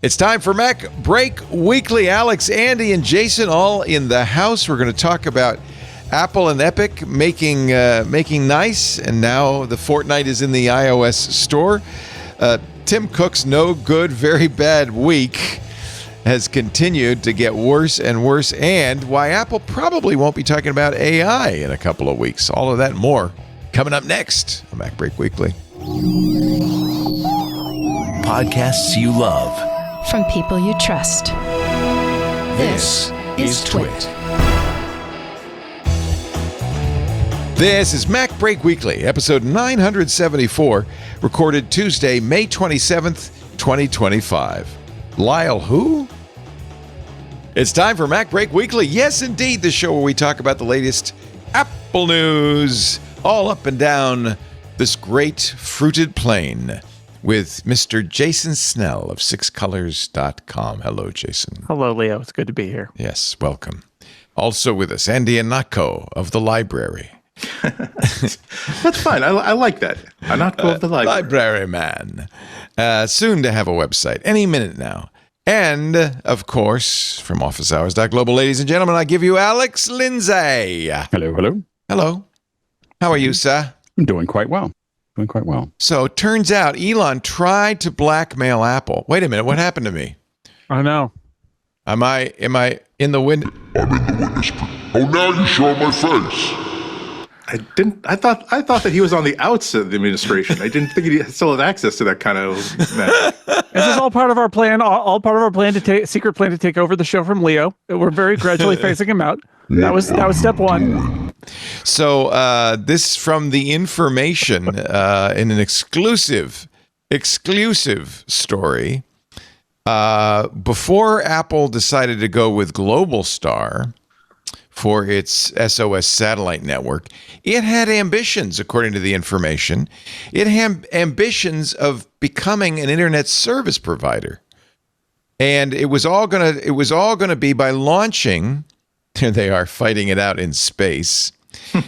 It's time for MacBreak Weekly. Alex, Andy, and Jason all in the house. We're going to talk about Apple and Epic making nice, and now the Fortnite is in the iOS store. Tim Cook's no good, very bad week has continued to get worse and worse, and why Apple probably won't be talking about AI in a couple of weeks. All of that and more coming up next on MacBreak Weekly. Podcasts you love. From people you trust. This is Twit. This is MacBreak Weekly, episode 974, recorded Tuesday, May 27th, 2025. Lyle who? It's time for MacBreak Weekly. Yes, indeed, the show where we talk about the latest Apple news all up and down this great fruited plain with Mr. Jason Snell of sixcolors.com. Hello, Jason. Hello, Leo. It's good to be here. Yes, welcome. Also with us, Andy Anatko of the library. That's fine. I like that. Anatko of the library. Library man. Soon to have a website. Any minute now. And, of course, from Office Hours Global, ladies and gentlemen, I give you Alex Lindsay. Hello, hello. Hello. How are you, sir? I'm doing quite well. So it turns out Elon tried to blackmail Apple. Wait a minute, what happened to me? I know. Am I in the window? I'm in the witness. Oh, now you show my face. I thought that he was on the outs of the administration. I didn't think he still had access to that kind of. This is all part of our plan. All part of our plan secret plan to take over the show from Leo. We're very gradually phasing him out. That was step one. So this from the information in an exclusive story. Before Apple decided to go with Globalstar for its SOS satellite network, it had ambitions, according to the information. It had ambitions of becoming an internet service provider, and it was all gonna be by launching. Here they are fighting it out in space.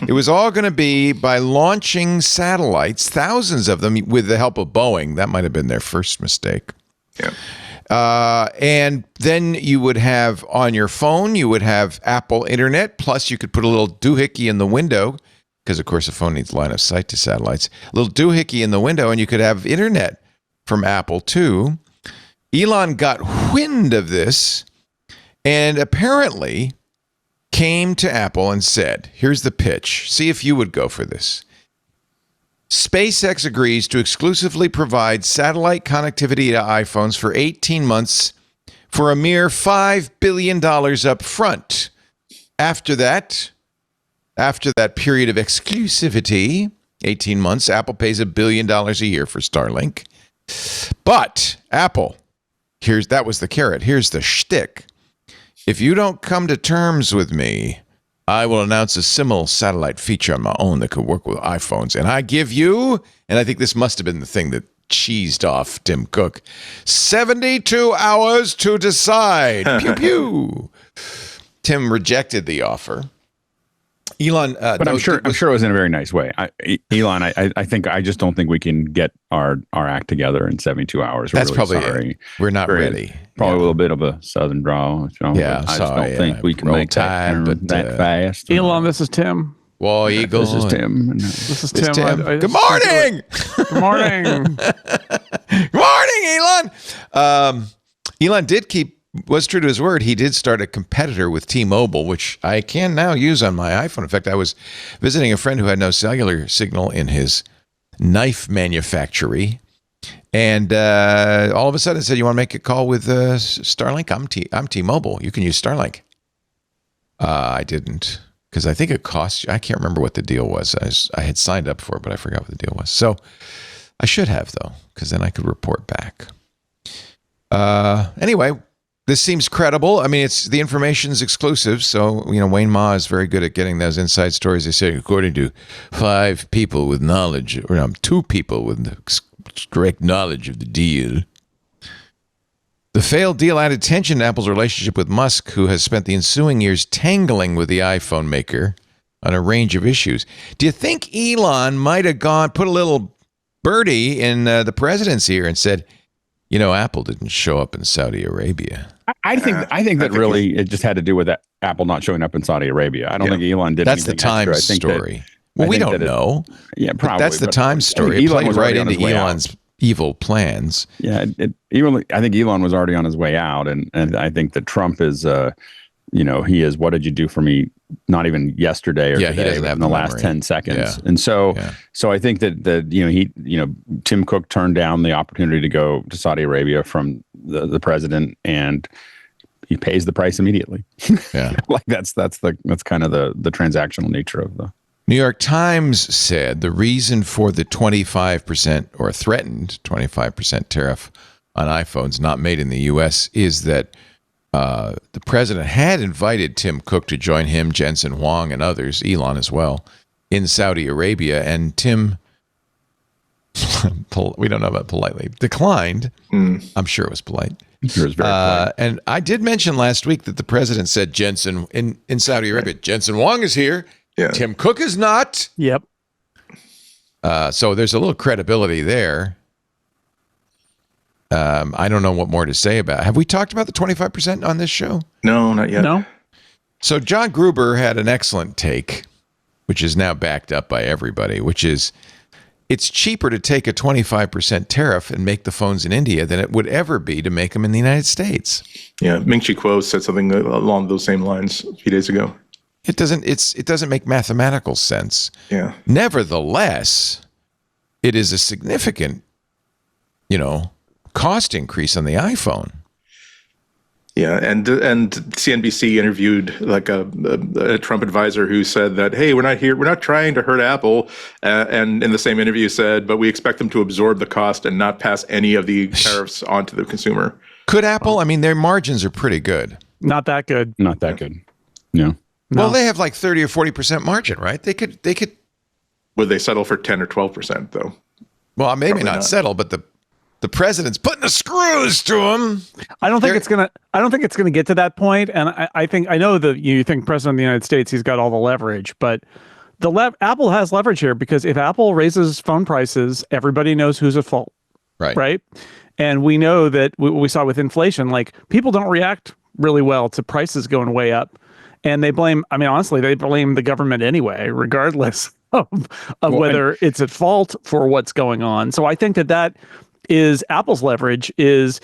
It was all going to be by launching satellites, thousands of them, with the help of Boeing. That might have been their first mistake. Yeah. And then you would have on your phone, you would have Apple Internet, plus you could put a little doohickey in the window, because of course a phone needs line of sight to satellites. A little doohickey in the window, and you could have Internet from Apple too. Elon got wind of this, and apparently came to Apple and said, here's the pitch. See if you would go for this. SpaceX agrees to exclusively provide satellite connectivity to iPhones for 18 months for a mere $5 billion up front. After that period of exclusivity, 18 months, Apple pays $1 billion a year for Starlink. But Apple, that was the carrot. Here's the shtick. If you don't come to terms with me, I will announce a similar satellite feature on my own that could work with iPhones. And I give you, and I think this must have been the thing that cheesed off Tim Cook, 72 hours to decide. Pew, pew. Tim rejected the offer. Elon, but I'm sure it was in a very nice way. Elon, I just don't think we can get our act together in 72 hours. That's really probably sorry. it. We're not ready. Probably a little bit of a southern drawl. Yeah, I just don't think we can make that fast. Elon, this is Tim. War Eagle. This is Tim. This is Tim. Good morning. Good morning. Good morning, Elon. Elon was true to his word. He did start a competitor with T-Mobile, which I can now use on my iPhone. In fact, I was visiting a friend who had no cellular signal in his knife manufactory, and all of a sudden said, "You want to make a call with Starlink? I'm T-Mobile. You can use Starlink." I didn't, because I think it cost. I can't remember what the deal was. I had signed up for it, but I forgot what the deal was. So I should have, though, because then I could report back. Anyway. This seems credible. I mean, the information's exclusive, so Wayne Ma is very good at getting those inside stories. They say, according to 5 people with knowledge, or 2 people with correct knowledge of the deal. The failed deal added tension to Apple's relationship with Musk, who has spent the ensuing years tangling with the iPhone maker on a range of issues. Do you think Elon might have put a little birdie in the president's ear and said, Apple didn't show up in Saudi Arabia. I think that really it just had to do with that Apple not showing up in Saudi Arabia. I don't think Elon did. That's the anything Times extra. story. Well, we don't know. Yeah, But probably. that's the Times story. It played right into Elon's evil plans. Yeah, I think Elon was already on his way out, and I think that Trump is, he is. What did you do for me? Not even yesterday or today, he doesn't have in the last 10 seconds. Yeah. And so I think that Tim Cook turned down the opportunity to go to Saudi Arabia from the president, and he pays the price immediately. Yeah, like that's kind of the transactional nature of the. New York Times said the reason for the 25% or threatened 25% tariff on iPhones not made in the U.S. is that the president had invited Tim Cook to join him, Jensen Huang, and others, Elon as well, in Saudi Arabia. And Tim, we don't know about politely, declined. I'm sure it was polite. It was very polite. And I did mention last week that the president said Jensen in Saudi Arabia, Jensen Huang is here. Yeah. Tim Cook is not. Yep. So there's a little credibility there. I don't know what more to say about it. Have we talked about the 25% on this show? No, not yet. No. So John Gruber had an excellent take, which is now backed up by everybody, which is it's cheaper to take a 25% tariff and make the phones in India than it would ever be to make them in the United States. Yeah, Ming-Chi Kuo said something along those same lines a few days ago. It doesn't make mathematical sense. Yeah. Nevertheless, it is a significant, cost increase on the iPhone. Yeah, and CNBC interviewed like a Trump advisor who said that, hey, we're not trying to hurt Apple, and in the same interview said, but we expect them to absorb the cost and not pass any of the tariffs onto the consumer. Could Apple? I mean, their margins are pretty good. Not that good. Not that good. No. Well, they have like 30 or 40% margin, right? They could. Would they settle for 10 or 12% though? Well, maybe Probably not not. settle, but the president's putting the screws to them. I don't think it's gonna get to that point. And I know that you think president of the United States, he's got all the leverage, but Apple has leverage here because if Apple raises phone prices, everybody knows who's at fault. Right. And we know that we saw with inflation, like people don't react really well to prices going way up. And they blame the government anyway, regardless of whether it's at fault for what's going on. So I think that is Apple's leverage is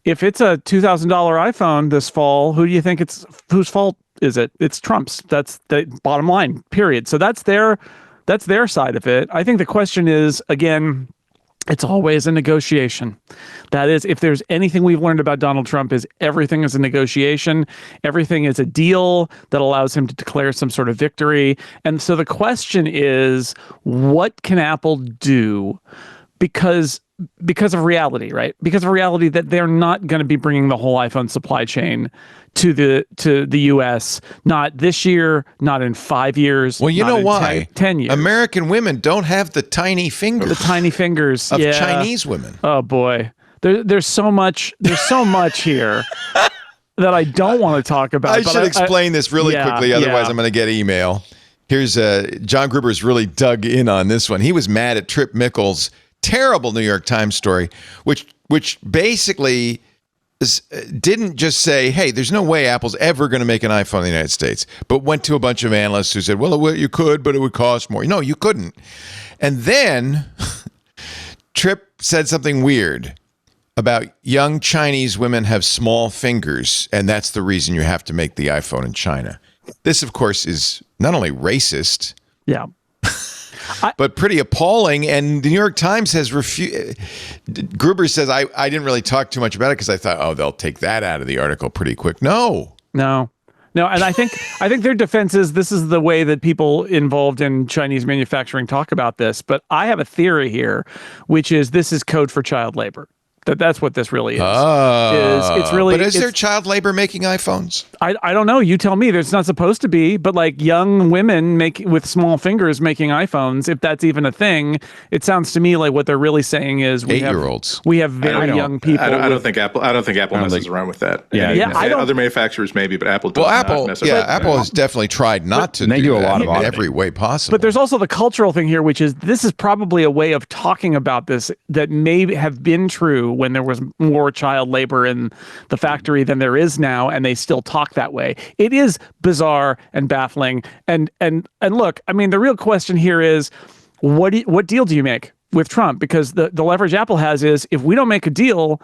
if it's a $2,000 iPhone this fall, whose fault is it? It's Trump's. That's the bottom line, period. So that's their side of it. I think the question is, again, it's always a negotiation. That is, if there's anything we've learned about Donald Trump is everything is a negotiation. Everything is a deal that allows him to declare some sort of victory. And so the question is, what can Apple do? Because of reality, right? Because of reality that they're not going to be bringing the whole iPhone supply chain to the U.S. Not this year, not in 5 years. Well, you know why? 10 years. American women don't have the tiny fingers. The tiny fingers of Chinese women. Oh boy, there's so much here that I don't want to talk about. I should explain this really quickly, otherwise I'm going to get email. Here's John Gruber's really dug in on this one. He was mad at Trip Mickle's terrible New York Times story, which basically didn't just say, hey, there's no way Apple's ever going to make an iPhone in the United States, but went to a bunch of analysts who said, well, you could, but it would cost more. No, you couldn't. And then Trip said something weird about young Chinese women have small fingers, and that's the reason you have to make the iPhone in China. This, of course, is not only racist, but pretty appalling. And the New York Times has refused. Gruber says, I didn't really talk too much about it because I thought, oh, they'll take that out of the article pretty quick. No. And I think their defense is this is the way that people involved in Chinese manufacturing talk about this. But I have a theory here, which is this is code for child labor. That's what this really is. But is there child labor making iPhones? I don't know. You tell me. There's not supposed to be, but like young women with small fingers making iPhones, if that's even a thing, it sounds to me like what they're really saying is 8-year-olds. We have very young people. I don't think Apple messes around with that. Other manufacturers maybe, but Apple does not mess around. Apple has definitely tried not to. They do a lot of in every way possible. But there's also the cultural thing here, which is this is probably a way of talking about this that may have been true when there was more child labor in the factory than there is now, and they still talk that way. It is bizarre and baffling. And look, I mean, the real question here is, what deal do you make with Trump? Because the leverage Apple has is, if we don't make a deal,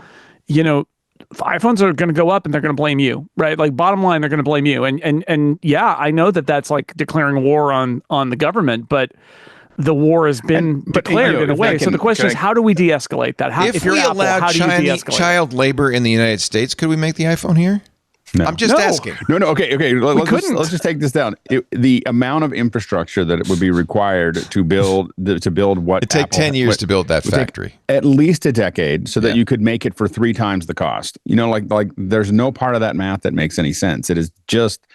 iPhones are going to go up and they're going to blame you, right? Like, bottom line, they're going to blame you. And yeah, I know that that's like declaring war on the government, but the war has been declared in a way. So the question is, how do we de-escalate that? If we allowed child labor in the United States, could we make the iPhone here? No. I'm just asking. No. Okay. Let's just take this down. The amount of infrastructure that it would be required to build what it'd take Apple 10 years to build that factory. At least a decade, so that you could make it for 3 times the cost. Like there's no part of that math that makes any sense. It is just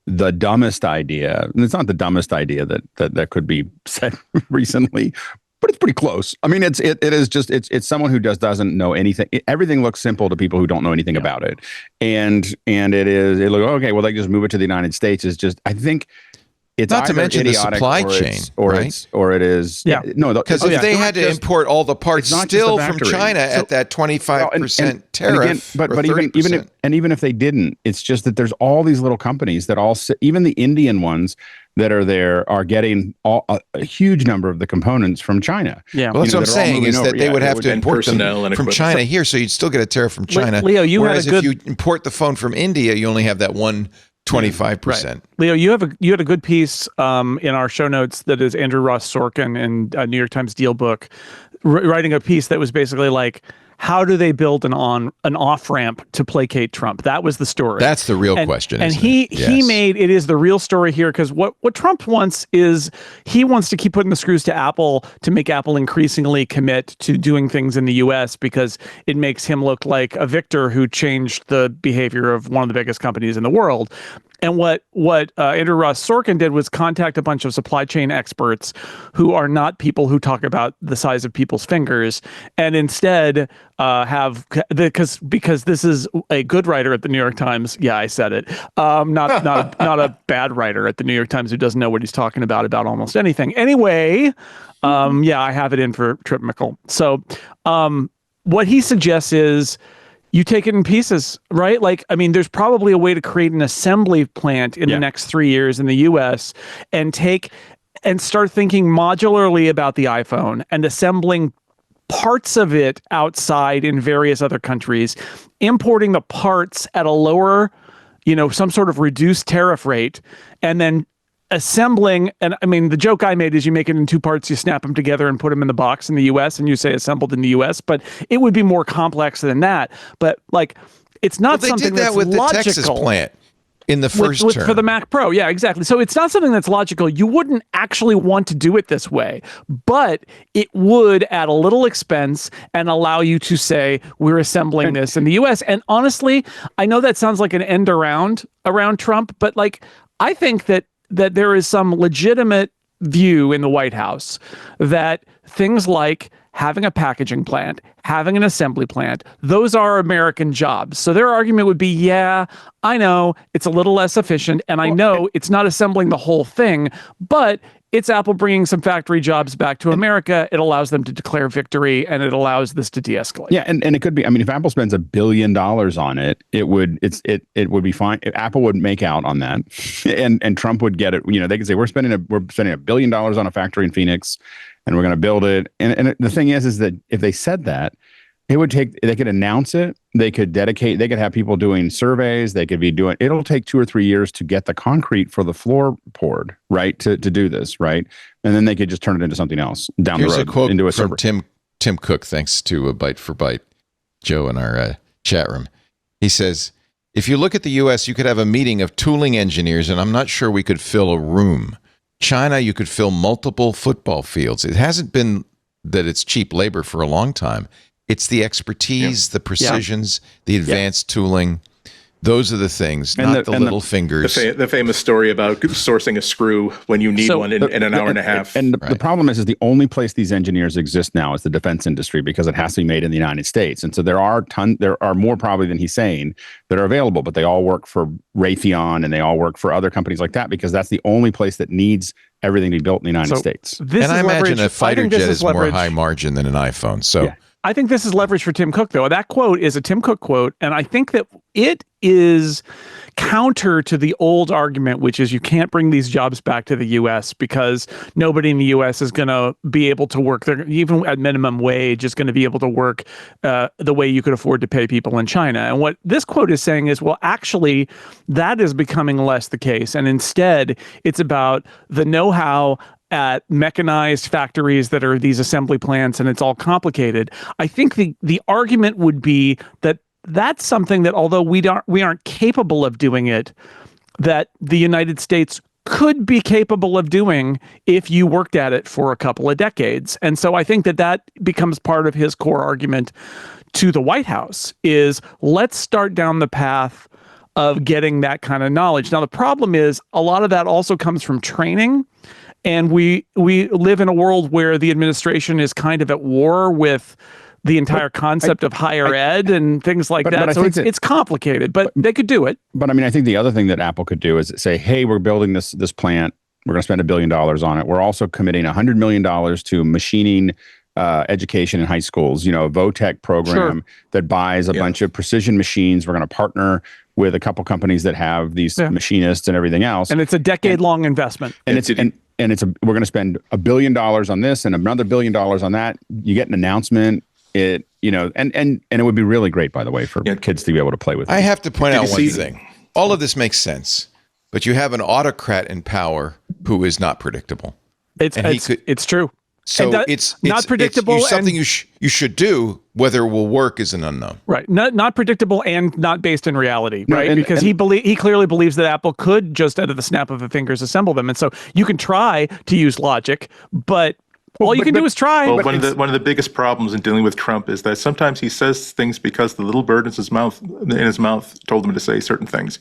the dumbest idea. And it's not the dumbest idea that could be said recently, but it's pretty close. I mean, it is someone who doesn't know anything. Everything looks simple to people who don't know anything about it. And it looks, okay, well, they just move it to the United States. Is just, I think it's not to mention the supply chain, right? Or it is. Yeah. No, because if they had to import all the parts still from China at that 25% tariff, but even if they didn't, it's just that there's all these little companies that even the Indian ones that are there are getting a huge number of the components from China. Yeah, well, that's what I'm saying is that they would have to import them from China here, so you'd still get a tariff from China. Leo, whereas if you import the phone from India, you only have that 25%. Right. Leo, you had a good piece in our show notes that is Andrew Ross Sorkin in New York Times Deal Book, writing a piece that was basically like, how do they build an off ramp to placate Trump? That was the story. That's the real question. And he made it is the real story here, because what Trump wants is, he wants to keep putting the screws to Apple to make Apple increasingly commit to doing things in the U.S. because it makes him look like a victor who changed the behavior of one of the biggest companies in the world. And what Andrew Ross Sorkin did was contact a bunch of supply chain experts who are not people who talk about the size of people's fingers, and instead because this is a good writer at the New York Times. Yeah, I said it. Not a bad writer at the New York Times who doesn't know what he's talking about almost anything. Anyway, I have it in for Trip Mickle. So what he suggests is, you take it in pieces, right? Like, I mean, there's probably a way to create an assembly plant in the next 3 years in the US and start thinking modularly about the iPhone and assembling parts of it outside in various other countries, importing the parts at a lower, some sort of reduced tariff rate, and then assembling. And I mean, the joke I made is, you make it in 2 parts, you snap them together and put them in the box in the US, and you say assembled in the US, but it would be more complex than that. But like, it's not something that's logical. They did that with the Texas plant in the first term. For the Mac Pro. Yeah, exactly. So it's not something that's logical. You wouldn't actually want to do it this way, but it would add a little expense and allow you to say, we're assembling this in the US. And honestly, I know that sounds like an end around Trump, but like, I think that there is some legitimate view in the White House that things like having a packaging plant, having an assembly plant, those are American jobs. So their argument would be, yeah, I know it's a little less efficient, and I know it's not assembling the whole thing, but it's Apple bringing some factory jobs back to America. It allows them to declare victory, and it allows this to de-escalate. Yeah, and it could be. I mean, if Apple spends $1 billion on it, it would be fine. Apple would make out on that, and Trump would get it. They could say, we're spending $1 billion on a factory in Phoenix, and we're going to build it. And the thing is that if they said that, they could announce it. They could have people doing surveys. It'll take 2 or 3 years to get the concrete for the floor poured, right? To do this, right? And then they could just turn it into something else down the road. Here's a quote into a from server. Tim Cook, thanks to Byte for Byte, Joe, in our chat room. He says, if you look at the U.S., you could have a meeting of tooling engineers, and I'm not sure we could fill a room. China, you could fill multiple football fields. It hasn't been that it's cheap labor for a long time. It's the expertise, the precisions, the advanced tooling. Those are the things, not the little fingers. The famous story about sourcing a screw when you need one in an hour and a half. And the problem is the only place these engineers exist now is the defense industry, because it has to be made in the United States. And so there are more probably than he's saying that are available, but they all work for Raytheon and they all work for other companies like that, because that's the only place that needs everything to be built in the United States. And I imagine a fighter jet is more high margin than an iPhone. So I think this is leverage for Tim Cook, though. That quote is a Tim Cook quote, and I think that it is counter to the old argument, which is you can't bring these jobs back to the U.S. because nobody in the U.S. is going to be able to work there, even at minimum wage, is going to be able to work the way you could afford to pay people in China. And what this quote is saying is, well, actually, that is becoming less the case. And instead, it's about the know-how at mechanized factories that are these assembly plants, and it's all complicated. I think the argument would be that that's something that, although we aren't capable of doing it, that the United States could be capable of doing if you worked at it for a couple of decades. And so I think that becomes part of his core argument to the White House is, let's start down the path of getting that kind of knowledge. Now, the problem is a lot of that also comes from training. And we live in a world where the administration is kind of at war with the entire concept of higher ed and things like that. So it's complicated, but they could do it. But I mean, I think the other thing that Apple could do is say, hey, we're building this plant. We're going to spend $1 billion on it. We're also committing $100 million to machining education in high schools, a VOTEC program that buys a bunch of precision machines. We're going to partner with a couple companies that have these machinists and everything else. And it's a decade-long investment. And we're going to spend $1 billion on this and another $1 billion on that. You get an announcement. And it would be really great, by the way, for kids to be able to play with. I have to point out one thing. All of this makes sense, but you have an autocrat in power who is not predictable. It's true. So it's not predictable. It's something you should do. Whether it will work is an unknown. Right. Not predictable and not based in reality. Right. Because he clearly believes that Apple could just out of the snap of the fingers assemble them. And so you can try to use logic, but all you can do is try. Well, one of the biggest problems in dealing with Trump is that sometimes he says things because the little bird in his mouth told him to say certain things,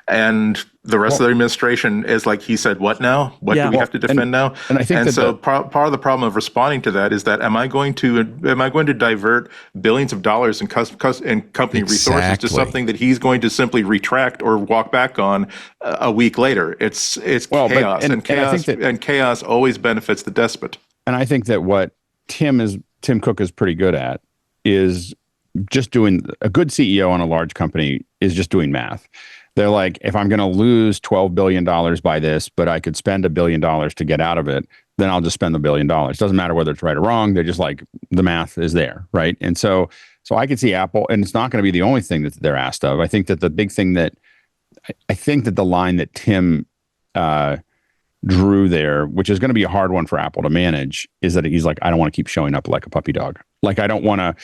and the rest of the administration is like, he said what now? What do we have to defend now? And I think part of the problem of responding to that is that am I going to divert billions of dollars in company resources to something that he's going to simply retract or walk back on a week later? It's chaos, and chaos always benefits the despot. And I think that what Tim Cook is pretty good at is just doing, a good CEO on a large company is just doing math. They're like, if I'm going to lose $12 billion by this, but I could spend $1 billion to get out of it, then I'll just spend the $1 billion. Doesn't matter whether it's right or wrong. They're just like, the math is there, right? And so I could see Apple, and it's not going to be the only thing that they're asked of. I think that the big thing I think that the line that Tim drew there, which is going to be a hard one for Apple to manage, is that he's like, I don't want to keep showing up like a puppy dog. Like, I don't want to,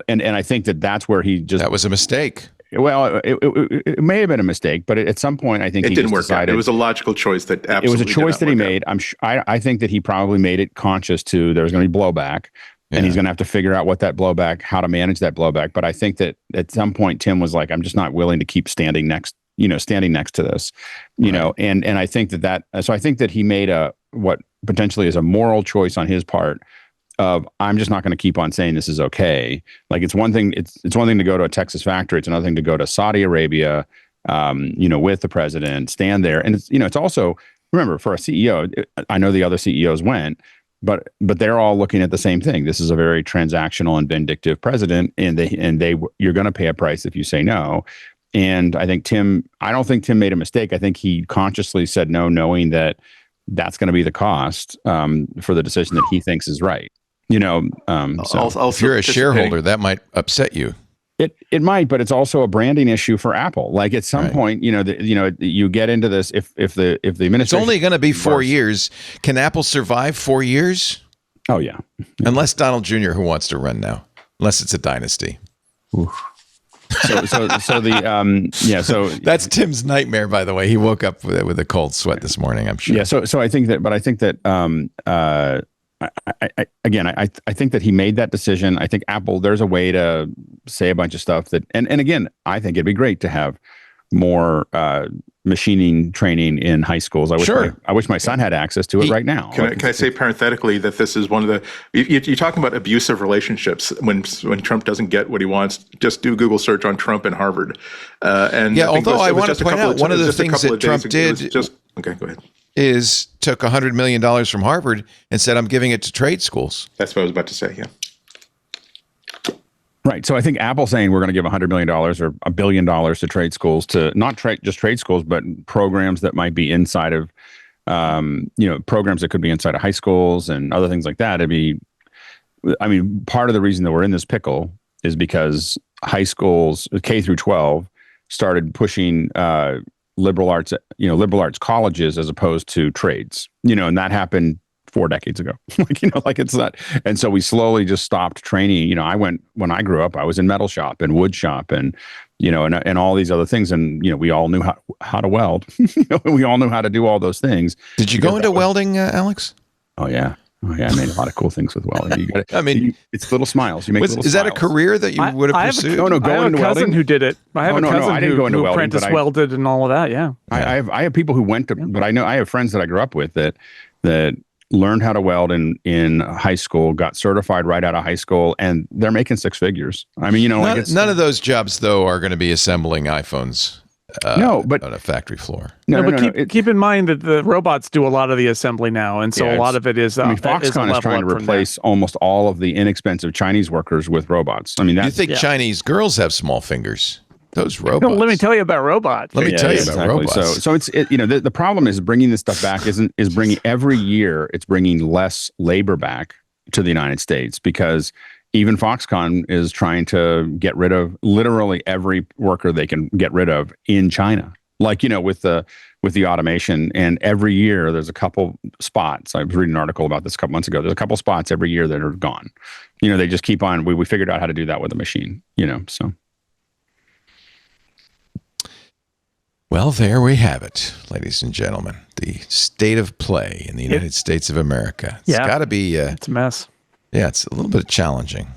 and I think that's where he just... That was a mistake. Well, it may have been a mistake, but at some point, I think it didn't work out. It was a logical choice that absolutely it was a choice that he made. I think that he probably made it conscious to there's going to be blowback, and he's going to have to figure out what that blowback, how to manage that blowback. But I think that at some point, Tim was like, I'm just not willing to keep standing next to this, and I think so I think that he made what potentially is a moral choice on his part of, I'm just not going to keep on saying this is okay. Like, it's one thing to go to a Texas factory. It's another thing to go to Saudi Arabia, with the president, stand there. And it's also, remember, for a CEO, I know the other CEOs went, but they're all looking at the same thing. This is a very transactional and vindictive president, and you're going to pay a price if you say no. And I don't think Tim made a mistake. I think he consciously said no, knowing that that's going to be the cost for the decision that he thinks is right. So if you're a shareholder, that might upset you. It might, but it's also a branding issue for Apple. Like, at some point, you get into this. If the administration, it's only going to be 4 years. Can Apple survive 4 years? Oh yeah, unless Donald Jr., who wants to run now, unless it's a dynasty. Oof. So that's Tim's nightmare, by the way. He woke up with a cold sweat this morning, I'm sure. Yeah. So I think that, I think that he made that decision. I think Apple, there's a way to say a bunch of stuff that, and again, I think it'd be great to have more machining training in high schools. I wish my son had access to it right now. Can I say parenthetically that this is one of the, you're talking about abusive relationships. When Trump doesn't get what he wants, just do Google search on Trump and Harvard. Although I want to point out, one of the things that Trump did, okay, go ahead, is took $100 million from Harvard and said, I'm giving it to trade schools. That's what I was about to say, yeah. Right. So I think Apple's saying we're going to give $100 million or $1 billion to trade schools, to not just trade schools, but programs that might be inside of, programs that could be inside of high schools and other things like that. Part of the reason that we're in this pickle is because high schools, K through 12, started pushing liberal arts colleges as opposed to trades, and that happened 4 decades ago. It's not. And so we slowly just stopped training. When I grew up, I was in metal shop and wood shop and all these other things. And, we all knew how to weld. We all knew how to do all those things. Did you go into welding, Alex? Oh, yeah. I made a lot of cool things with welding. It's little smiles. You make little is that a smiles. career that you would have pursued? I have a cousin who did it. I have a cousin I didn't go into who welding, apprentice welded and all of that. Yeah. I have people who went to, but I have friends that I grew up with that learned how to weld in high school, got certified right out of high school, and they're making six figures. None of those jobs, though, are going to be assembling iPhones on a factory floor. Keep in mind that the robots do a lot of the assembly now, and so a lot of it is. Foxconn is trying to replace almost all of the inexpensive Chinese workers with robots. You think Chinese girls have small fingers? Those robots. Let me tell you about robots. Let me tell you about robots. So it's the problem is bringing this stuff back is bringing every year it's bringing less labor back to the United States, because even Foxconn is trying to get rid of literally every worker they can get rid of in China. With the automation, and every year there's a couple spots. I was reading an article about this a couple months ago. There's a couple spots every year that are gone. They just keep on. We figured out how to do that with a machine. So. Well, there we have it, ladies and gentlemen. The state of play in the United States of America. It's got to be... it's a mess. Yeah, it's a little bit challenging.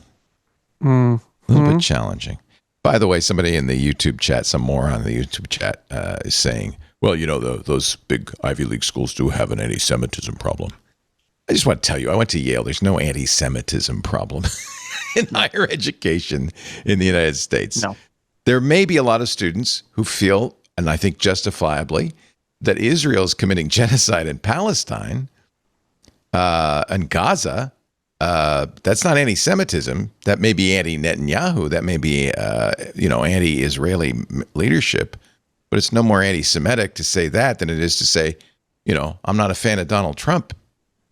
A little bit challenging. By the way, somebody in the YouTube chat, some moron in the YouTube chat, is saying, well, those big Ivy League schools do have an anti-Semitism problem. I just want to tell you, I went to Yale. There's no anti-Semitism problem in higher education in the United States. No. There may be a lot of students who feel, and I think justifiably, that Israel is committing genocide in Palestine and Gaza. That's not anti-Semitism. That may be anti-Netanyahu. That may be, anti-Israeli leadership. But it's no more anti-Semitic to say that than it is to say, I'm not a fan of Donald Trump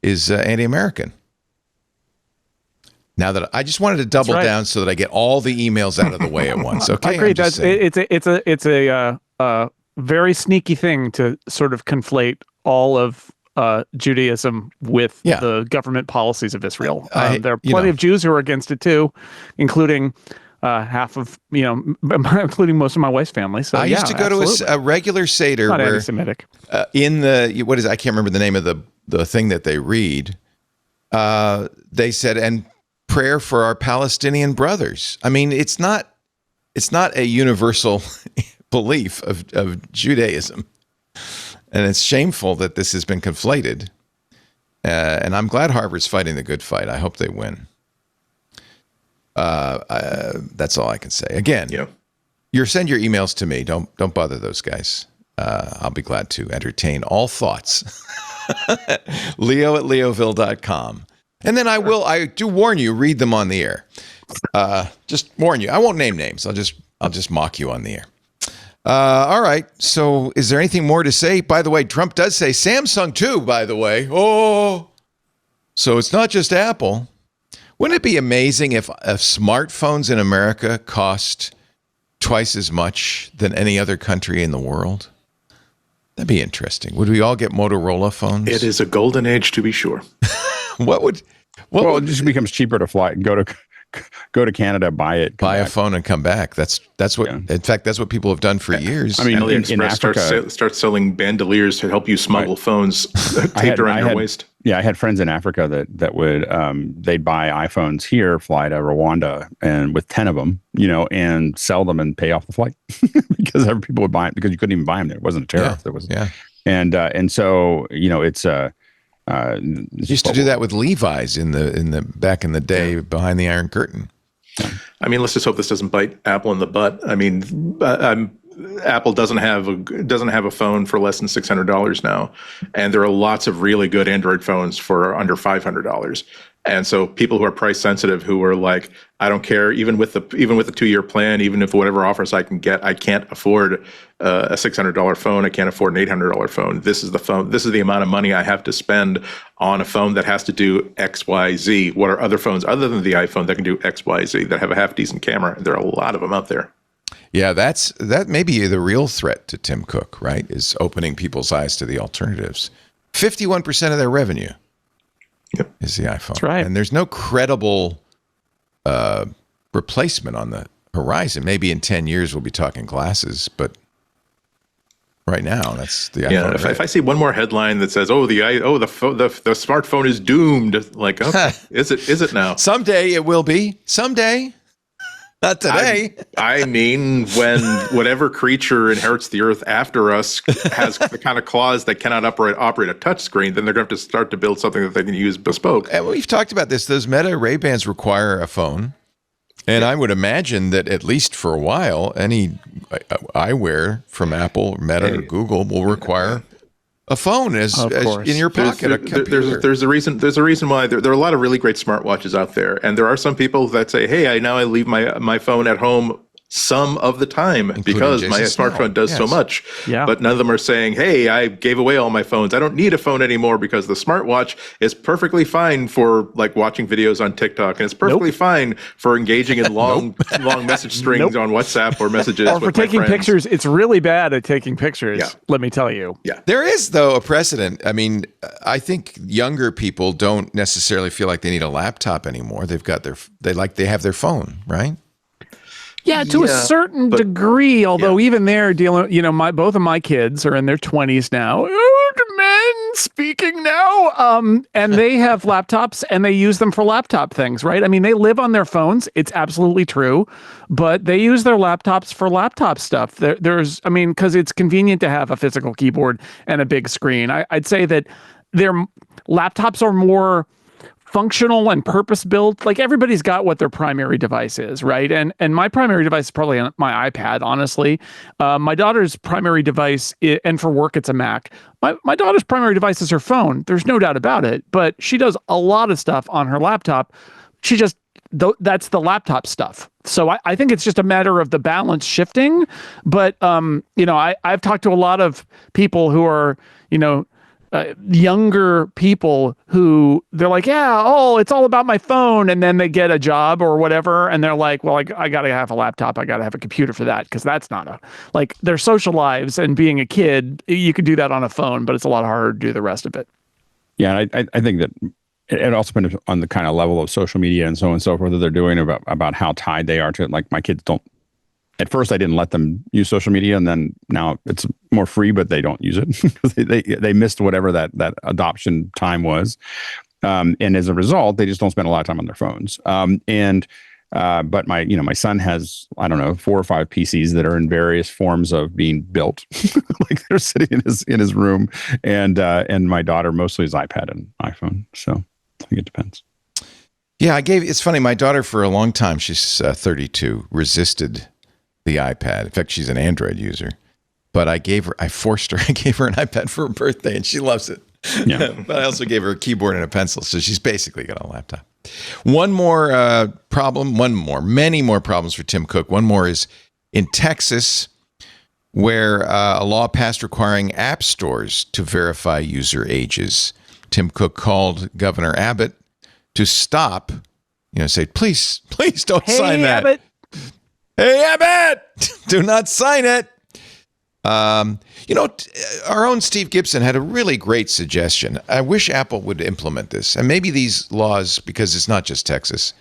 is anti-American. Now that I just wanted to double down so that I get all the emails out of the way at once. Okay, I agree. It's a very sneaky thing to sort of conflate all of Judaism with the government policies of Israel. There are plenty of Jews who are against it too, including half of including most of my wife's family. So I used to go to a regular Seder not where anti-Semitic. In the I can't remember the name of the thing that they read. They said, and prayer for our Palestinian brothers. It's not a universal belief of Judaism. And it's shameful that this has been conflated. And I'm glad Harvard's fighting the good fight. I hope they win. That's all I can say. Again, send your emails to me. Don't bother those guys. I'll be glad to entertain all thoughts. Leo@leoville.com. And then I do warn you, read them on the air. Just warn you. I won't name names. I'll just mock you on the air. All right. So is there anything more to say? By the way, Trump does say Samsung too, by the way. Oh, so it's not just Apple. Wouldn't it be amazing if smartphones in America cost twice as much than any other country in the world? That'd be interesting. Would we all get Motorola phones? It is a golden age, to be sure. It just becomes cheaper to fly and go to Canada, buy a phone and come back. That's what. In fact, that's what people have done for years. In Africa, start selling bandoliers to help you smuggle phones taped around your waist. Yeah, I had friends in Africa that would they'd buy iPhones here, fly to Rwanda, and with 10 of them, and sell them and pay off the flight because other people would buy it because you couldn't even buy them there. It wasn't a tariff. There was and so it's used to do that with Levi's in the back in the day behind the Iron Curtain. Let's just hope this doesn't bite Apple in the butt. Apple doesn't have a phone for less than $600 now, and there are lots of really good Android phones for under $500. And so people who are price sensitive, who are like, I don't care. Even with the 2-year plan, even if whatever offers I can get, I can't afford a $600 phone. I can't afford an $800 phone. This is the phone. This is the amount of money I have to spend on a phone that has to do X, Y, Z. What are other phones other than the iPhone that can do X, Y, Z, that have a half decent camera? There are a lot of them out there. Yeah, that may be the real threat to Tim Cook, right? Is opening people's eyes to the alternatives. 51% of their revenue is the iPhone. That's right. And there's no credible replacement on the horizon. Maybe in 10 years we'll be talking glasses, but right now that's the iPhone. Yeah, if I see one more headline that says, the smartphone is doomed, like, okay, is it now? Someday it will be. Someday. Not today. I mean, when whatever creature inherits the earth after us has the kind of claws that cannot operate a touch screen, then they're going to have to start to build something that they can use bespoke. And we've talked about this. Those Meta Ray-Bans require a phone. And I would imagine that at least for a while, any eyewear from Apple, Meta, or Google will require a phone as in your pocket. There's a reason why there are a lot of really great smartwatches out there, and there are some people that say, "Hey, I leave my phone at home some of the time because my smartphone does so much." Yeah. But none of them are saying, "Hey, I gave away all my phones. I don't need a phone anymore because the smartwatch is perfectly fine for like watching videos on TikTok, and it's perfectly fine for engaging in long message strings on WhatsApp or messages or for with my taking friends." pictures. It's really bad at taking pictures. Yeah. Let me tell you. Yeah. There is, though, a precedent. I mean, I think younger people don't necessarily feel like they need a laptop anymore. They have their phone, right? Yeah, to a certain degree, although even they're dealing, both of my kids are in their 20s now. Old men speaking now. And they have laptops and they use them for laptop things, right? I mean, they live on their phones. It's absolutely true. But they use their laptops for laptop stuff. Because it's convenient to have a physical keyboard and a big screen. I'd say that their laptops are more functional and purpose-built. Like everybody's got what their primary device is, right? And my primary device is probably my iPad, honestly. My daughter's primary device, and for work, it's a Mac. My daughter's primary device is her phone. There's no doubt about it. But she does a lot of stuff on her laptop. That's the laptop stuff. So I think it's just a matter of the balance shifting. But, I've talked to a lot of people who are, younger people who they're like, it's all about my phone. And then they get a job or whatever. And they're like, well, I got to have a laptop. I got to have a computer for that. Because that's not their social lives and being a kid, you could do that on a phone, but it's a lot harder to do the rest of it. Yeah. I think that it also depends on the kind of level of social media and so on and so forth that they're doing about how tied they are to it. Like my kids don't. At first, I didn't let them use social media, and then now it's more free, but they don't use it because they missed whatever that adoption time was, and as a result, they just don't spend a lot of time on their phones. But my son has, I don't know, 4 or 5 PCs that are in various forms of being built, like they're sitting in his room, and my daughter mostly is iPad and iPhone. So I think it depends. Yeah, it's funny. My daughter for a long time, she's 32, resisted the iPad. In fact, she's an Android user, but I gave her an iPad for her birthday and she loves it. Yeah. But I also gave her a keyboard and a pencil. So she's basically got a laptop. Many more problems for Tim Cook. One more is in Texas, where a law passed requiring app stores to verify user ages. Tim Cook called Governor Abbott to stop, say, please don't sign that. Abbott. Hey, Abbott, do not sign it. Our own Steve Gibson had a really great suggestion. I wish Apple would implement this. And maybe these laws, because it's not just Texas,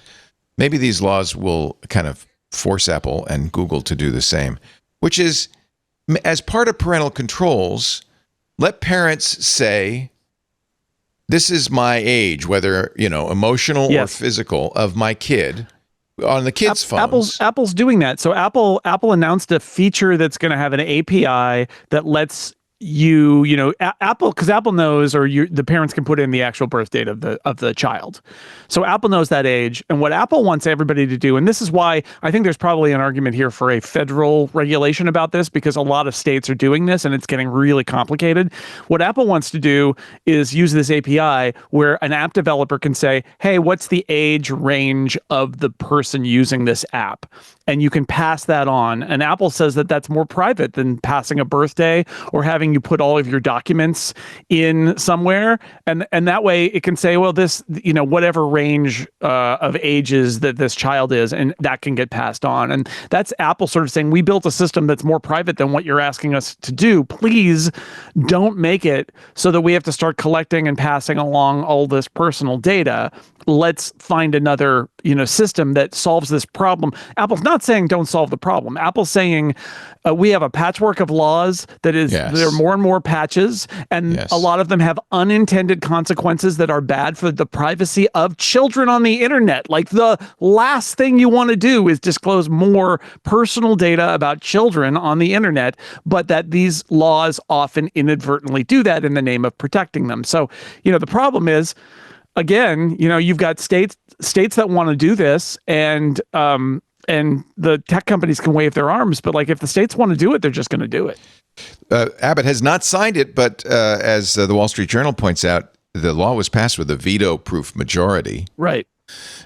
maybe these laws will kind of force Apple and Google to do the same, which is, as part of parental controls, let parents say, this is my age, whether, emotional or physical, of my kid. On the kids' phones. Apple's doing that. So Apple announced a feature that's going to have an API that lets Apple, because Apple knows, or the parents can put in the actual birth date of the child. So Apple knows that age, and what Apple wants everybody to do, and this is why I think there's probably an argument here for a federal regulation about this, because a lot of states are doing this and it's getting really complicated. What Apple wants to do is use this API where an app developer can say, hey, what's the age range of the person using this app? And you can pass that on. And Apple says that that's more private than passing a birthday or having you put all of your documents in somewhere. And that way it can say, well, this, whatever range of ages that this child is, and that can get passed on. And that's Apple sort of saying, we built a system that's more private than what you're asking us to do. Please don't make it so that we have to start collecting and passing along all this personal data. Let's find another, system that solves this problem. Apple's not saying don't solve the problem. Apple's saying we have a patchwork of laws that is, there are more and more patches, and a lot of them have unintended consequences that are bad for the privacy of children on the internet. Like, the last thing you want to do is disclose more personal data about children on the internet, but that these laws often inadvertently do that in the name of protecting them. So, the problem is, again, you've got states that want to do this, and the tech companies can wave their arms, but like, if the states want to do it, they're just going to do it. Abbott has not signed it, but as the Wall Street Journal points out, the law was passed with a veto-proof majority. Right.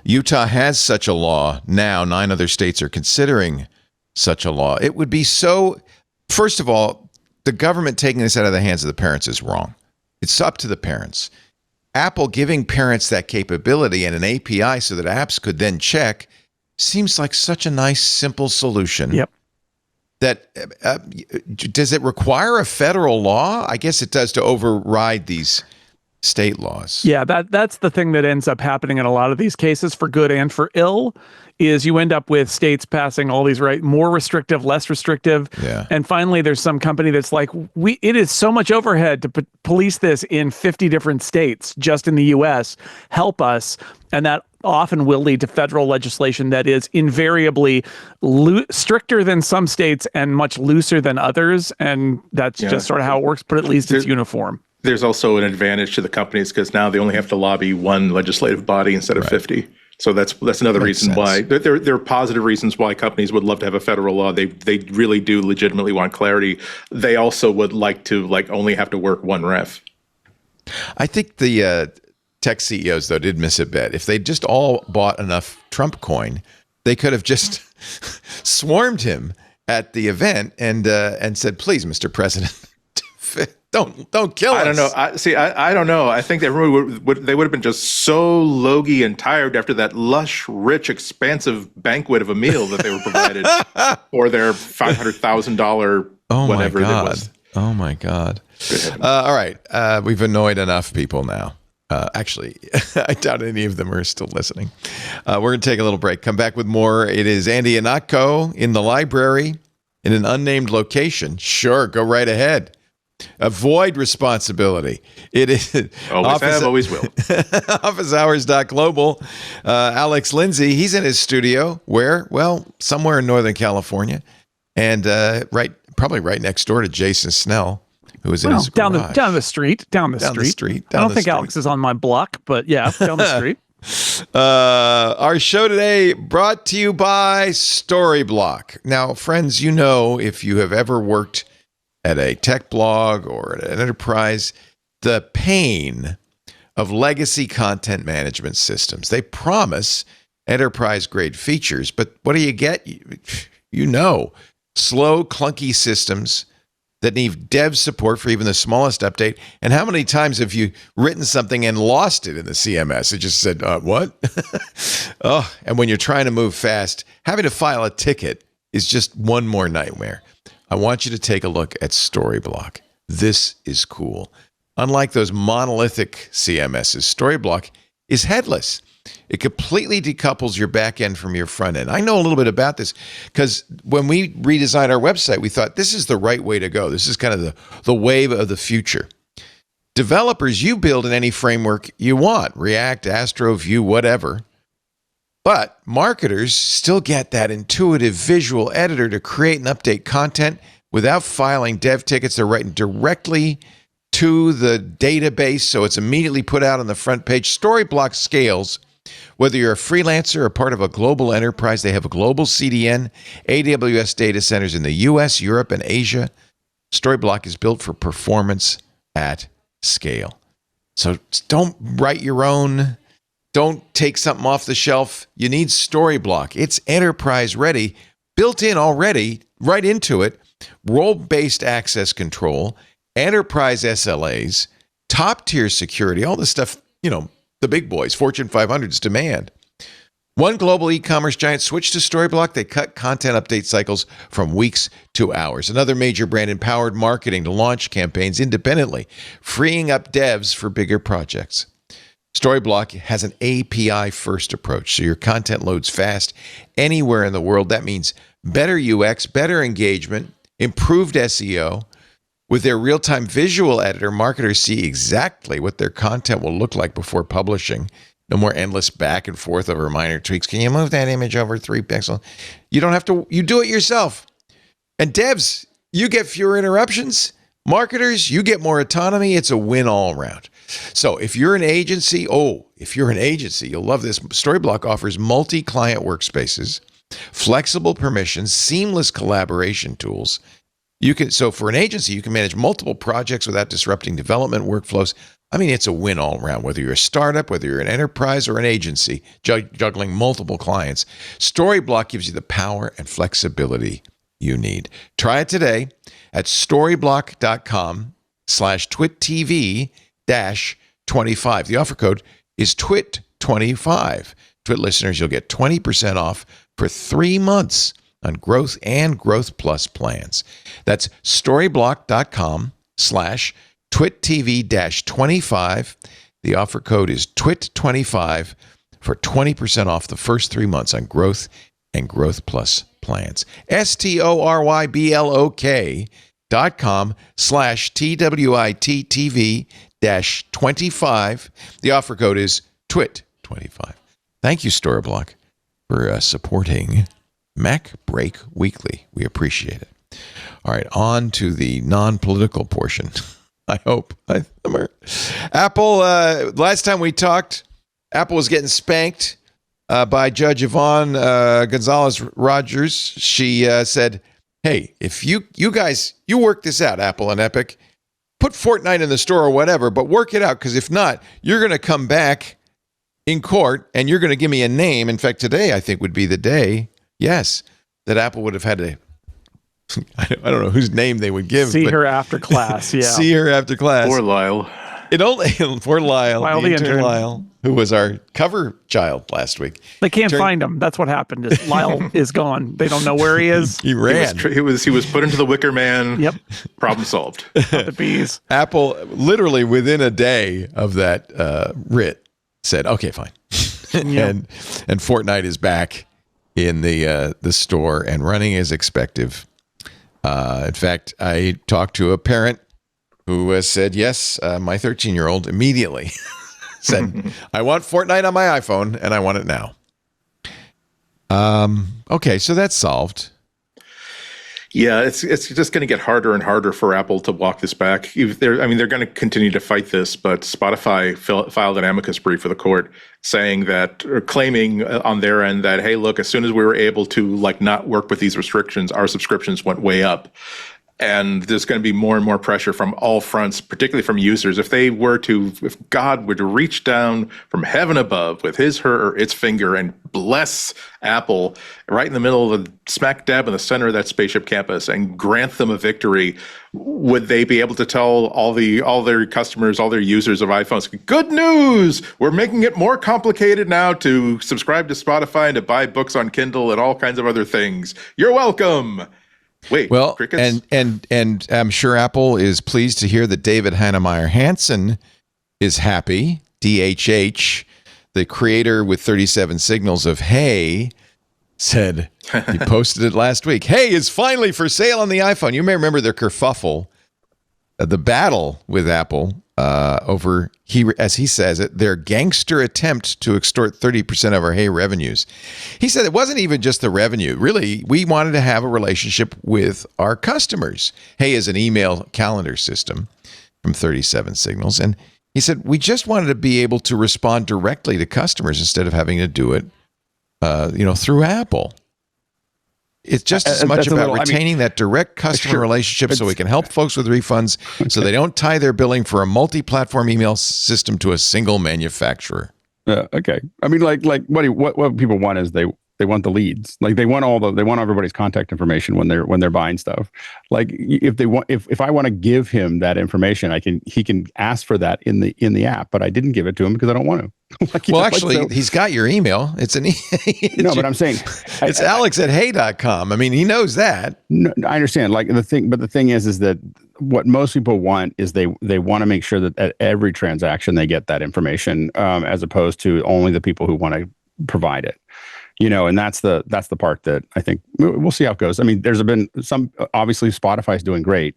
Utah has such a law now. 9 other states are considering such a law. It would be so. First of all, the government taking this out of the hands of the parents is wrong. It's up to the parents. Apple giving parents that capability and an API so that apps could then check seems like such a nice, simple solution. Yep. That does it require a federal law? I guess it does, to override these state laws. Yeah, that's the thing that ends up happening in a lot of these cases, for good and for ill, is you end up with states passing all these more restrictive, less restrictive. Yeah. And finally, there's some company that's like, it is so much overhead to police this in 50 different states just in the US. Help us. And that often will lead to federal legislation that is invariably stricter than some states and much looser than others. And that's just sort of how it works, but at least it's uniform. There's also an advantage to the companies because now they only have to lobby one legislative body instead of 50. So that's another reason why there are positive reasons why companies would love to have a federal law. They really do legitimately want clarity. They also would like to only have to work one ref. I think the tech CEOs, though, did miss a bet. If they just all bought enough Trump coin, they could have just swarmed him at the event and said, "Please, Mr. President, don't kill us." I don't know. I don't know. I think everyone they would have been just so logy and tired after that lush, rich, expansive banquet of a meal that they were provided for their $500,000 whatever it was. Oh my God! All right, we've annoyed enough people now. Actually, I doubt any of them are still listening. We're going to take a little break. Come back with more. It is Andy Ihnatko in the library in an unnamed location. Sure, go right ahead. Avoid responsibility. It is always will. officehours.global. Alex Lindsay, he's in his studio where? Well, somewhere in Northern California. And probably right next door to Jason Snell, who is in his garage. Down the street. I don't think Alex is on my block, but yeah, down the street. Our show today brought to you by Storyblock. Now, friends, if you have ever worked at a tech blog or at an enterprise, the pain of legacy content management systems. They promise enterprise-grade features, but what do you get? Slow, clunky systems that need dev support for even the smallest update. And how many times have you written something and lost it in the CMS? It just said, what? And when you're trying to move fast, having to file a ticket is just one more nightmare. I want you to take a look at Storyblock. This is cool. Unlike those monolithic CMSs, Storyblock is headless. It completely decouples your back end from your front end. I know a little bit about this because when we redesigned our website, we thought this is the right way to go. This is kind of the wave of the future. Developers, you build in any framework you want, React, Astro, Vue, whatever. But marketers still get that intuitive visual editor to create and update content without filing dev tickets. They're writing directly to the database, so it's immediately put out on the front page. Storyblock scales whether you're a freelancer or part of a global enterprise. They have a global CDN, AWS data centers in the US, Europe, and Asia. Storyblock is built for performance at scale. So don't write your own. Don't take something off the shelf. You need Storyblock. It's enterprise ready, built in already, right into it. Role-based access control, enterprise SLAs, top-tier security, all this stuff, the big boys, Fortune 500's demand. One global e-commerce giant switched to Storyblock. They cut content update cycles from weeks to hours. Another major brand empowered marketing to launch campaigns independently, freeing up devs for bigger projects. Storyblock has an API-first approach, so your content loads fast anywhere in the world. That means better UX, better engagement, improved SEO. With their real-time visual editor, marketers see exactly what their content will look like before publishing. No more endless back and forth over minor tweaks. Can you move that image over 3 pixels? You don't have to. You do it yourself. And devs, you get fewer interruptions. Marketers, you get more autonomy. It's a win all around. So if you're an agency, you'll love this. Storyblock offers multi-client workspaces, flexible permissions, seamless collaboration tools. So for an agency, you can manage multiple projects without disrupting development workflows. I mean, it's a win all around, whether you're a startup, whether you're an enterprise or an agency, juggling multiple clients. Storyblock gives you the power and flexibility you need. Try it today at storyblock.com/TwitTV-25. The offer code is TWIT25. Twit listeners, you'll get 20% off for 3 months on growth and growth plus plans. That's storyblock.com/TwitTV-25. The offer code is TWIT25 for 20% off the first 3 months on growth and growth plus plans. STORYBLOK.com/TWITTV-25. The offer code is TWIT25. Thank you, Storyblock, for supporting MacBreak Weekly. We appreciate it. All right, on to the non-political portion. I hope. Apple, last time we talked, Apple was getting spanked by Judge Yvonne Gonzalez-Rogers. She said, hey, if you guys, you work this out, Apple and Epic, put Fortnite in the store or whatever, but work it out, because if not, you're going to come back in court and you're going to give me a name. In fact, today I think would be the day, yes, that Apple would have had to, I don't know whose name they would give. See her after class, yeah. See her after class. Poor Lyle. Poor Lyle, the intern Lyle, who was our cover child last week. They can't find him. That's what happened. Lyle is gone. They don't know where he is. He ran. He was put into the wicker man. Yep. Problem solved. The bees. Apple, literally within a day of that writ, said, okay, fine. Yep. and Fortnite is back in the store and running as expected. In fact, I talked to a parent who said, yes, my 13-year-old immediately said, I want Fortnite on my iPhone, and I want it now. Okay, so that's solved. Yeah, it's just going to get harder and harder for Apple to walk this back. They're going to continue to fight this, but Spotify filed an amicus brief for the court saying that, or claiming on their end that, hey, look, as soon as we were able to not work with these restrictions, our subscriptions went way up. And there's going to be more and more pressure from all fronts, particularly from users. If God were to reach down from heaven above with his, her, or its finger and bless Apple right in the middle of the smack dab in the center of that spaceship campus and grant them a victory, would they be able to tell all their customers, all their users of iPhones, good news, we're making it more complicated now to subscribe to Spotify and to buy books on Kindle and all kinds of other things. You're welcome. Wait, well, crickets? and I'm sure Apple is pleased to hear that David Heinemeier Hansson is happy. DHH, the creator with 37 signals of Hey, said, he posted it last week. Hey is finally for sale on the iPhone. You may remember their kerfuffle the battle with Apple over, as he says it, their gangster attempt to extort 30% of our Hey revenues. He said it wasn't even just the revenue. Really, we wanted to have a relationship with our customers. Hey is an email calendar system from 37 Signals. And he said, we just wanted to be able to respond directly to customers instead of having to do it, through Apple. It's just as much about retaining that direct customer relationship so we can help folks with refunds so they don't tie their billing for a multi-platform email system to a single manufacturer. Okay. I mean, like what people want is they want the leads. Like they want everybody's contact information when they're buying stuff. Like if I want to give him that information, he can ask for that in the app, but I didn't give it to him because I don't want to. He's got your email. It's no, but I'm saying it's alex@hey.com. I mean, he knows that. No, I understand. But the thing is that what most people want is they want to make sure that at every transaction they get that information, as opposed to only the people who want to provide it. And that's the part that I think we'll see how it goes. I mean, there's been some, obviously Spotify's doing great.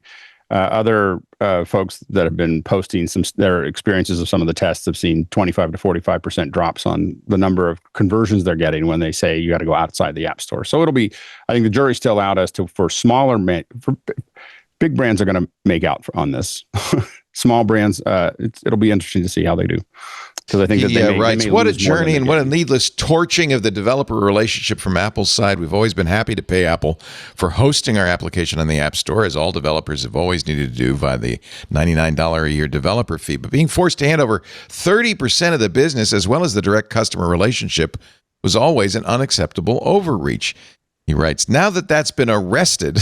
Other folks that have been posting their experiences of some of the tests have seen 25 to 45% drops on the number of conversions they're getting when they say you got to go outside the app store. So I think the jury's still out as to for big brands are going to make out on this. Small brands, it'll be interesting to see how they do. Because I think that they may what a journey and what a needless torching of the developer relationship from Apple's side. We've always been happy to pay Apple for hosting our application on the App Store, as all developers have always needed to do via the $99 a year developer fee. But being forced to hand over 30% of the business as well as the direct customer relationship was always an unacceptable overreach. He writes, now that that's been arrested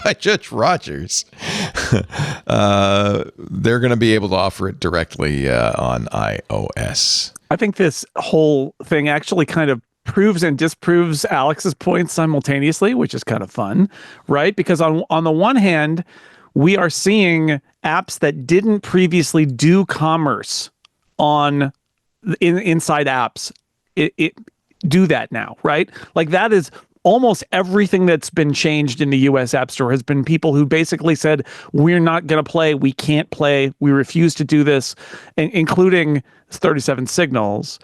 by Judge Rogers, they're going to be able to offer it directly on iOS. I think this whole thing actually kind of proves and disproves Alex's points simultaneously, which is kind of fun, right? Because on the one hand, we are seeing apps that didn't previously do commerce inside apps. It do that now, right? Like that is almost everything that's been changed in the US App Store has been people who basically said, we're not going to play, we can't play, we refuse to do this, including 37 Signals.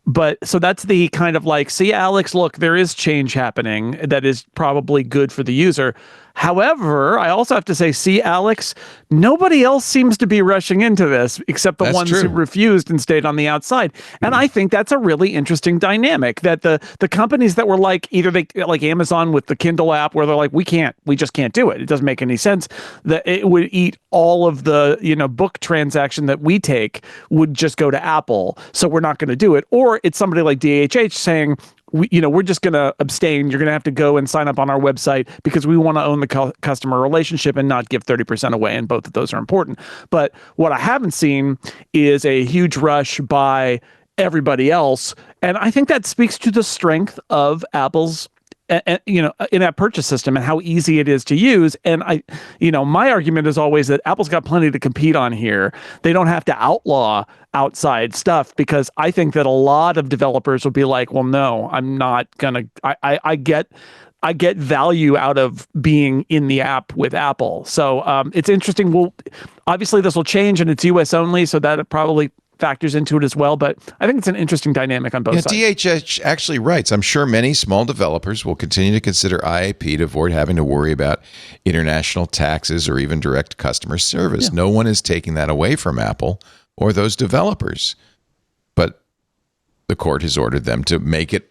But so that's the kind of like, see, Alex, look, there is change happening that is probably good for the user. However, I also have to say, see, Alex, nobody else seems to be rushing into this except the ones who refused and stayed on the outside. And I think that's a really interesting dynamic that the companies that were like, like Amazon with the Kindle app, where they're like, we just can't do it. It doesn't make any sense. That it would eat all of the, book transaction that we take would just go to Apple. So we're not going to do it. Or it's somebody like DHH saying, we're just going to abstain. You're going to have to go and sign up on our website because we want to own the customer relationship and not give 30% away. And both of those are important. But what I haven't seen is a huge rush by everybody else. And I think that speaks to the strength of Apple's in-app purchase system and how easy it is to use. And my argument is always that Apple's got plenty to compete on here. They don't have to outlaw outside stuff, because I think that a lot of developers will be like, well, no, I'm not gonna. I get value out of being in the app with Apple. So it's interesting. Well, obviously this will change and it's US only, so that probably factors into it as well. But I think it's an interesting dynamic on both sides. DHH actually writes, I'm sure many small developers will continue to consider IAP to avoid having to worry about international taxes or even direct customer service. Yeah. No one is taking that away from Apple or those developers. But the court has ordered them to make it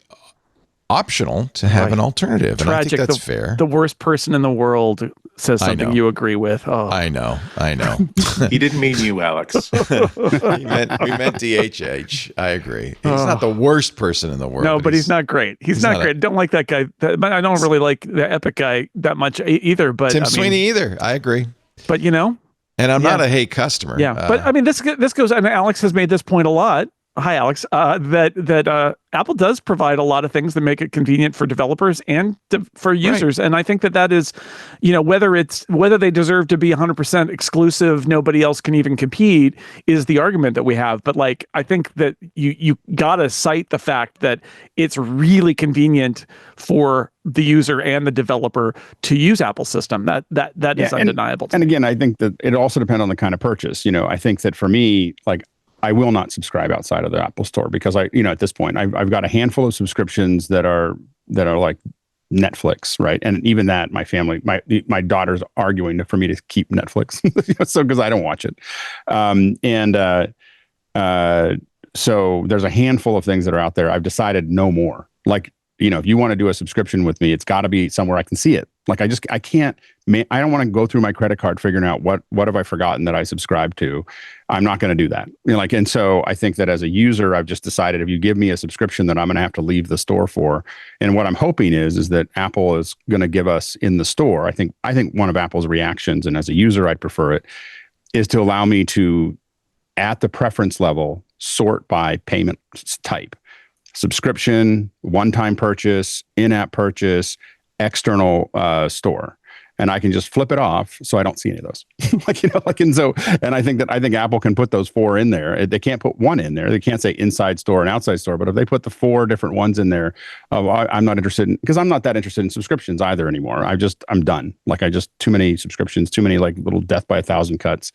optional to have an alternative. Tragic. And I think that's fair. The worst person in the world says something you agree with. Oh. I know. He didn't mean you, Alex. we meant DHH. I agree. He's not the worst person in the world. No, but he's not great. He's not great. Don't like that guy. I don't really like the Epic guy that much either. But Tim Sweeney either. I agree. But and I'm not a Hey customer. Yeah, but I mean, this goes, and Alex has made this point a lot. Hi, Alex. That Apple does provide a lot of things that make it convenient for developers and for users, and I think that is, whether they deserve to be 100% exclusive, nobody else can even compete, is the argument that we have. But like, I think that you gotta cite the fact that it's really convenient for the user and the developer to use Apple system. That is undeniable. And again, I think that it also depends on the kind of purchase. I think that for me, like, I will not subscribe outside of the Apple Store because at this point, I've got a handful of subscriptions that are like Netflix, right? And even that, my family, my daughter's arguing for me to keep Netflix, so because I don't watch it, so there's a handful of things that are out there. I've decided no more. Like, if you want to do a subscription with me, it's got to be somewhere I can see it. Like, I don't want to go through my credit card figuring out what have I forgotten that I subscribe to. I'm not going to do that. And so I think that as a user, I've just decided if you give me a subscription that I'm going to have to leave the store for. And what I'm hoping is that Apple is going to give us in the store. I think one of Apple's reactions, and as a user, I'd prefer it, is to allow me to, at the preference level, sort by payment type. Subscription, one-time purchase, in-app purchase, external store, and I can just flip it off, so I don't see any of those. And I think Apple can put those 4 in there. They can't put 1 in there. They can't say inside store and outside store. But if they put the 4 different ones in there, I'm not interested because I'm not that interested in subscriptions either anymore. I'm done. Too many subscriptions, too many like little death by 1,000 cuts.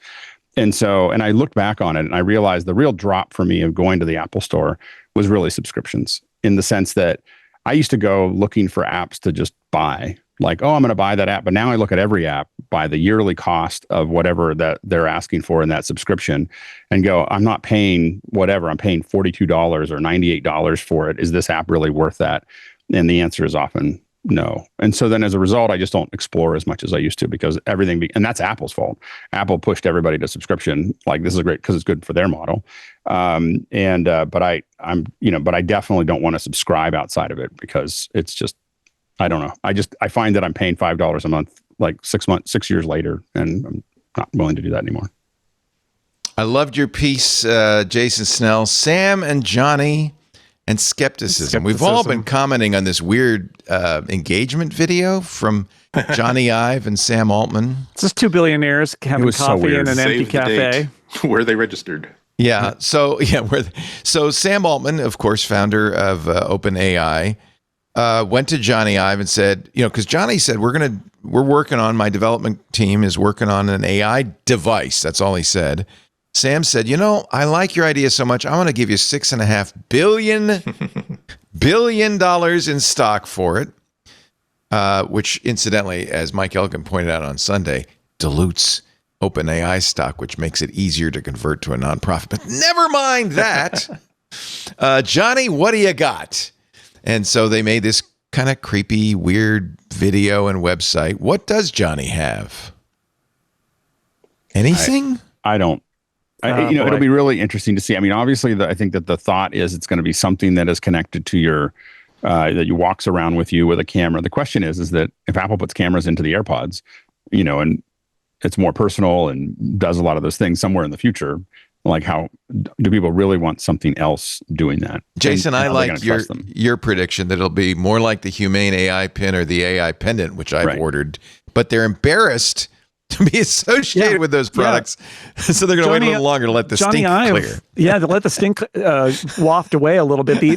And I looked back on it and I realized the real drop for me of going to the Apple Store was really subscriptions, in the sense that I used to go looking for apps to just buy. Like, I'm going to buy that app. But now I look at every app by the yearly cost of whatever that they're asking for in that subscription and go, I'm not paying whatever. I'm paying $42 or $98 for it. Is this app really worth that? And the answer is often no. And so then as a result, I just don't explore as much as I used to because and that's Apple's fault. Apple pushed everybody to subscription. Like, this is great because it's good for their model. But I definitely don't want to subscribe outside of it because it's just, I don't know. I find that I'm paying $5 a month, like 6 years later, and I'm not willing to do that anymore. I loved your piece, Jason Snell, Sam and Jony and skepticism. We've all been commenting on this weird engagement video from Jony Ive and Sam Altman. It's just 2 billionaires having coffee in an empty cafe. Where they registered. Yeah. So Sam Altman, of course, founder of OpenAI, went to Jony Ive and said, because Jony said, we're working on, my development team is working on an AI device. That's all he said. Sam said, I like your idea so much. I want to give you $6.5 billion in stock for it, which incidentally, as Mike Elgin pointed out on Sunday, dilutes OpenAI stock, which makes it easier to convert to a nonprofit. But never mind that. Jony, what do you got? And so they made this kind of creepy, weird video and website. What does Jony have? Anything? I don't. It'll be really interesting to see. I mean, obviously, I think that the thought is it's going to be something that is connected to your, that you walks around with you with a camera. The question is that if Apple puts cameras into the AirPods, and it's more personal and does a lot of those things somewhere in the future, like how do people really want something else doing that? Jason, I like your prediction that it'll be more like the Humane AI pin or the AI pendant, which I've ordered, but they're embarrassed to be associated with those products. So they're going to wait a little longer to let the stink clear. Yeah, to let the stink waft away a little bit. The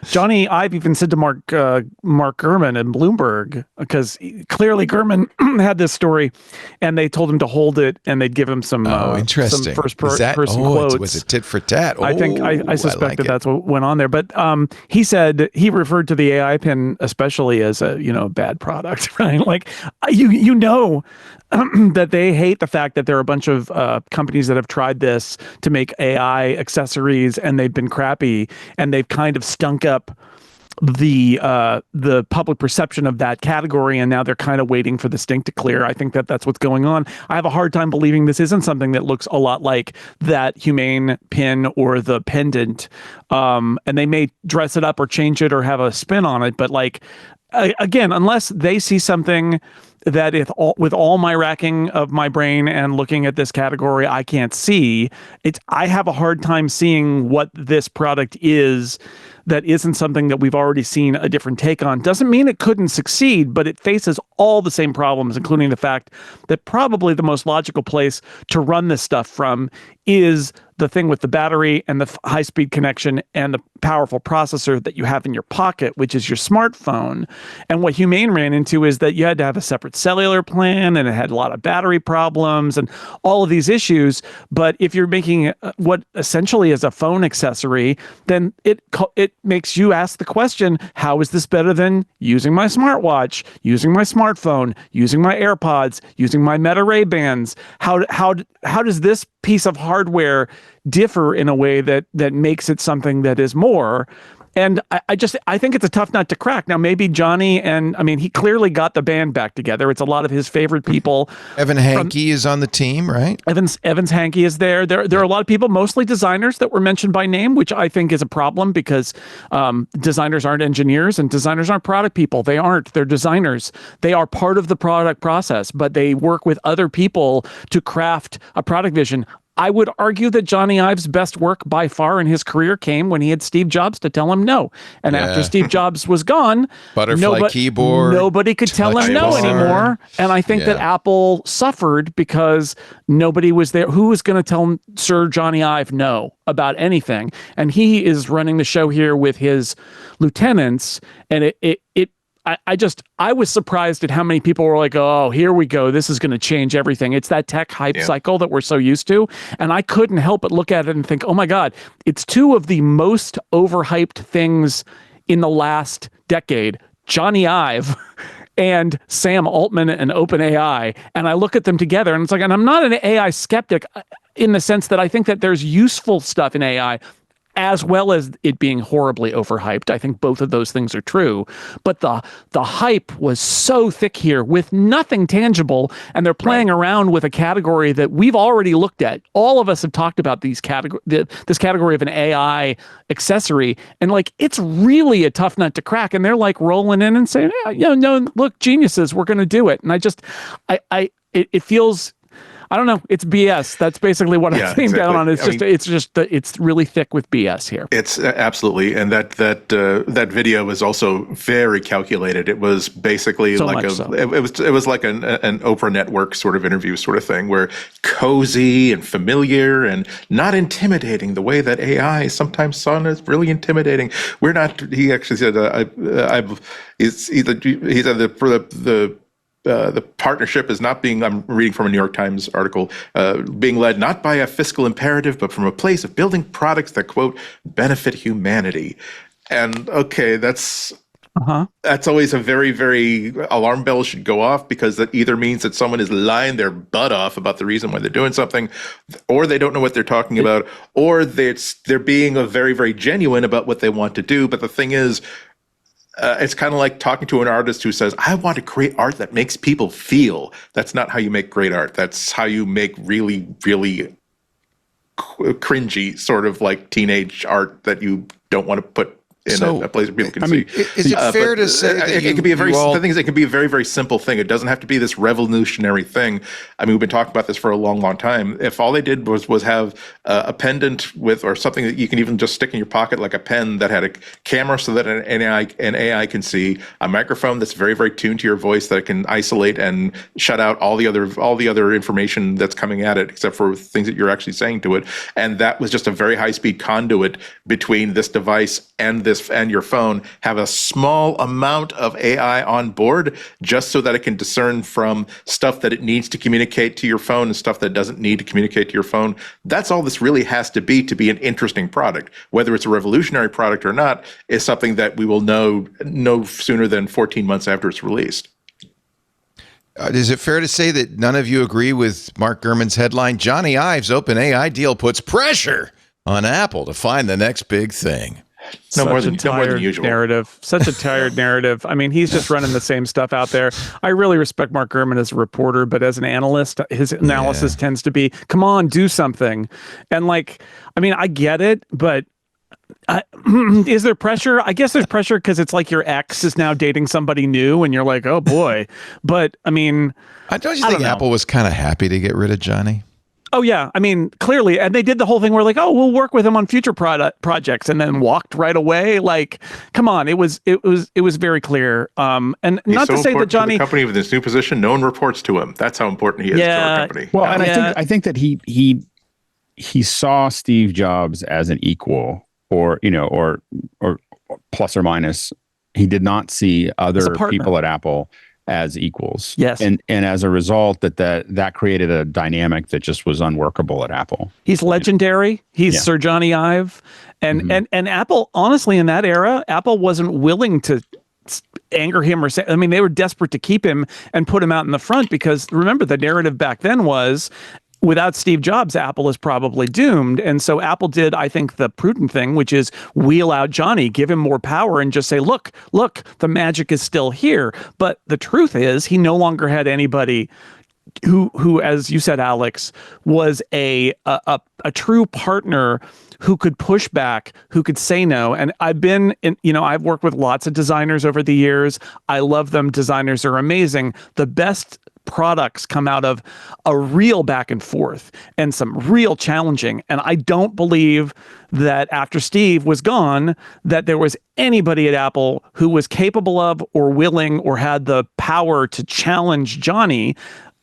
Jony Ive even said to Mark Gurman in Bloomberg, because clearly Gurman had this story, and they told him to hold it, and they'd give him some interesting person quotes. Was it tit for tat? I suspect that's what went on there. But he said he referred to the AI pin especially as a bad product, right? Like that they hate the fact that there are a bunch of companies that have tried this to make AI accessories, and they've been crappy, and they've kind of stunk up the public perception of that category, and now they're kind of waiting for the stink to clear. I think that's what's going on. I have a hard time believing this isn't something that looks a lot like that Humane pin or the pendant, and they may dress it up or change it or have a spin on it, but again, unless they see something that if with all my racking of my brain and looking at this category, I can't see it. I have a hard time seeing what this product is that isn't something that we've already seen a different take on. Doesn't mean it couldn't succeed, but it faces all the same problems, including the fact that probably the most logical place to run this stuff from is the thing with the battery and the high-speed connection and the powerful processor that you have in your pocket, which is your smartphone. And what Humane ran into is that you had to have a separate cellular plan, and it had a lot of battery problems and all of these issues. But if you're making what essentially is a phone accessory, then it makes you ask the question, how is this better than using my smartwatch, using my smartphone, using my AirPods, using my Meta Ray-Bans? How does this piece of hardware differ in a way that makes it something that is more? And I think it's a tough nut to crack. Now, maybe Jony, and I mean, he clearly got the band back together. It's a lot of his favorite people. Evan Hankey is on the team, right? Evans Hankey is there. There are a lot of people, mostly designers, that were mentioned by name, which I think is a problem because designers aren't engineers and designers aren't product people. They aren't. They're designers. They are part of the product process, but they work with other people to craft a product vision. I would argue that Jony Ive's best work by far in his career came when he had Steve Jobs to tell him no. And after Steve Jobs was gone, keyboard, nobody could tell him no anymore. And I think that Apple suffered because nobody was there. Who was going to tell Sir Jony Ive no about anything? And he is running the show here with his lieutenants, and I was surprised at how many people were like, oh, here we go. This is going to change everything. It's that tech hype cycle that we're so used to. And I couldn't help but look at it and think, oh my God, it's two of the most overhyped things in the last decade. Jony Ive and Sam Altman and OpenAI. And I look at them together and it's like, and I'm not an AI skeptic in the sense that I think that there's useful stuff in AI, as well as it being horribly overhyped. I think both of those things are true. But the hype was so thick here with nothing tangible, and they're playing around with a category that we've already looked at. All of us have talked about this category of an AI accessory, and like it's really a tough nut to crack. And they're like rolling in and saying, no, look, geniuses, we're going to do it. And it feels, I don't know. It's BS. That's basically what I came down on. It's really thick with BS here. It's absolutely, and that video was also very calculated. It was basically it was like an Oprah Network sort of interview sort of thing, where cozy and familiar and not intimidating the way that AI sometimes seen as really intimidating. We're not. He actually said, the partnership is not being, I'm reading from a New York Times article, being led not by a fiscal imperative, but from a place of building products that, quote, benefit humanity. And okay, that's always a very, very alarm bell should go off, because that either means that someone is lying their butt off about the reason why they're doing something, or they don't know what they're talking about, or they're being very, very genuine about what they want to do. But the thing is, it's kind of like talking to an artist who says, I want to create art that makes people feel. That's not how you make great art. That's how you make really, really cringy, sort of like teenage art that you don't want to put in a place where people can see. Is it fair to say that it can be the thing is, it can be a very, very simple thing. It doesn't have to be this revolutionary thing. I mean, we've been talking about this for a long, long time. If all they did was have a pendant with, or something that you can even just stick in your pocket, like a pen that had a camera so that an AI can see, a microphone that's very, very tuned to your voice that it can isolate and shut out all the other information that's coming at it, except for things that you're actually saying to it. And that was just a very high speed conduit between this device and your phone. Have a small amount of AI on board just so that it can discern from stuff that it needs to communicate to your phone and stuff that doesn't need to communicate to your phone. That's all this really has to be an interesting product. Whether it's a revolutionary product or not is something that we will know no sooner than 14 months after it's released. Is it fair to say that none of you agree with Mark Gurman's headline, Jony Ive's OpenAI deal puts pressure on Apple to find the next big thing? No more than usual. Narrative. Such a tired narrative. I mean, he's just running the same stuff out there. I really respect Mark Gurman as a reporter, but as an analyst, his analysis tends to be, come on, do something. And like, I mean, I get it, but Is there pressure? I guess there's pressure because it's like your ex is now dating somebody new and you're like, oh boy. But I mean, don't you think Apple was kind of happy to get rid of Jony? oh yeah. I mean, clearly. And they did the whole thing where like, oh, we'll work with him on future projects and then walked right away. Like, come on. It was very clear. And He's not so to say that important to Jony, the company with this new position, no one reports to him. That's how important he is to our company. Well, and I think that he saw Steve Jobs as an equal, or plus or minus. He did not see other people at Apple as equals. Yes. And as a result, that created a dynamic that just was unworkable at Apple. he's legendary. He's Sir Jony Ive. And Apple, honestly, in that era, Apple wasn't willing to anger him or say, I mean, they were desperate to keep him and put him out in the front because remember, the narrative back then was, without Steve Jobs, Apple is probably doomed. And so Apple did, I think, the prudent thing, which is wheel out Jony, give him more power and just say, look, the magic is still here. But the truth is he no longer had anybody who, as you said, Alex, was a true partner who could push back, who could say no. And I've worked with lots of designers over the years. I love them. Designers are amazing. The best products come out of a real back and forth and some real challenging. And I don't believe that after Steve was gone, that there was anybody at Apple who was capable of or willing or had the power to challenge Jony.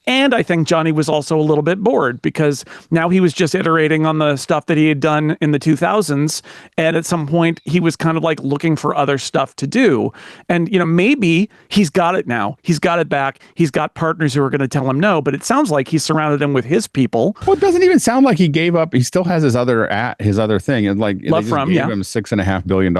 And I think Jony was also a little bit bored because now he was just iterating on the stuff that he had done in the 2000s. And at some point, he was kind of like looking for other stuff to do. And, maybe he's got it now. He's got it back. He's got partners who are going to tell him no. But it sounds like he surrounded him with his people. Well, it doesn't even sound like he gave up. He still has his other thing. And like, Love they from, gave him $6.5 billion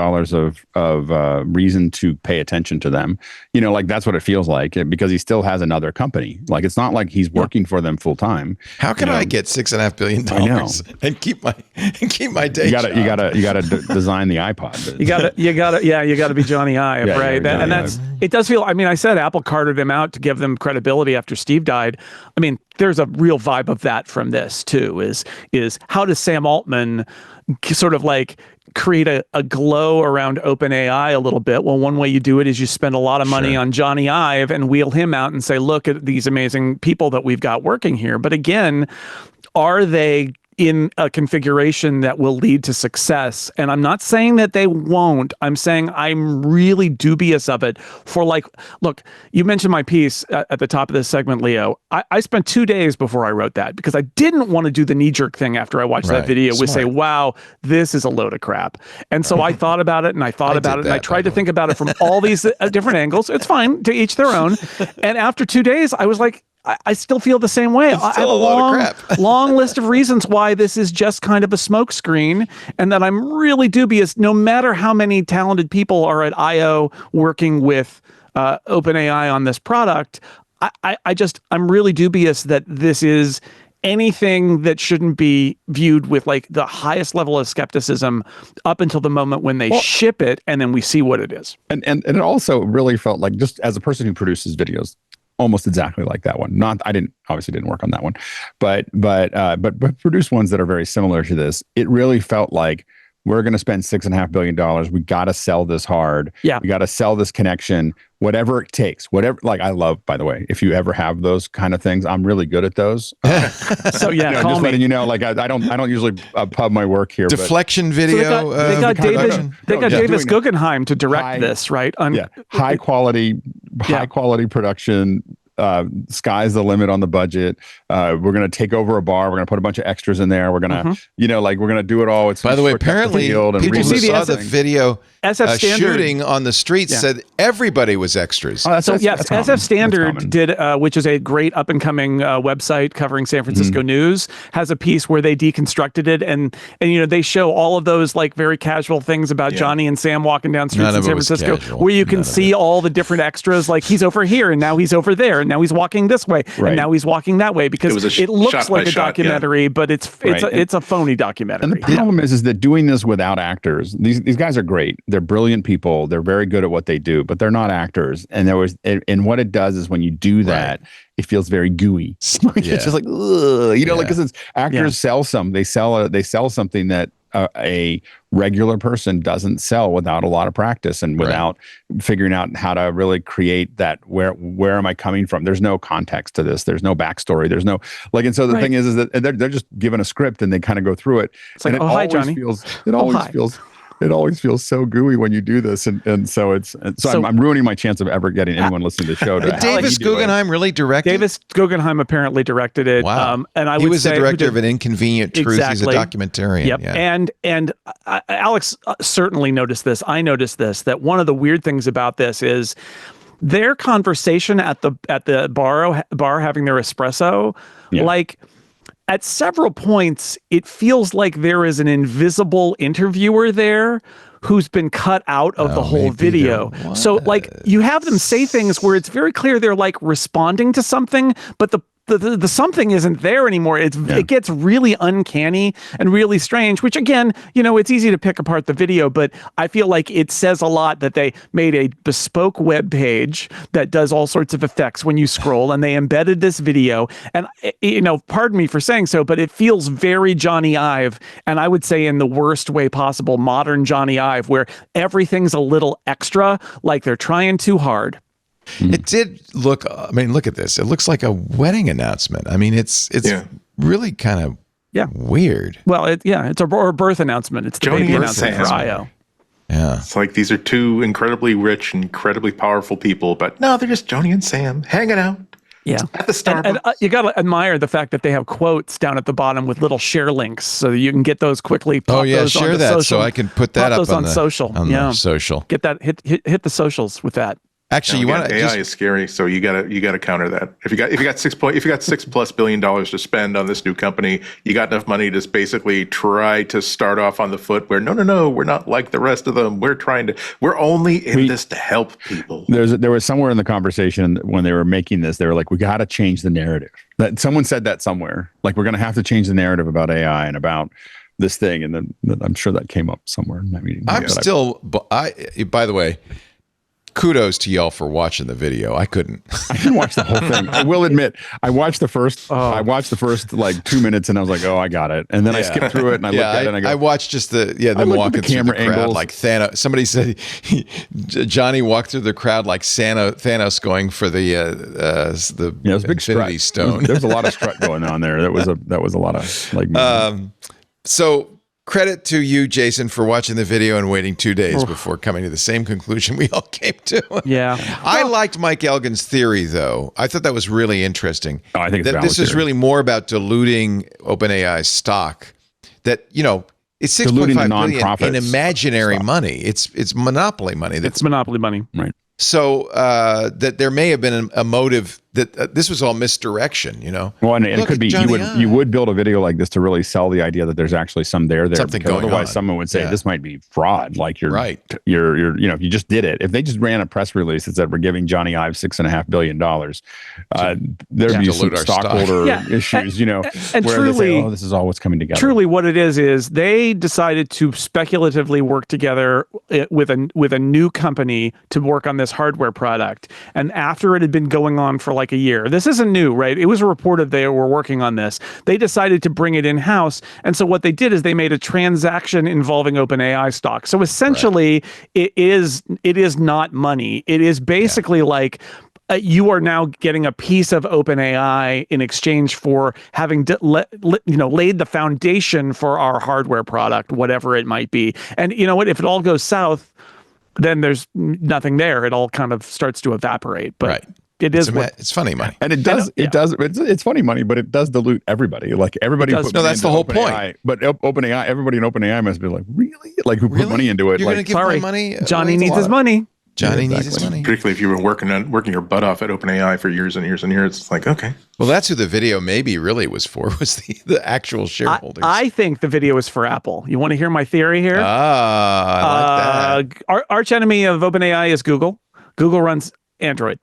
of reason to pay attention to them. Like that's what it feels like because he still has another company. Like it's not like he's working for them full time. How can I get $6.5 billion and keep my day job? You gotta design the iPod. You gotta be Jony Ive, right? And that's it. Does feel. I mean, I said Apple carted him out to give them credibility after Steve died. I mean, there's a real vibe of that from this too. Is how does Sam Altman sort of like create a glow around OpenAI a little bit? Well, one way you do it is you spend a lot of money on Jony Ive and wheel him out and say, look at these amazing people that we've got working here. But again, are they in a configuration that will lead to success? And I'm not saying that they won't. I'm saying I'm really dubious of it for look, you mentioned my piece at the top of this segment, Leo. I spent 2 days before I wrote that because I didn't want to do the knee-jerk thing after I watched that video with say, wow, this is a load of crap. And so I thought about it and I tried to think about it from all these different angles. It's fine, to each their own. And after 2 days, I was like, I still feel the same way. I have a long list of reasons why this is just kind of a smokescreen and that I'm really dubious, no matter how many talented people are at I.O. working with OpenAI on this product. I'm really dubious that this is anything that shouldn't be viewed with like the highest level of skepticism up until the moment when they ship it and then we see what it is. And it also really felt like, just as a person who produces videos, almost exactly like that one. I obviously didn't work on that one, but produce ones that are very similar to this. It really felt like we're going to spend $6.5 billion. We got to sell this hard. Yeah. We got to sell this connection, whatever it takes, whatever. Like I love, by the way, if you ever have those kind of things, I'm really good at those. So yeah, just letting you know, like I don't usually pub my work here. Deflection video. So they got Davis Guggenheim to direct this, right? High quality production. Sky's the limit on the budget. We're going to take over a bar. We're going to put a bunch of extras in there. We're going to, we're going to do it all. It's by the way, apparently people who saw the video shooting on the streets said everybody was extras. SF Standard did, which is a great up and coming website covering San Francisco news, has a piece where they deconstructed it and they show all of those like very casual things about Jony and Sam walking down streets in San Francisco, where you can see all the different extras, like he's over here and now he's over there. And now he's walking this way, and now he's walking that way, because it looks like a documentary, but it's a phony documentary. And the problem is that doing this without actors, these guys are great. They're brilliant people. They're very good at what they do, but they're not actors. And what it does is when you do that, it feels very gooey. It's just like, ugh, because it's actors sell something that a regular person doesn't sell without a lot of practice and without figuring out how to really create that. Where am I coming from? There's no context to this. There's no backstory. There's no like. And so the thing is that they're just given a script and they kind of go through it. It's like, and hi, Johnny. It always feels so gooey when you do this, and so I'm ruining my chance of ever getting anyone listening to the show. Did Davis Guggenheim really direct it? Davis Guggenheim apparently directed it. Wow. And he was the director of An Inconvenient Truth. Exactly. He's a documentarian. Yep. Yeah. And Alex certainly noticed this. I noticed this, that one of the weird things about this is their conversation at the bar having their espresso, like, at several points, it feels like there is an invisible interviewer there who's been cut out of the whole video. So, like, you have them say things where it's very clear they're, like, responding to something, but the something isn't there anymore. It gets really uncanny and really strange, which again, it's easy to pick apart the video, but I feel like it says a lot that they made a bespoke web page that does all sorts of effects when you scroll, and they embedded this video. And, pardon me for saying so, but it feels very Jony Ive, and I would say in the worst way possible, modern Jony Ive, where everything's a little extra, like they're trying too hard. It did look, look at this. It looks like a wedding announcement. It's really kind of weird. Well, it's a birth announcement. It's the baby announcement for IO. Yeah. It's like these are two incredibly rich, incredibly powerful people, but no, they're just Jony and Sam hanging out. Yeah. At the Starbucks. And you got to admire the fact that they have quotes down at the bottom with little share links so that you can get those quickly. Share that so I can put that up on social. The social. Get that, hit the socials with that. Actually, you want to AI is scary, so you gotta counter that. If you got $6+ billion to spend on this new company, you got enough money to basically try to start off on the foot where no, we're not like the rest of them. We're only in this to help people. There was somewhere in the conversation when they were making this, they were like, we got to change the narrative. That someone said that somewhere, like we're going to have to change the narrative about AI and about this thing, and then I'm sure that came up somewhere in that meeting. By the way, kudos to y'all for watching the video. I couldn't. I didn't watch the whole thing. I will admit, I watched the first like 2 minutes, and I was like, "Oh, I got it." And then I skipped through it, and I looked at it, and I go, I watched just them walking through the crowd angles. Like Thanos. Somebody said Johnny walked through the crowd like Thanos going for the it was a big Infinity Stone. There's a lot of strut going on there. That was a lot of like. So. Credit to you, Jason, for watching the video and waiting 2 days before coming to the same conclusion we all came to. Yeah. I liked Mike Elgin's theory, though. I thought that was really interesting. Oh, I think that this is really more about diluting OpenAI's stock. That, it's $6.5 billion in imaginary money. It's monopoly money. It's monopoly money. Right. So that there may have been a motive that this was all misdirection, Well, and it could be you would build a video like this to really sell the idea that there's actually something going otherwise on. Someone would say this might be fraud. Like you're right. You're if you just did it. If they just ran a press release that said we're giving Jony Ive $6.5 billion, there'd be some stockholder issues, and where truly, they say, oh, this is all what's coming together. Truly, what it is they decided to speculatively work together with a new company to work on this hardware product, and after it had been going on for like a year. This isn't new, right? It was reported they were working on this. They decided to bring it in-house. And so what they did is they made a transaction involving OpenAI stock. So essentially, it is not money. It is basically like you are now getting a piece of OpenAI in exchange for having laid the foundation for our hardware product, whatever it might be. And you know what? If it all goes south, then there's nothing there. It all kind of starts to evaporate. But it's funny money, and it's funny money, but it does dilute everybody. Like everybody, that's the whole point. But OpenAI, everybody in OpenAI must be like, really, like who put money into it? You're like, gonna give my money? Johnny needs his money. Johnny needs his money. Particularly if you've been working your butt off at OpenAI for years and years and years. It's like, okay. Well, that's who the video maybe really was for, was the actual shareholders. I think the video is for Apple. You want to hear my theory here? I like that. Our arch enemy of OpenAI is Google. Google runs Android.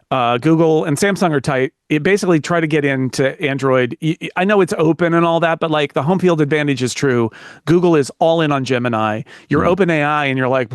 Google and Samsung are tight. It basically try to get into Android. I know it's open and all that, but like the home field advantage is true. Google is all in on Gemini. You're OpenAI and you're like,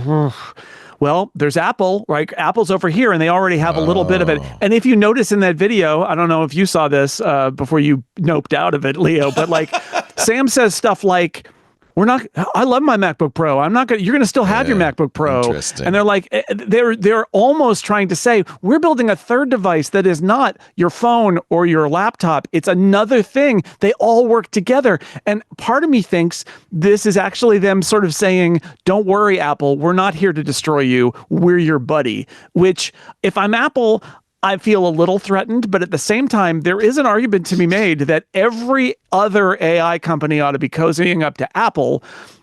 well, there's Apple, right? Apple's over here and they already have a little bit of it. And if you notice in that video, I don't know if you saw this before you noped out of it, Leo, but like Sam says stuff like, we're not. I love my MacBook Pro. I'm not gonna. You're gonna still have your MacBook Pro. Interesting. And they're like, they're almost trying to say we're building a third device that is not your phone or your laptop. It's another thing. They all work together. And part of me thinks this is actually them sort of saying, "Don't worry, Apple. We're not here to destroy you. We're your buddy." Which, if I'm Apple, I feel a little threatened, but at the same time, there is an argument to be made that every other AI company ought to be cozying up to Apple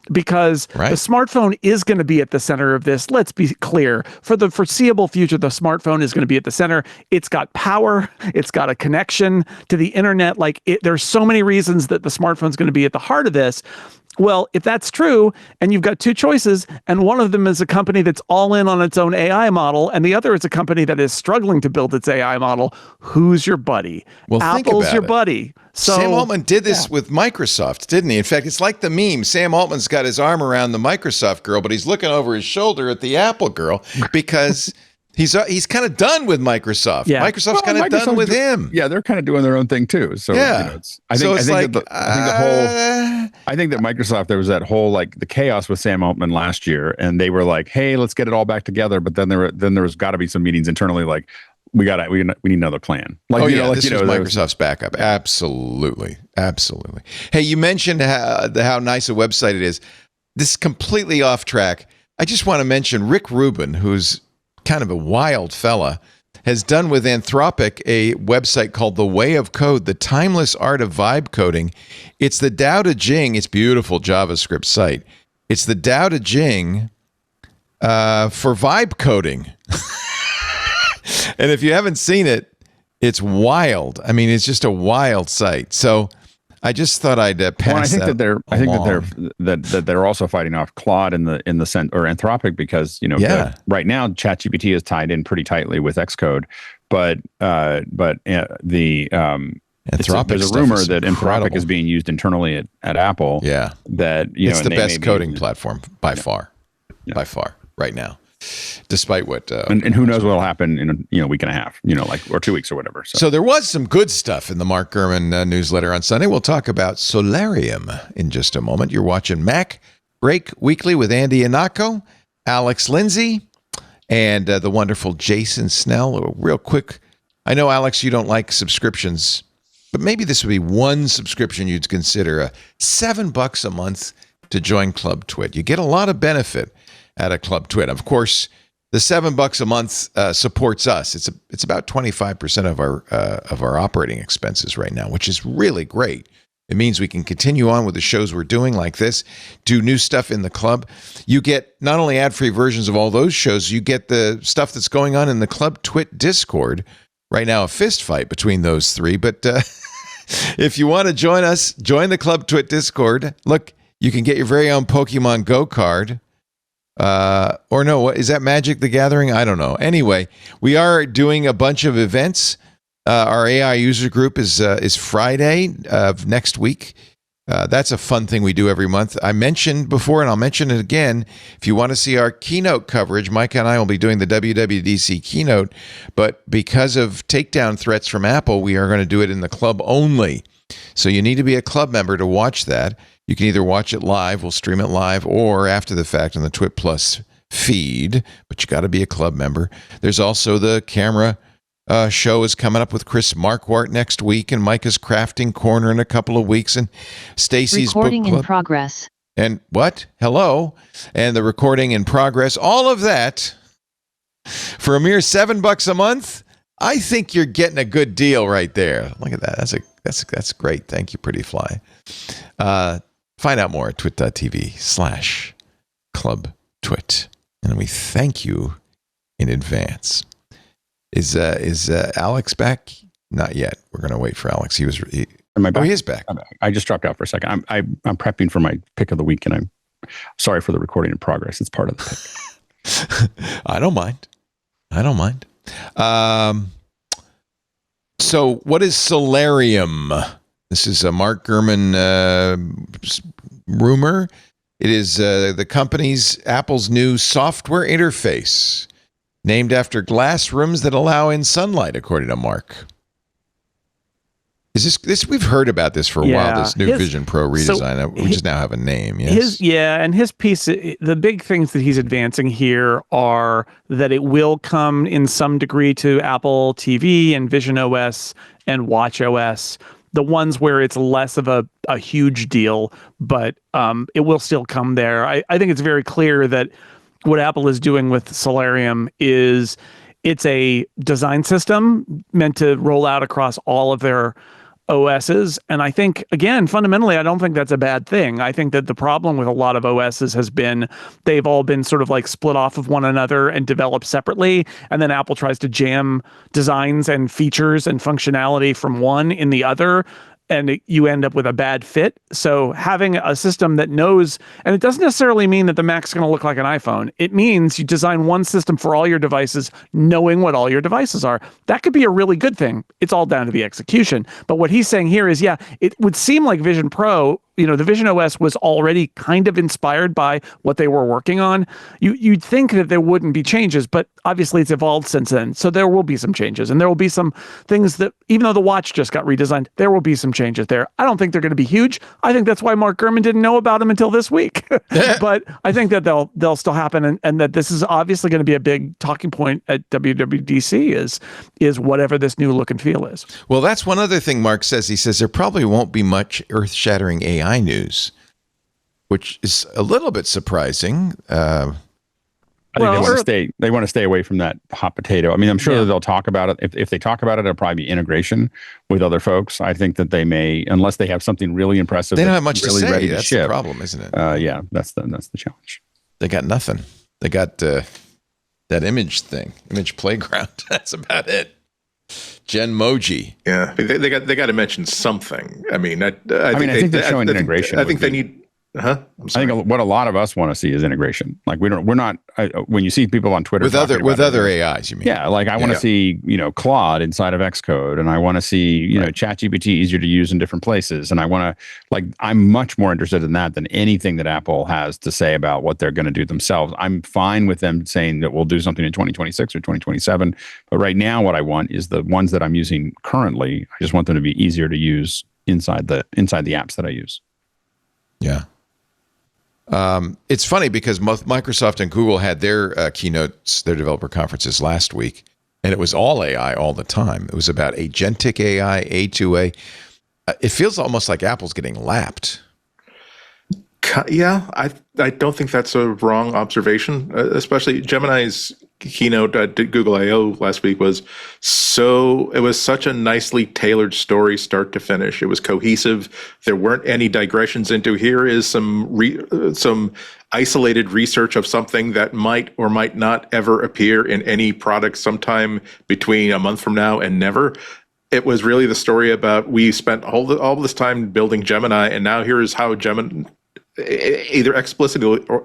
because the smartphone is going to be at the center of this. Let's be clear. For the foreseeable future, the smartphone is going to be at the center. It's got power. It's got a connection to the internet. There's so many reasons that the smartphone is going to be at the heart of this. Well, if that's true, and you've got two choices, and one of them is a company that's all in on its own AI model, and the other is a company that is struggling to build its AI model, who's your buddy? Well, Apple's your buddy. So, Sam Altman did this with Microsoft, didn't he? In fact, it's like the meme. Sam Altman's got his arm around the Microsoft girl, but he's looking over his shoulder at the Apple girl because he's kind of done with Microsoft. Yeah. Microsoft's kind of done with him. Yeah, they're kind of doing their own thing too. So I think that Microsoft, there was that whole the chaos with Sam Altman last year, and they were like, "Hey, let's get it all back together." But then there was got to be some meetings internally, like we need another plan. This is Microsoft's backup. Absolutely. Hey, you mentioned how nice a website it is. This is completely off track. I just want to mention Rick Rubin, who's kind of a wild fella, has done with Anthropic a website called The Way of Code, the timeless art of vibe coding. It's the Tao Te Ching. It's beautiful JavaScript site. It's the Tao Te Ching for vibe coding. And if you haven't seen it, it's wild. I mean, it's just a wild site. So I just thought I'd pass that. that they're also fighting off Claude in the sense, or Anthropic, because right now ChatGPT is tied in pretty tightly with Xcode, but there's a rumor that Anthropic is being used internally at Apple. Yeah, that it's the best coding platform by far right now. Despite what and who knows what will happen in a week and a half, or 2 weeks or whatever. So there was some good stuff in the Mark Gurman newsletter on Sunday. We'll talk about Solarium in just a moment. You're watching MacBreak Weekly with Andy Anako, Alex Lindsay, and the wonderful Jason Snell. Real quick, I know, Alex, you don't like subscriptions, but maybe this would be one subscription you'd consider, $7 a month to join Club Twit. You get a lot of benefit at a Club Twit. Of course, the $7 a month supports us. It's about 25% of our operating expenses right now, which is really great. It means we can continue on with the shows we're doing like this, do new stuff in the club. You get not only ad-free versions of all those shows, you get the stuff that's going on in the Club Twit Discord. Right now, a fist fight between those three. But if you want to join us, join the Club Twit Discord. Look, you can get your very own Pokemon Go card. Or no, is that Magic the Gathering? I don't know. Anyway, we are doing a bunch of events. Our AI user group is Friday of next week. That's a fun thing we do every month. I mentioned before, and I'll mention it again. If you want to see our keynote coverage, Mike and I will be doing the WWDC keynote. But because of takedown threats from Apple, we are going to do it in the club only. So you need to be a club member to watch that. You can either watch it live, we'll stream it live, or after the fact on the Twit Plus feed, but you got to be a club member. There's also the camera show is coming up with Chris Marquardt next week, and Micah's Crafting Corner in a couple of weeks, and Stacy's Recording Book Club. in progress. And what? Hello? And the recording in progress. All of that for a mere $7 a month. I think you're getting a good deal right there. Look at that. That's great. Thank you, Pretty Fly. Find out more at twit.tv/clubtwit. And we thank you in advance. Is Alex back? Not yet. We're going to wait for Alex. He is back. I just dropped out for a second. I'm prepping for my pick of the week, and I'm sorry for the recording in progress. It's part of the pick. I don't mind. So what is Solarium? This is a Mark Gurman rumor. It is the company's Apple's new software interface, named after glass rooms that allow in sunlight, according to Mark. Is this we've heard about this for a while, this new Vision Pro redesign. We just now have a name. Yes. And his piece, the big things that he's advancing here are that it will come in some degree to Apple TV and Vision OS and Watch OS, the ones where it's less of a huge deal, but it will still come there. I think it's very clear that what Apple is doing with Solarium is it's a design system meant to roll out across all of their OSs. And I think, again, fundamentally, I don't think that's a bad thing. I think that the problem with a lot of OSs has been they've all been sort of like split off of one another and developed separately. And then Apple tries to jam designs and features and functionality from one in the other, and you end up with a bad fit. So having a system that knows, and it doesn't necessarily mean that the Mac's going to look like an iPhone. It means you design one system for all your devices, knowing what all your devices are. That could be a really good thing. It's all down to the execution. But what he's saying here is, it would seem like Vision Pro, the Vision OS was already kind of inspired by what they were working on. You'd think that there wouldn't be changes, but obviously it's evolved since then. So there will be some changes, and there will be some things that, even though the watch just got redesigned, there will be some changes there. I don't think they're going to be huge. I think that's why Mark Gurman didn't know about them until this week. But I think that they'll still happen, and that this is obviously going to be a big talking point at WWDC is whatever this new look and feel is. Well, that's one other thing Mark says. He says there probably won't be much earth-shattering AI news, which is a little bit surprising. I think they want to stay away from that hot potato. I mean, I'm sure that they'll talk about it. If they talk about it, it'll probably be integration with other folks. I think that they may, unless they have something really impressive. They don't have much really to say. Ready That's to ship. the problem, isn't it? That's the challenge. They got nothing. They got that image playground. That's about it. Genmoji. Yeah, they got to mention something. I mean, I think they're showing integration. I think they need. I think what a lot of us want to see is integration. Like we're not. When you see people on Twitter with other AIs, you mean? Yeah, like I want to see Claude inside of Xcode, and I want to see ChatGPT easier to use in different places, and I want to I'm much more interested in that than anything that Apple has to say about what they're going to do themselves. I'm fine with them saying that we'll do something in 2026 or 2027, but right now what I want is the ones that I'm using currently. I just want them to be easier to use inside the apps that I use. Yeah. It's funny because both Microsoft and Google had their keynotes, their developer conferences last week, and it was all AI all the time. It was about agentic AI, A2A. It feels almost like Apple's getting lapped. Yeah, I don't think that's a wrong observation. Especially Gemini's keynote at Google I/O last week was such a nicely tailored story, start to finish. It was cohesive. There weren't any digressions into here is some isolated research of something that might or might not ever appear in any product sometime between a month from now and never. It was really the story about we spent all this time building Gemini, and now here's how Gemini. Either explicitly or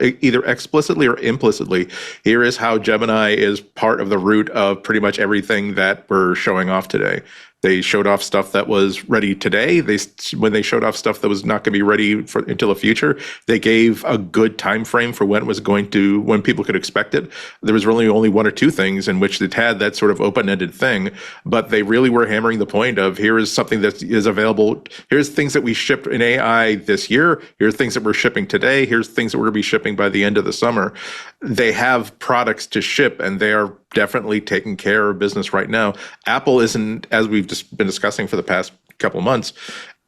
implicitly, here is how Gemini is part of the root of pretty much everything that we're showing off today. They showed off stuff that was ready today. When they showed off stuff that was not going to be ready until the future, they gave a good time frame for when people could expect it. There was really only one or two things in which it had that sort of open-ended thing, but they really were hammering the point of here is something that is available. Here's things that we shipped in AI this year. Here's things that we're shipping today. Here's things that we're going to be shipping by the end of the summer. They have products to ship, and they are definitely taking care of business right now. Apple isn't, as we've just been discussing for the past couple of months,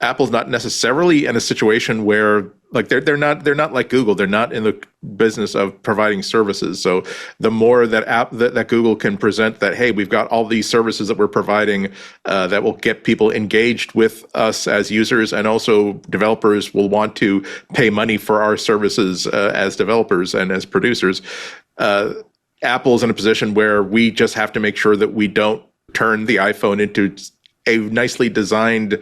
Apple's not necessarily in a situation where they're not like Google. They're not in the business of providing services. So the more that Google can present that, hey, we've got all these services that we're providing that will get people engaged with us as users, and also developers will want to pay money for our services as developers and as producers. Apple's in a position where we just have to make sure that we don't turn the iPhone into a nicely designed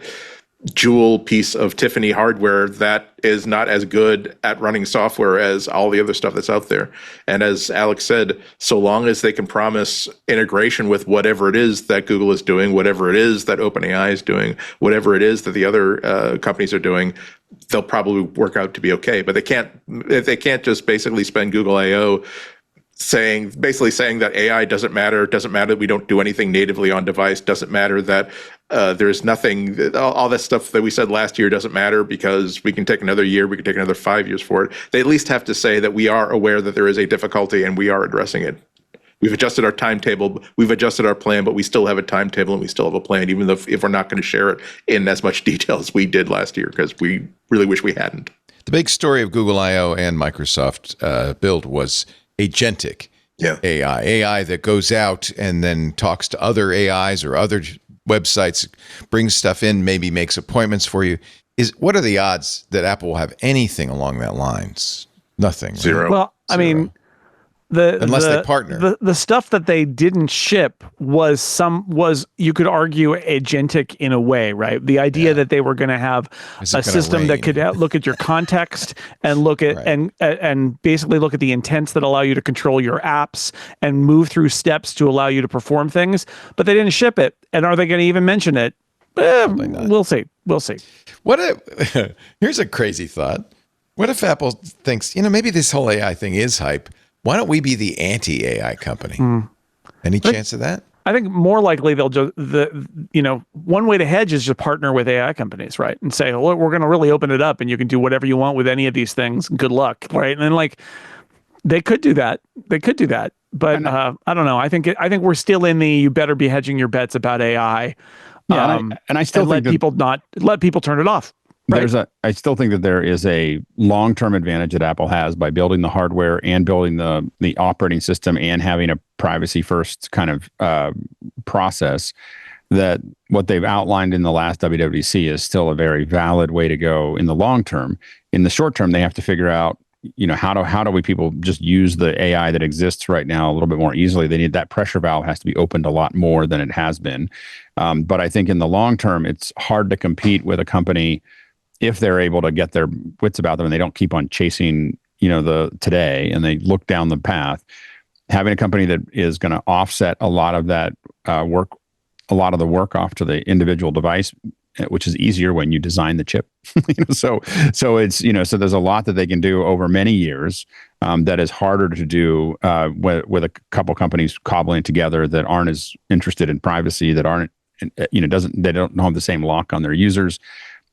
jewel piece of Tiffany hardware that is not as good at running software as all the other stuff that's out there. And as Alex said, so long as they can promise integration with whatever it is that Google is doing, whatever it is that OpenAI is doing, whatever it is that the other companies are doing, they'll probably work out to be okay. But they can't just basically spend Google I/O basically saying that AI doesn't matter. It doesn't matter that we don't do anything natively on device. Doesn't matter that there's nothing. All that stuff that we said last year doesn't matter because we can take another year. We can take another 5 years for it. They at least have to say that we are aware that there is a difficulty and we are addressing it. We've adjusted our timetable. We've adjusted our plan, but we still have a timetable and we still have a plan, even though if we're not going to share it in as much detail as we did last year, because we really wish we hadn't. The big story of Google I/O and Microsoft Build was agentic AI that goes out and then talks to other AIs or other websites, brings stuff in, maybe makes appointments for you. What are the odds that Apple will have anything along that lines? Nothing. Zero. Right? Well, I mean, unless they partner. The stuff that they didn't ship was you could argue agentic in a way, right? The idea that they were going to have a system that could look at your context and look at and basically look at the intents that allow you to control your apps and move through steps to allow you to perform things, but they didn't ship it. And are they going to even mention it? We'll see. We'll see. Here's a crazy thought. What if Apple thinks, maybe this whole AI thing is hype? Why don't we be the anti-AI company? Any chance of that? I think more likely they'll just one way to hedge is just partner with AI companies, right? And say, look, we're going to really open it up, and you can do whatever you want with any of these things. Good luck, right? And then they could do that. But I don't know. I think we're still in the you better be hedging your bets about AI. Yeah, and I still think let people turn it off. Right. I still think that there is a long-term advantage that Apple has by building the hardware and building the operating system and having a privacy-first kind of process. That what they've outlined in the last WWDC is still a very valid way to go in the long term. In the short term, they have to figure out, how do we people just use the AI that exists right now a little bit more easily? They need that pressure valve has to be opened a lot more than it has been. But I think in the long term, it's hard to compete with a company if they're able to get their wits about them and they don't keep on chasing, the today and they look down the path. Having a company that is going to offset a lot of that work, a lot of the work off to the individual device, which is easier when you design the chip. So it's, so there's a lot that they can do over many years that is harder to do with a couple companies cobbling together that aren't as interested in privacy, that aren't, they don't have the same lock on their users.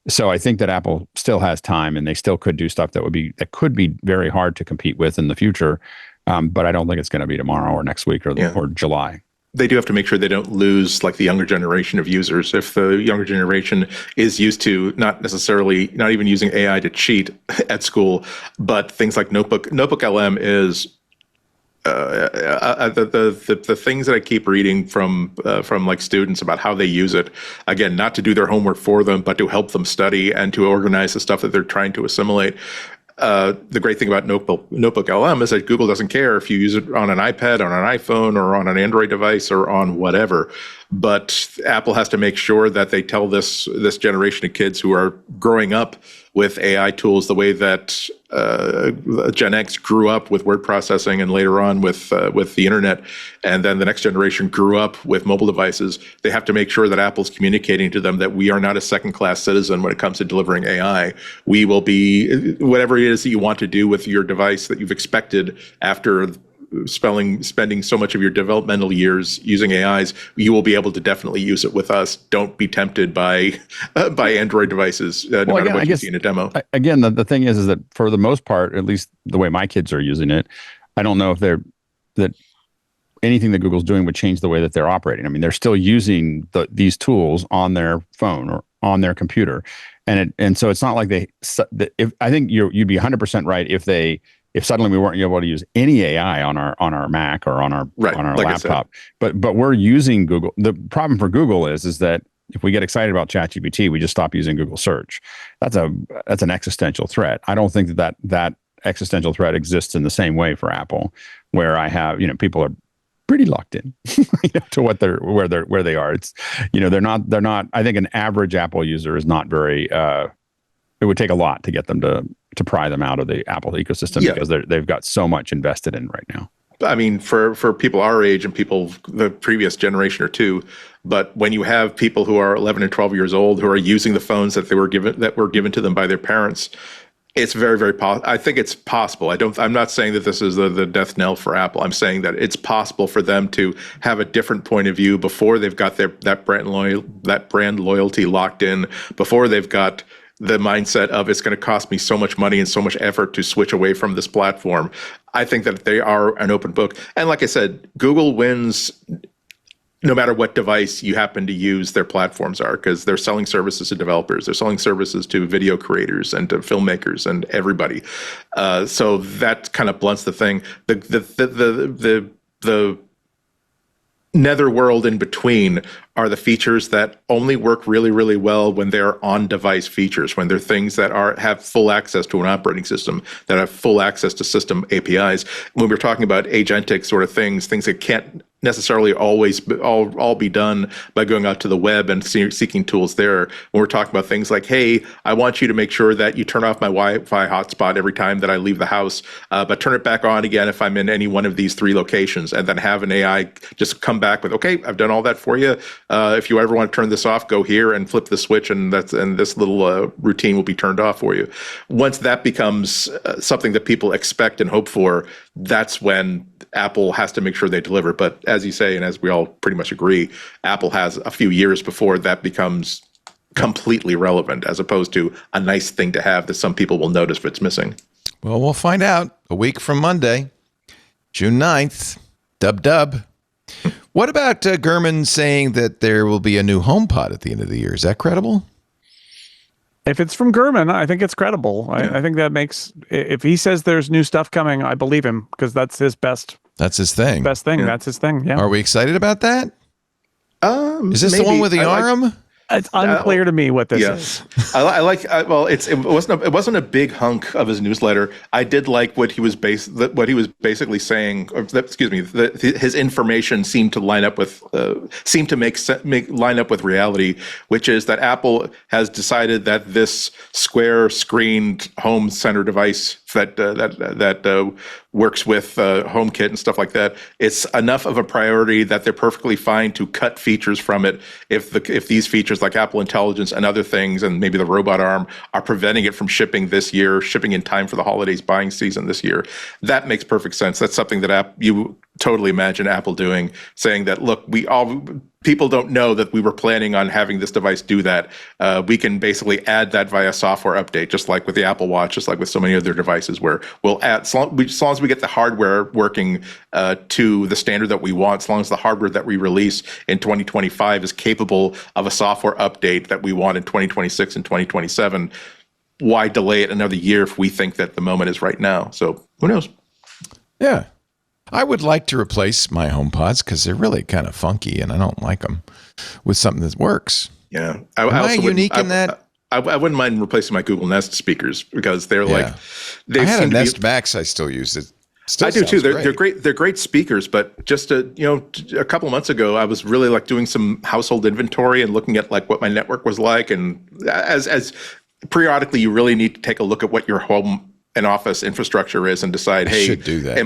So I think that Apple still has time, and they still could do stuff that could be very hard to compete with in the future. But I don't think it's going to be tomorrow or next week or July. They do have to make sure they don't lose the younger generation of users. If the younger generation is used to not even using AI to cheat at school, but things like Notebook LM is the things that I keep reading from students about how they use it, again, not to do their homework for them, but to help them study and to organize the stuff that they're trying to assimilate. The great thing about Notebook LM is that Google doesn't care if you use it on an iPad, on an iPhone, or on an Android device, or on whatever. But Apple has to make sure that they tell this generation of kids who are growing up with AI tools the way that Gen X grew up with word processing and later on with the internet, and then the next generation grew up with mobile devices. They have to make sure that Apple's communicating to them that we are not a second-class citizen when it comes to delivering AI. We will be whatever it is that you want to do with your device that you've expected after spending so much of your developmental years using AIs, you will be able to definitely use it with us. Don't be tempted by Android devices, no matter what you see in a demo. Again, the thing is that for the most part, at least the way my kids are using it, I don't know if that anything that Google's doing would change the way that they're operating. I mean, they're still using these tools on their phone or on their computer, and so it's not like I think you'd be 100% right if suddenly we weren't able to use any AI on our Mac or on our laptop, but we're using Google. The problem for Google is that if we get excited about ChatGPT, we just stop using Google search. That's an existential threat. I don't think that existential threat exists in the same way for Apple, where I have, people are pretty locked in to where they are. It's, they're not, I think an average Apple user is not very, it would take a lot to get them to pry them out of the Apple ecosystem because they've got so much invested in right now. I mean, for people our age and people the previous generation or two, but when you have people who are 11 and 12 years old who are using the phones that were given to them by their parents, It's very, very possible. I think it's possible. I'm not saying that this is the death knell for Apple. I'm saying that it's possible for them to have a different point of view before they've got that brand loyalty locked in, before they've got the mindset of it's going to cost me so much money and so much effort to switch away from this platform. I think that they are an open book. And like I said, Google wins no matter what device you happen to use their platforms are, because they're selling services to developers, they're selling services to video creators and to filmmakers and everybody. So that kind of blunts the thing. The netherworld in between are the features that only work really, really well when they're on-device features, when they're things that have full access to an operating system, that have full access to system APIs. When we're talking about agentic sort of things that can't necessarily always all be done by going out to the web and seeking tools there. When we're talking about things like, hey, I want you to make sure that you turn off my Wi-Fi hotspot every time that I leave the house, but turn it back on again if I'm in any one of these 3 locations, and then have an AI just come back with, okay, I've done all that for you. If you ever want to turn this off, go here and flip the switch, and this little routine will be turned off for you. Once that becomes something that people expect and hope for, that's when Apple has to make sure they deliver. But as you say, and as we all pretty much agree, Apple has a few years before that becomes completely relevant, as opposed to a nice thing to have that some people will notice if it's missing. Well, we'll find out a week from Monday, June 9th. Dub. What about Gurman saying that there will be a new HomePod at the end of the year? Is that credible? If it's from Gurman, I think it's credible. I think that makes, if he says there's new stuff coming, I believe him, because that's his best. That's his thing. Best thing. Yeah. That's his thing. Yeah. Are we excited about that? Is this maybe. the one with the arm? It's unclear to me what this is. I like. Well, it wasn't a big hunk of his newsletter. I did like what he was basically saying. His information seemed to line up with line up with reality, which is that Apple has decided that this square screened home center device that works with HomeKit and stuff like that, it's enough of a priority that they're perfectly fine to cut features from it if these features like Apple Intelligence and other things, and maybe the robot arm, are preventing it from shipping this year, shipping in time for the holidays buying season this year. That makes perfect sense. That's something that you totally imagine Apple doing, saying that, look, people don't know that we were planning on having this device do that. We can basically add that via software update, just like with the Apple Watch, just like with so many other devices, where we'll add, as long as we get the hardware working to the standard that we want, as long as the hardware that we release in 2025 is capable of a software update that we want in 2026 and 2027, why delay it another year if we think that the moment is right now? So who knows? Yeah. I would like to replace my HomePods because they're really kind of funky and I don't like them, with something that works. Yeah. Am I unique in that? I wouldn't mind replacing my Google Nest speakers, because they're like, I had a Nest Max I still use. It still I do too. They're great. They're great speakers, but just a couple months ago, I was really like doing some household inventory and looking at like what my network was like, and as periodically you really need to take a look at what your home and office infrastructure is and decide, hey, should do that,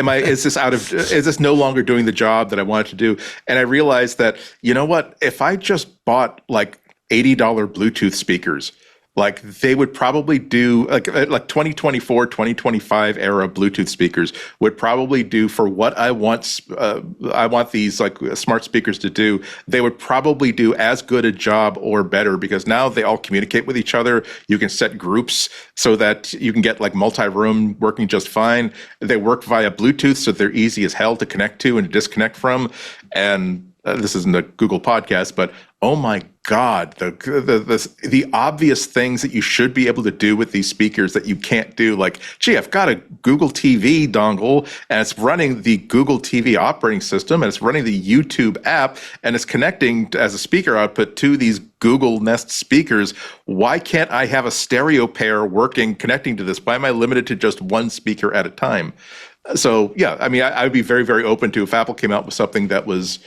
is this no longer doing the job that I wanted to do? And I realized that, you know what, if I just bought like $80 Bluetooth speakers, like they would probably do like 2024, 2025 era Bluetooth speakers would probably do for what I want these like smart speakers to do. They would probably do as good a job or better, because now they all communicate with each other. You can set groups so that you can get like multi-room working just fine. They work via Bluetooth, so they're easy as hell to connect to and to disconnect from. And this isn't a Google podcast, but oh my God, the obvious things that you should be able to do with these speakers that you can't do, like, gee, I've got a Google TV dongle and it's running the Google TV operating system and it's running the YouTube app and it's connecting as a speaker output to these Google Nest speakers. Why can't I have a stereo pair working, connecting to this? Why am I limited to just one speaker at a time? So yeah, I mean, I would be very, very open to if Apple came out with something that was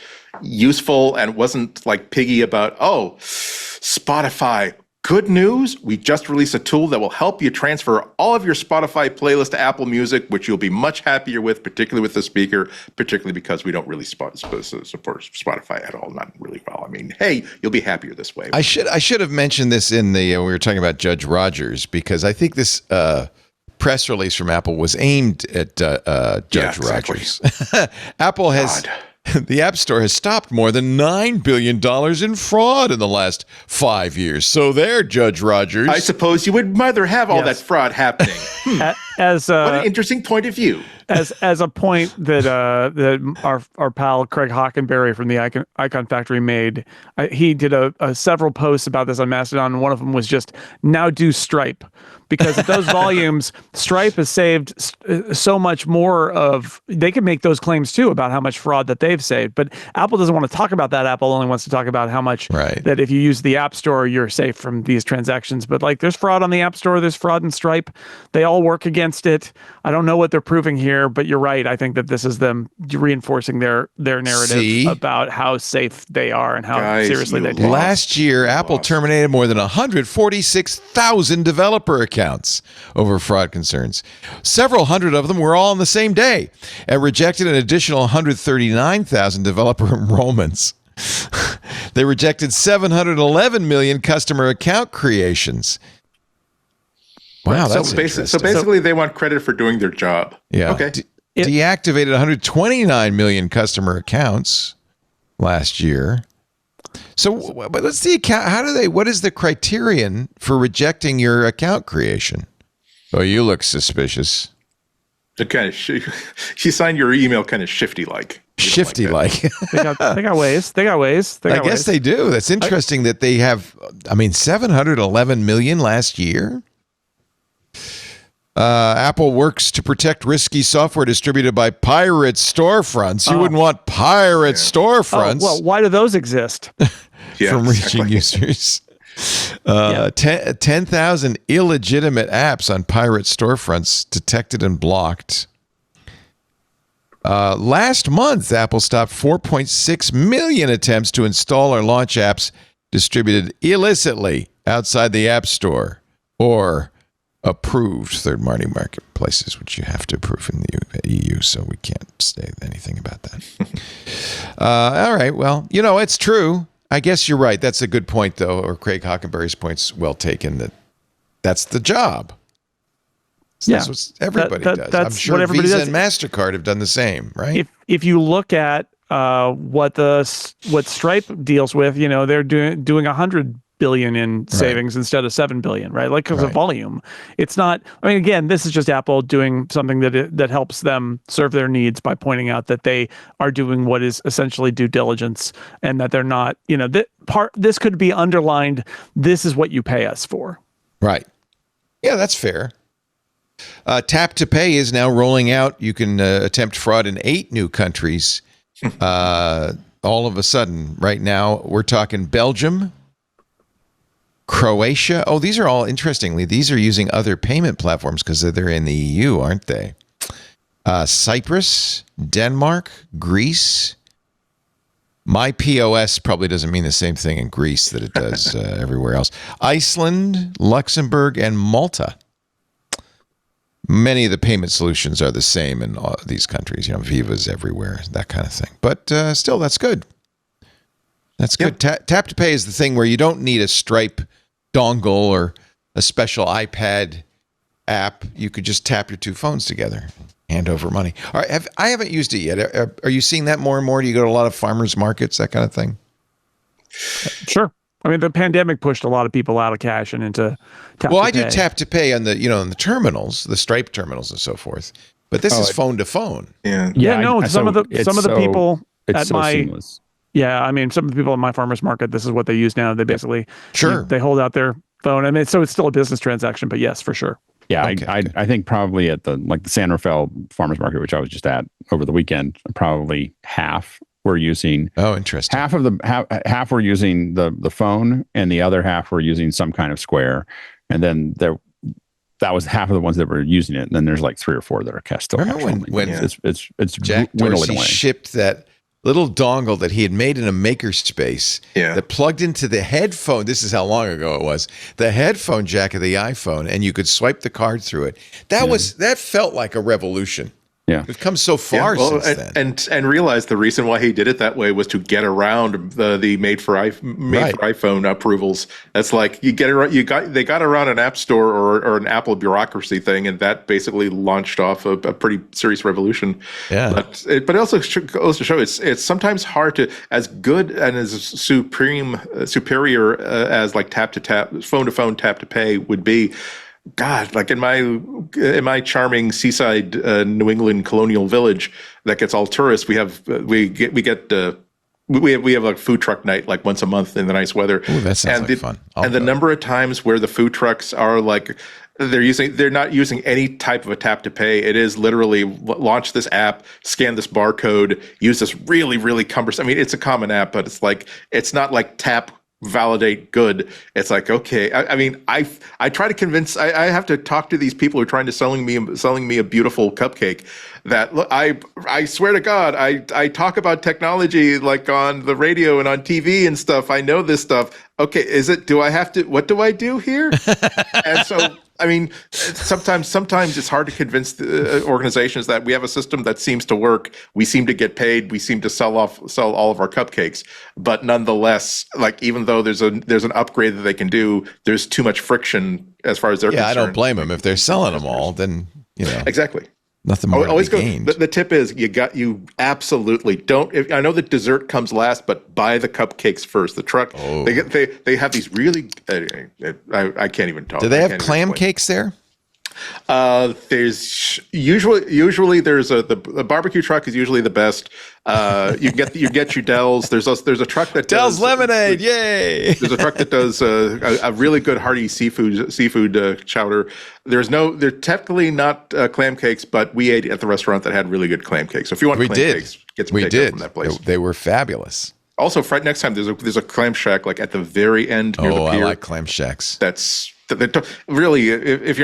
useful and wasn't like piggy about, oh, Spotify, Good news, we just released a tool that will help you transfer all of your Spotify playlist to Apple Music, which you'll be much happier with, particularly with the speaker, particularly because we don't really support Spotify at all, not really well. I mean, hey, you'll be happier this way. I should have mentioned this in the we were talking about Judge Rogers, because I think this press release from Apple was aimed at Judge Rogers. Apple has... The App Store has stopped more than $9 billion in fraud in the last 5 years. So there, Judge Rogers. I suppose you would rather have all that fraud happening. As what an interesting point of view. As a point that our pal Craig Hockenberry from the Icon Factory made, he did several posts about this on Mastodon, and one of them was just, now do Stripe. Because at those volumes, Stripe has saved so much more of, they can make those claims too about how much fraud that they've saved. But Apple doesn't want to talk about that. Apple only wants to talk about how much that if you use the App Store, you're safe from these transactions. But like, there's fraud on the App Store, there's fraud in Stripe. They all work against it. I don't know what they're proving here, but you're right. I think that this is them reinforcing their narrative about how safe they are and how seriously they take it. Last year, Apple terminated more than 146,000 developer accounts over fraud concerns. Several hundred of them were all on the same day, and rejected an additional 139,000 developer enrollments. They rejected 711 million customer account creations. Wow, that's interesting. So basically, they want credit for doing their job. Yeah. Okay. Deactivated 129 million customer accounts last year. So, but let's see. What is the criterion for rejecting your account creation? Oh, you look suspicious. It kind of she signed your email kind of shifty-like. Shifty-like. They got ways. I guess they do. That's interesting that they have, 711 million last year. Apple works to protect risky software distributed by pirate storefronts. You wouldn't want pirate storefronts. Well, why do those exist? From reaching users. 10,000 illegitimate apps on pirate storefronts detected and blocked. Last month, Apple stopped 4.6 million attempts to install or launch apps distributed illicitly outside the App Store or approved third-party marketplaces, which you have to approve in the EU, so we can't say anything about that. All right, well, it's true. I guess you're right. That's a good point, though, or Craig Hockenberry's point's well taken, that's the job. So that's what everybody does. I'm sure Visa and MasterCard have done the same, right? If you look at what Stripe deals with, they're doing 100 billion in savings instead of 7 billion, right? Like, because of volume. It's not, again, this is just Apple doing something that helps them serve their needs by pointing out that they are doing what is essentially due diligence, and that they're not, this could be underlined, this is what you pay us for. Right. Yeah, that's fair. Tap to Pay is now rolling out. You can attempt fraud in 8 new countries. All of a sudden, right now, we're talking Belgium, Croatia. Oh, these are all, interestingly, these are using other payment platforms because they're in the EU, aren't they? Cyprus, Denmark, Greece. My POS probably doesn't mean the same thing in Greece that it does everywhere else. Iceland, Luxembourg, and Malta. Many of the payment solutions are the same in all these countries. Viva's everywhere, that kind of thing. But still, that's good. That's good. Tap to Pay is the thing where you don't need a Stripe dongle or a special iPad app. You could just tap your 2 phones together, hand over money. All right, I haven't used it yet. Are you seeing that more and more? Do you go to a lot of farmers markets, that kind of thing? Sure. The pandemic pushed a lot of people out of cash and into tap to pay. Well, I do Tap to Pay on the the terminals, the Stripe terminals and so forth. But this is phone to phone. Yeah. Some of the people at my seamless. Some of the people at my farmers market, this is what they use now. They basically they hold out their phone. So it's still a business transaction, but yes, for sure. Yeah, okay, I think probably at the San Rafael farmers market, which I was just at over the weekend, probably half were using. Oh, interesting. Half were using the phone, and the other half were using some kind of Square, and then that was half of the ones that were using it. And then there's like 3 or 4 that are still. Remember when it's Jack dwindling Dorsey away. shipped that little dongle that he had made in a makerspace that plugged into the headphone. This is how long ago it was. The headphone jack of the iPhone, and you could swipe the card through it. That felt like a revolution. Yeah, we've come so far since then, and realized the reason why he did it that way was to get around the made for iPhone approvals. That's like they got around an app store or an Apple bureaucracy thing, and that basically launched off a pretty serious revolution. Yeah, but it also goes to show it's sometimes hard to, as good and as superior as like tap to tap, phone to phone, tap to pay would be. God, like in my charming seaside New England colonial village that gets all tourists, we have a food truck night like once a month in the nice weather. Ooh, that sounds like fun. And the number of times where the food trucks are like they're not using any type of a tap to pay. It is literally launch this app, scan this barcode, use this really, really cumbersome. I mean, it's a common app, but it's not like tap, validate, good. It's like, okay. I mean, I try to convince. I have to talk to these people who are trying to selling me a beautiful cupcake. That look, I swear to God, I talk about technology like on the radio and on TV and stuff. I know this stuff. Okay, what do I do here? And so, I mean, sometimes it's hard to convince the organizations that we have a system that seems to work. We seem to get paid. We seem to sell all of our cupcakes. But nonetheless, like even though there's an upgrade that they can do, there's too much friction as far as they're concerned. I don't blame them if they're selling them all. Then exactly. Nothing more to be gained. The tip is you absolutely don't. I know the dessert comes last, but buy the cupcakes first. The truck they have these really. I can't even talk. Do they have clam cakes there? There's usually there's the barbecue truck is usually the best. You get your Dell's. There's a truck that Dell's does lemonade. Yay! There's a truck that does a really good hearty seafood chowder. They're technically not clam cakes, but we ate at the restaurant that had really good clam cakes. So if you want cakes, get some takeout from that place. They were fabulous. Also, next time there's a clam shack like at the very end near the pier. I like clam shacks. Really, if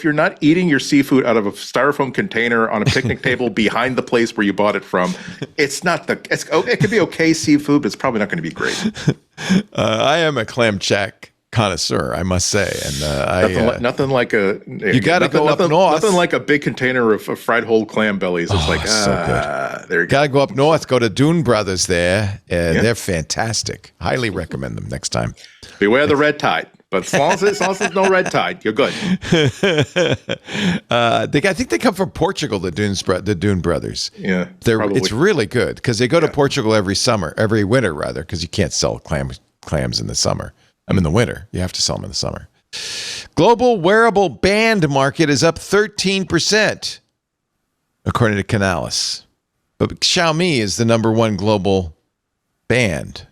you're not eating your seafood out of a styrofoam container on a picnic table behind the place where you bought it from, it could be okay seafood, but it's probably not going to be great. I am a clam shack connoisseur, I must say, and nothing like a you got to go up north. Nothing like a big container of fried whole clam bellies. It's so good. There you got to go up north. Go to Dune Brothers there. They're fantastic. Highly recommend them next time. Beware the red tide. But as long as there's no red tide, you're good. I think they come from Portugal, the Dune Brothers. Yeah, it's really good because they go to Portugal every winter rather, because you can't sell clams in the summer. In the winter. You have to sell them in the summer. Global wearable band market is up 13%, according to Canalys. But Xiaomi is the number one global band.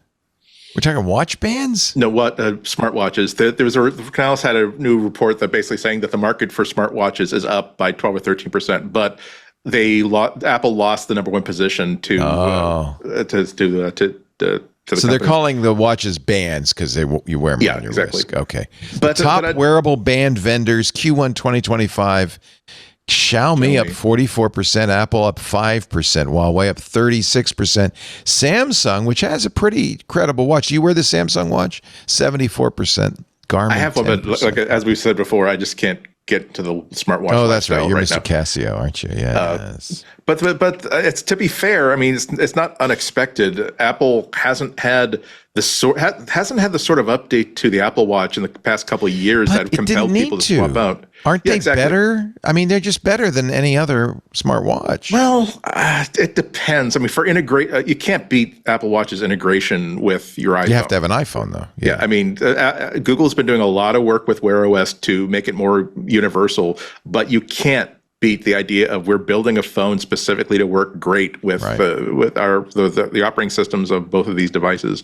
We're talking watch bands? No, smartwatches. Canalys had a new report that basically saying that the market for smartwatches is up by 12 or 13%, but Apple lost the number one position to so they're calling the watches bands because you wear them on your wrist. Okay. But the top wearable band vendors, Q1 2025, Xiaomi up 44%, Apple up 5%, Huawei up 36%, Samsung, which has a pretty credible watch. Do you wear the Samsung watch? 74%. Garmin. I have one, but like as we said before, I just can't get to the smartwatch. Oh, that's right. You're Mr. Casio, aren't you? Yes. But it's, to be fair, I mean, it's not unexpected. Apple hasn't had the sort of update to the Apple Watch in the past couple of years that have compelled people to swap out. Aren't they better? I mean, they're just better than any other smartwatch. Well, it depends. I mean, for you can't beat Apple Watch's integration with your iPhone. You have to have an iPhone, though. Yeah, I mean, Google's been doing a lot of work with Wear OS to make it more universal, but you can't beat the idea of we're building a phone specifically to work great with the operating systems of both of these devices.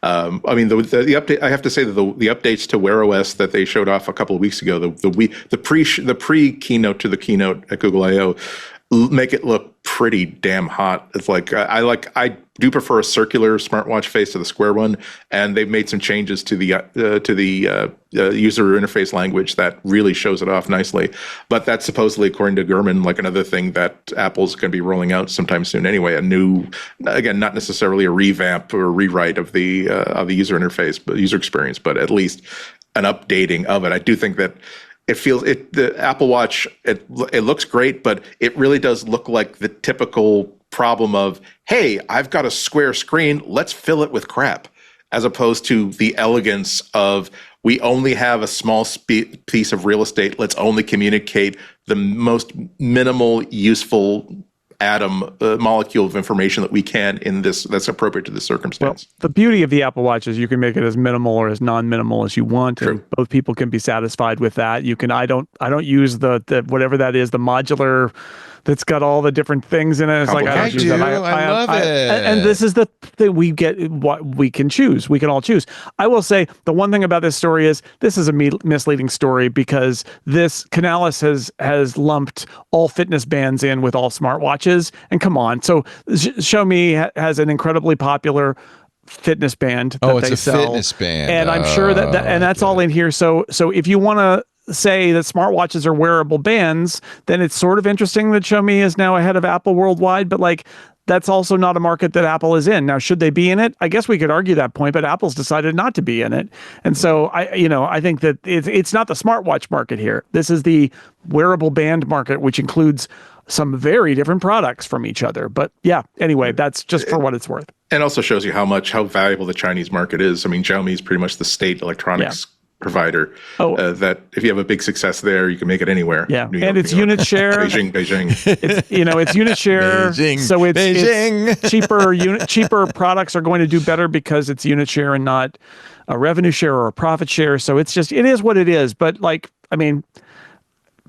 I mean, the update. I have to say that the updates to Wear OS that they showed off a couple of weeks ago, the pre keynote to the keynote at Google I/O, make it look pretty damn hot. It's like I do prefer a circular smartwatch face to the square one, and they've made some changes to the user interface language that really shows it off nicely. But that's supposedly, according to Gurman, like another thing that Apple's going to be rolling out sometime soon. Anyway, a new, again, not necessarily a revamp or a rewrite of the user interface, but user experience, but at least an updating of it. I do think that the Apple Watch, it looks great, but it really does look like the typical problem of, hey, I've got a square screen, let's fill it with crap, as opposed to the elegance of, we only have a small piece of real estate, let's only communicate the most minimal useful molecule of information that we can in this that's appropriate to the circumstance. Well, the beauty of the Apple Watch is you can make it as minimal or as non-minimal as you want. True. And both people can be satisfied with that. You can I don't use the whatever that is, the modular that's got all the different things in it. It's like, I don't use that. I love it. And this is the thing we get, what we can choose. We can all choose. I will say the one thing about this story is this is a misleading story, because this Canalys has lumped all fitness bands in with all smartwatches. And come on. So Xiaomi has an incredibly popular fitness band that it's they a sell. fitness band. And I'm sure that and that's all in here. So if you want to say that smartwatches are wearable bands, then it's sort of interesting that Xiaomi is now ahead of Apple worldwide, but like, that's also not a market that Apple is in. Now, should they be in it? I guess we could argue that point, but Apple's decided not to be in it. And so I think that it's not the smartwatch market here. This is the wearable band market, which includes some very different products from each other. But yeah, anyway, that's just for what it's worth. And also shows you how valuable the Chinese market is. I mean, Xiaomi is pretty much the state electronics provider. That if you have a big success there, you can make it anywhere. Yeah, New York, and it's New York. unit share. Beijing. It's unit share. Beijing, so it's Beijing. cheaper products are going to do better because it's unit share and not a revenue share or a profit share. So it is what it is. But like, I mean,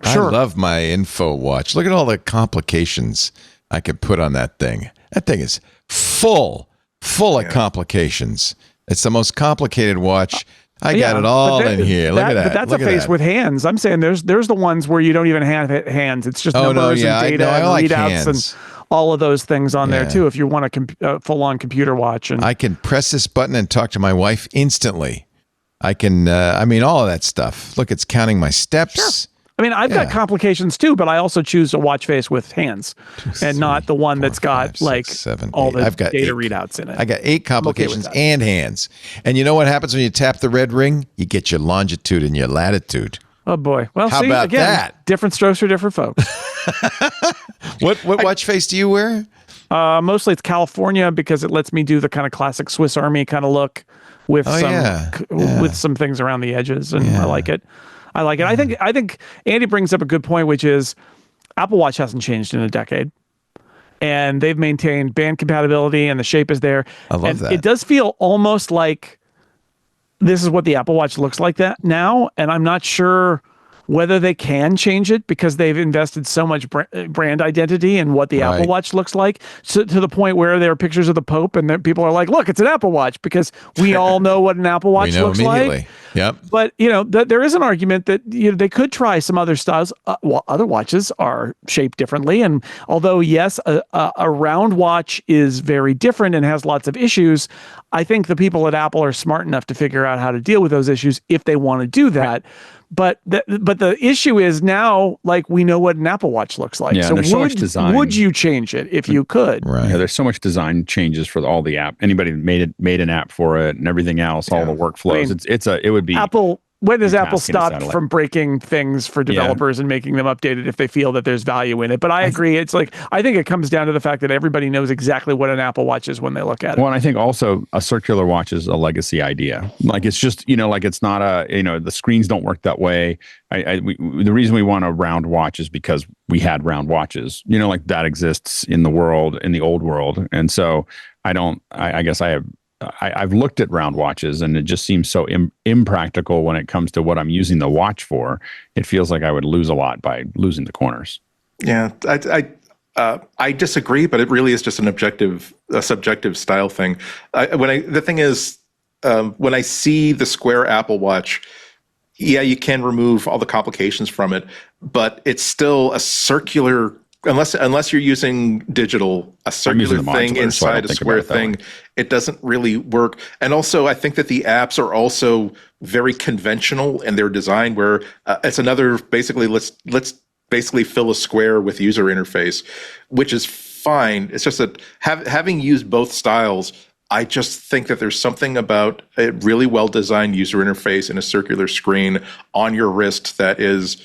sure. I love my Info Watch. Look at all the complications I could put on that thing. That thing is full of complications. It's the most complicated watch. I got it all in here. Look at that. But that's Look a at face that. with hands. I'm saying there's the ones where you don't even have hands. It's just numbers and data and like readouts hands. and all of those things on there too. If you want a full-on computer watch, and I can press this button and talk to my wife instantly. I can. All of that stuff. Look, it's counting my steps. Sure. I mean, I've got complications too, but I also choose a watch face with hands and not the one that's got all the I've got data 8 readouts in it. I got 8 complications and hands. And you know what happens when you tap the red ring? You get your longitude and your latitude. Oh boy. Well, How about that? Different strokes for different folks. What watch face do you wear? Mostly it's California because it lets me do the kind of classic Swiss Army kind of look with with some things around the edges, and I like it. I think Andy brings up a good point, which is Apple Watch hasn't changed in a decade, and they've maintained band compatibility, and the shape is there. I love that. It does feel almost like this is what the Apple Watch looks like that now, and I'm not sure whether they can change it because they've invested so much brand identity in what the Apple Watch looks like, to the point where there are pictures of the Pope and then people are like, look, it's an Apple Watch, because we all know what an Apple Watch looks like. Yep. But, there is an argument that they could try some other styles. Other watches are shaped differently. And although, yes, a round watch is very different and has lots of issues, I think the people at Apple are smart enough to figure out how to deal with those issues if they want to do that. But the issue is now, like, we know what an Apple Watch looks like. Yeah, so there's so much design. Would you change it if you could? Right. Yeah, there's so much design changes for all the app. Anybody made an app for it and everything else, all the workflows. I mean, it would be Apple. When does Apple tasking a stop satellite. from breaking things for developers and making them updated if they feel that there's value in it? But I agree. It's like, I think it comes down to the fact that everybody knows exactly what an Apple Watch is when they look at it. Well, and I think also a circular watch is a legacy idea. Like, it's just, like, it's not the screens don't work that way. The reason we want a round watch is because we had round watches, like that exists in the world, in the old world. And so I've looked at round watches, and it just seems so impractical when it comes to what I'm using the watch for. It feels like I would lose a lot by losing the corners. Yeah, I disagree, but it really is just a subjective style thing. The thing is, when I see the square Apple Watch, you can remove all the complications from it, but it's still a circular unless you're using digital, a circular the thing modular, so I inside don't a think square about it that thing, it doesn't really work. And also, I think that the apps are also very conventional in their design, where it's another basically let's basically fill a square with user interface, which is fine. It's just that having used both styles, I just think that there's something about a really well-designed user interface and a circular screen on your wrist that is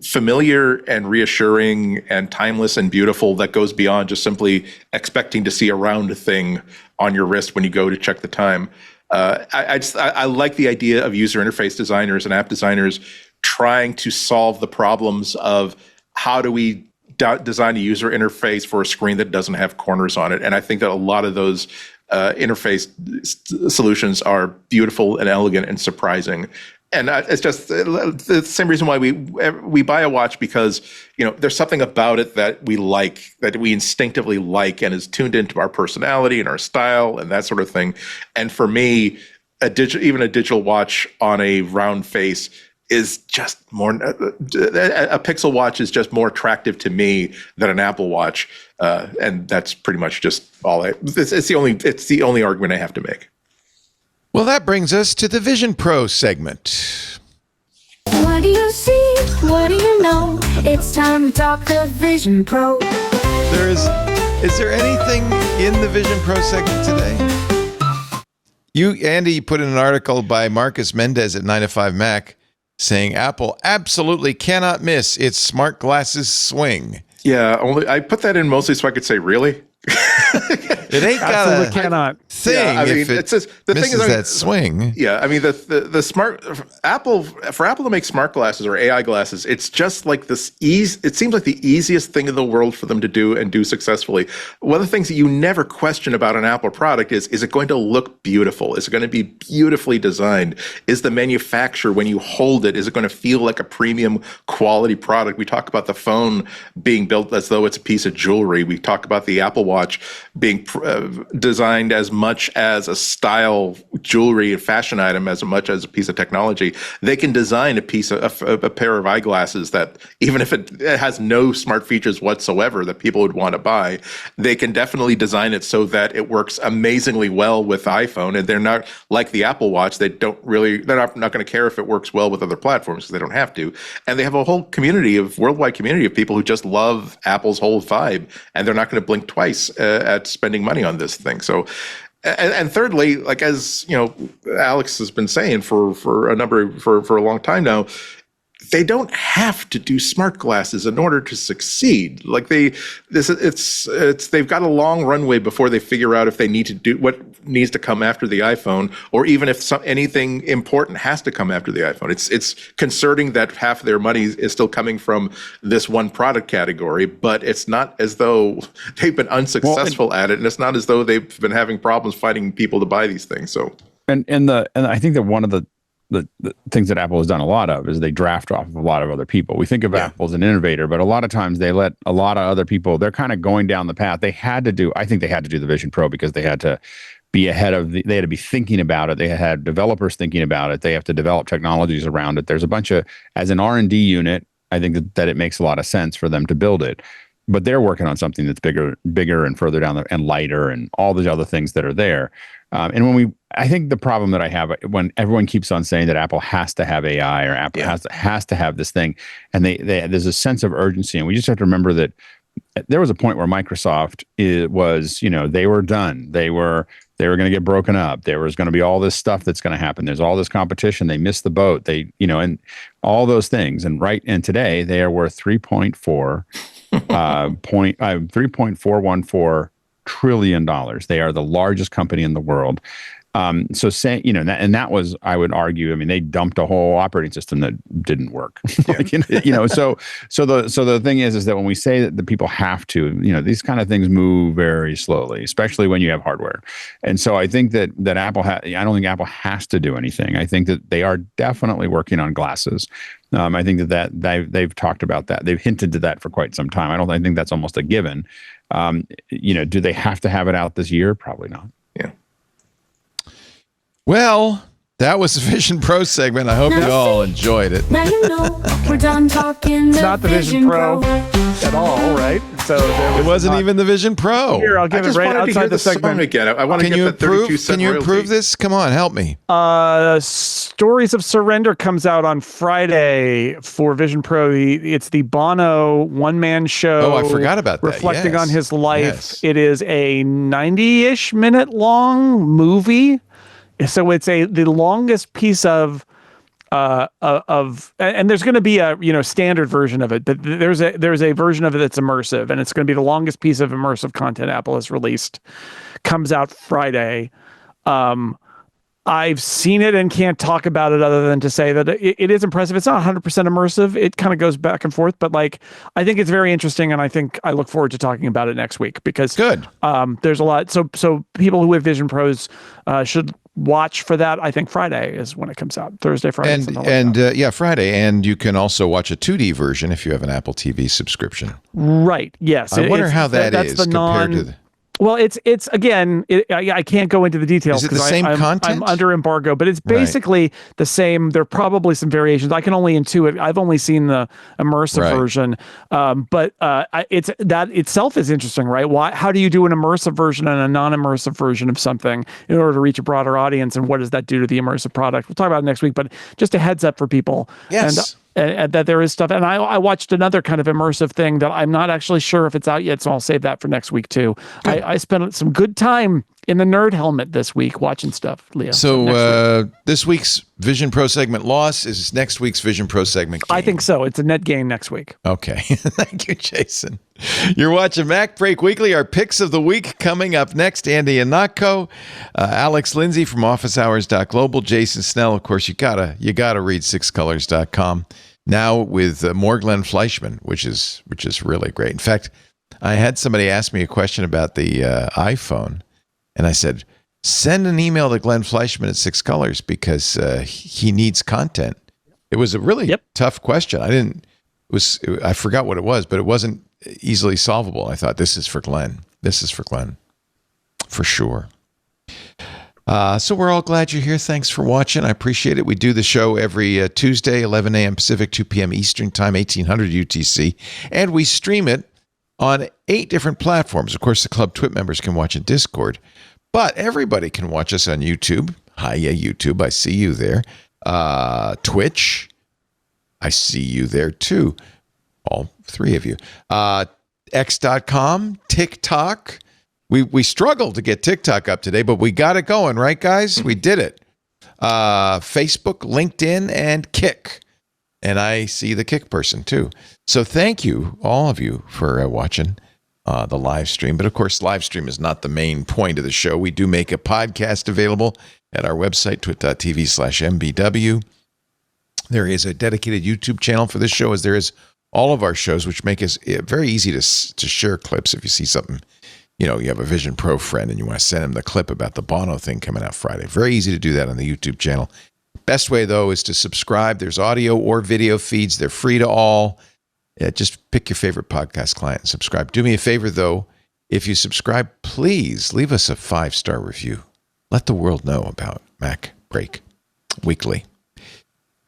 familiar and reassuring and timeless and beautiful, that goes beyond just simply expecting to see a round thing on your wrist when you go to check the time. I like the idea of user interface designers and app designers trying to solve the problems of how do we design a user interface for a screen that doesn't have corners on it. And I think that a lot of those interface solutions are beautiful and elegant and surprising. And it's just the same reason why we buy a watch, because there's something about it that we like, that we instinctively like, and is tuned into our personality and our style and that sort of thing. And for me, even a digital watch on a round face is just more. A Pixel watch is just more attractive to me than an Apple Watch, and that's pretty much just all. It's the only argument I have to make. Well, that brings us to the Vision Pro segment. What do you see? What do you know? It's time to talk the Vision Pro. Is there anything in the Vision Pro segment today? Andy, put in an article by Marcus Mendez at 9to5Mac saying Apple absolutely cannot miss its smart glasses swing. Yeah, I put that in mostly so I could say, really? It ain't got Absolutely cannot. thing. Yeah, I mean, if it it's just, the misses thing is, that swing. Yeah, I mean, the smart Apple to make smart glasses or AI glasses, it's just like this it seems like the easiest thing in the world for them to do and do successfully. One of the things that you never question about an Apple product is it going to look beautiful? Is it going to be beautifully designed? Is the manufacturer, when you hold it, is it going to feel like a premium quality product? We talk about the phone being built as though it's a piece of jewelry. We talk about the Apple Watch being designed as much as a style jewelry and fashion item as much as a piece of technology. They can design a pair of eyeglasses that, even if it has no smart features whatsoever that people would want to buy, they can definitely design it so that it works amazingly well with iPhone. And they're not like the Apple Watch. They're not going to care if it works well with other platforms, because they don't have to. And they have a whole worldwide community of people who just love Apple's whole vibe, and they're not going to blink twice at spending money on this thing. So, and thirdly, like, as Alex has been saying for a long time now, they don't have to do smart glasses in order to succeed. Like they've got a long runway before they figure out if they need to do what needs to come after the iPhone, or even if anything important has to come after the iPhone. It's concerning that half of their money is still coming from this one product category, but it's not as though they've been unsuccessful at it, and it's not as though they've been having problems finding people to buy these things. So, and I think that one of the things that Apple has done a lot of is they draft off of a lot of other people. We think of Apple as an innovator, but a lot of times they let a lot of other people, they're kind of going down the path. I think they had to do the Vision Pro because they had to be ahead of they had to be thinking about it. They had developers thinking about it. They have to develop technologies around it. There's a bunch of, as an R&D unit, I think that it makes a lot of sense for them to build it. But they're working on something that's bigger and further down and lighter and all these other things that are there. And I think the problem that I have when everyone keeps on saying that Apple has to have AI or Apple has to have this thing, and there's a sense of urgency, and we just have to remember that there was a point where Microsoft was, they were done. They were going to get broken up. There was going to be all this stuff that's going to happen. There's all this competition. They missed the boat. And all those things. And today they are worth $3.414 trillion. They are the largest company in the world. So saying, and that was, I would argue, they dumped a whole operating system that didn't work. So the thing is that when we say that the people have to, these kind of things move very slowly, especially when you have hardware. And so I think that Apple I don't think Apple has to do anything. I think that they are definitely working on glasses. I think that they've talked about that. They've hinted to that for quite some time. I think that's almost a given. Do they have to have it out this year? Probably not. Well, That was the Vision Pro segment. I hope you all enjoyed it. Now you know we're done talking. It's not the Vision Pro at all, right? So It wasn't even the Vision Pro. Here, I'll give it right outside the segment. Again. I want to Can get you the 32 cent Can you royalty. improve this? Come on, help me. Stories of Surrender comes out on Friday for Vision Pro. It's the Bono one-man show. Oh, I forgot about that. Reflecting Yes. on his life. Yes. It is a 90-ish minute long movie. So it's the longest piece of and there's going to be a standard version of it, but there's a version of it that's immersive, and it's going to be the longest piece of immersive content Apple has released. Comes out Friday. I've seen it and can't talk about it other than to say that it is impressive. It's not 100% immersive. It kind of goes back and forth, but I think it's very interesting, and I look forward to talking about it next week because Good. There's a lot. So people who have Vision Pros should watch for that. I think Friday is when it comes out. Thursday, Friday. Friday. And you can also watch a 2D version if you have an Apple TV subscription. Right. Yes. I wonder how that's is compared to the... Well, it's again, I can't go into the details Is it the same content? I'm under embargo, but it's basically the same. There are probably some variations. I can only intuit. I've only seen the immersive version, but it's that itself is interesting, right? How do you do an immersive version and a non-immersive version of something in order to reach a broader audience, and what does that do to the immersive product? We'll talk about it next week, but just a heads up for people. Yes. And that there is stuff. And I watched another kind of immersive thing that I'm not actually sure if it's out yet, so I'll save that for next week too. I spent some good time in the nerd helmet this week watching stuff, Leo. So this week's Vision Pro segment loss is next week's Vision Pro segment gain. I think so. It's a net gain next week. Okay. Thank you, Jason. You're watching MacBreak Weekly. Our picks of the week coming up next. Andy Anatko, Alex Lindsay from OfficeHours.global, Jason Snell. Of course, you gotta read sixcolors.com. Now with more Glenn Fleischman, which is really great. In fact, I had somebody ask me a question about the iPhone, and I said, send an email to Glenn Fleischman at Six Colors because he needs content. It was a really tough question. I forgot what it was, but it wasn't easily solvable. I thought, this is for Glenn. This is for Glenn, for sure. So we're all glad you're here. Thanks for watching. I appreciate it. We do the show every Tuesday, 11 a.m. Pacific, 2 p.m. Eastern Time, 1800 UTC. And we stream it on 8 different platforms. Of course, the Club Twit members can watch in Discord. But everybody can watch us on YouTube. Hiya, YouTube. I see you there. Twitch. I see you there, too. All 3 of you. X.com. TikTok. We struggled to get TikTok up today, but we got it going, right, guys? We did it. Facebook, LinkedIn, and Kick. And I see the Kick person, too. So thank you, all of you, for watching the live stream. But, of course, live stream is not the main point of the show. We do make a podcast available at our website, twit.tv/MBW. There is a dedicated YouTube channel for this show, as there is all of our shows, which make us very easy to share clips if you see something. You have a Vision Pro friend and you want to send him the clip about the Bono thing coming out Friday. Very easy to do that on the YouTube channel. Best way, though, is to subscribe. There's audio or video feeds. They're free to all. Just pick your favorite podcast client and subscribe. Do me a favor, though. If you subscribe, please leave us a 5-star review. Let the world know about MacBreak Weekly.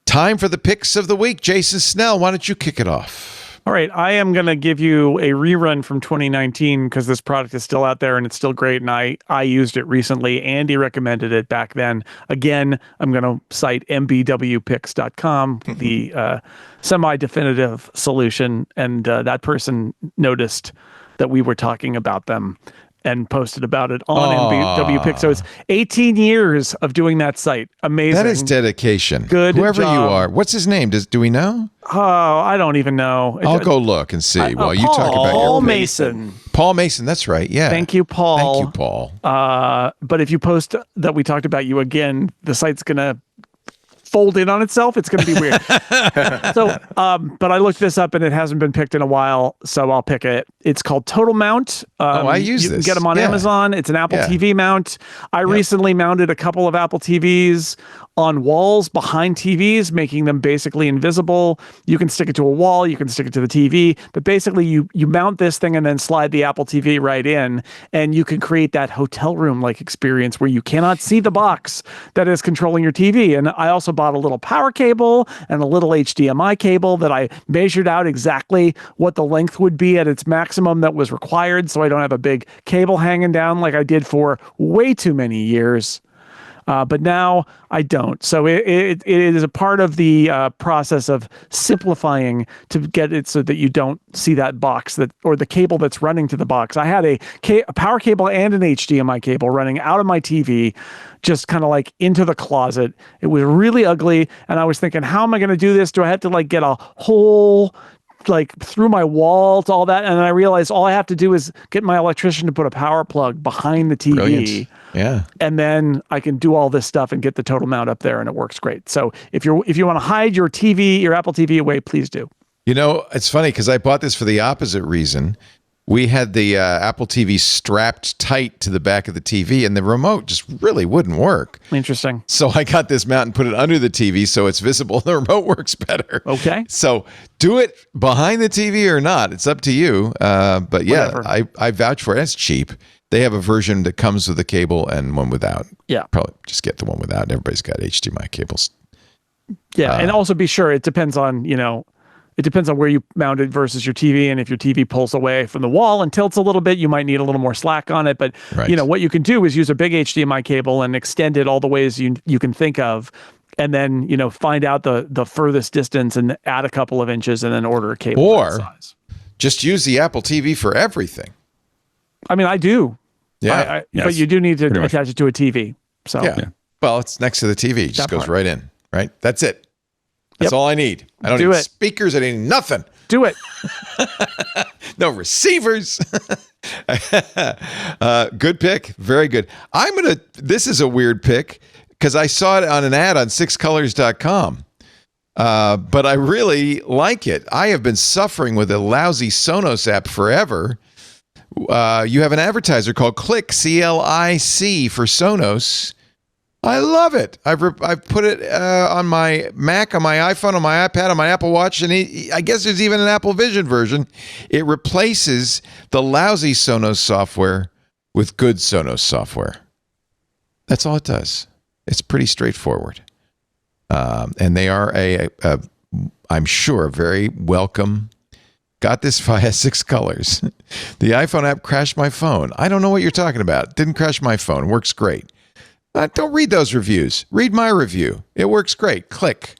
Time for the picks of the week. Jason Snell, why don't you kick it off? All right, I am going to give you a rerun from 2019 because this product is still out there and it's still great, and I used it recently. Andy recommended it back then. Again, I'm going to cite mbwpicks.com, the semi-definitive solution, and that person noticed that we were talking about them and posted about it on MBW Picks. So it's 18 years of doing that site. Amazing. That is dedication. Good Whoever job. you are. What's his name? Do we know? Oh, I don't even know. I'll go look and see while you talk about your Paul pick. Mason. Paul Mason, that's right. Yeah. Thank you, Paul. Thank you, Paul. But if you post that we talked about you again, the site's going to fold in on itself. It's going to be weird. But I looked this up and it hasn't been picked in a while, so I'll pick it. It's called Total Mount. I use you this. You can get them on Amazon. It's an Apple TV mount. I recently mounted a couple of Apple TVs on walls behind TVs, making them basically invisible. You can stick it to a wall, you can stick it to the TV, but basically you mount this thing and then slide the Apple TV right in, and you can create that hotel room-like experience where you cannot see the box that is controlling your TV. And I also bought a little power cable and a little HDMI cable that I measured out exactly what the length would be at its maximum that was required, so I don't have a big cable hanging down like I did for way too many years. But now I don't. So it is a part of the process of simplifying to get it so that you don't see that box or the cable that's running to the box. I had a power cable and an HDMI cable running out of my TV, just kind of like into the closet. It was really ugly. And I was thinking, how am I going to do this? Do I have to like get a whole like through my wall to all that? And then I realized all I have to do is get my electrician to put a power plug behind the TV. Brilliant. Yeah. And then I can do all this stuff and get the total mount up there, and it works great. So if you want to hide your TV, your Apple TV away, please do. You know, it's funny because I bought this for the opposite reason. We had the Apple TV strapped tight to the back of the TV, and the remote just really wouldn't work. Interesting. So I got this mount and put it under the TV so it's visible. The remote works better. Okay. So do it behind the TV or not. It's up to you. But yeah, Whatever. I vouch for it. It's cheap. They have a version that comes with a cable and one without. Yeah. Probably just get the one without. Everybody's got HDMI cables. Yeah. And also be sure it depends on, it depends on where you mount it versus your TV. And if your TV pulls away from the wall and tilts a little bit, you might need a little more slack on it. But, Right. What you can do is use a big HDMI cable and extend it all the ways you can think of. And then, find out the furthest distance and add a couple of inches and then order a cable Or that size. just use the Apple TV for everything. I mean, I do. Yeah. But you do need to Pretty much. attach it to a TV. So Yeah. Well, it's next to the TV. It just That goes part. right in, right? That's it. That's Yep. all I need. I don't Do need it. speakers. I need nothing. do it. No receivers. Good pick. Very good. This is a weird pick because I saw it on an ad on sixcolors.com. But I really like it. I have been suffering with a lousy Sonos app forever. You have an advertiser called Click, C-L-I-C, for Sonos. I love it. I've put it on my Mac, on my iPhone, on my iPad, on my Apple Watch, and I guess there's even an Apple Vision version. It replaces the lousy Sonos software with good Sonos software. That's all it does. It's pretty straightforward. And they are I'm sure, very welcome. Got this via 6 Colors. The iPhone app crashed my phone. I don't know what you're talking about. Didn't crash my phone. Works great. Don't read those reviews. Read my review. It works great. Click.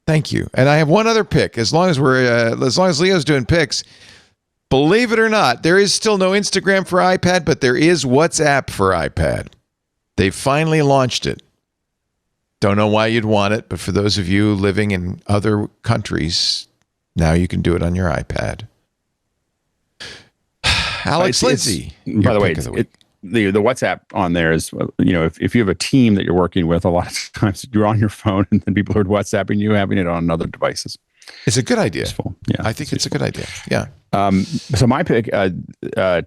Thank you. And I have one other pick. As long as Leo's doing picks, believe it or not, there is still no Instagram for iPad, but there is WhatsApp for iPad. They finally launched it. Don't know why you'd want it, but for those of you living in other countries, now you can do it on your iPad. Alex Lindsay. By the way, the WhatsApp on there is, if you have a team that you're working with, a lot of times you're on your phone and then people are WhatsApping you, having it on other devices. It's a good idea. Useful. Yeah, I think it's a good idea. Yeah. So my pick,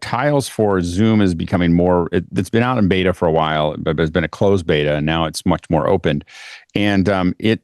Tiles for Zoom is becoming more, it's been out in beta for a while, but it's been a closed beta, and now it's much more open. And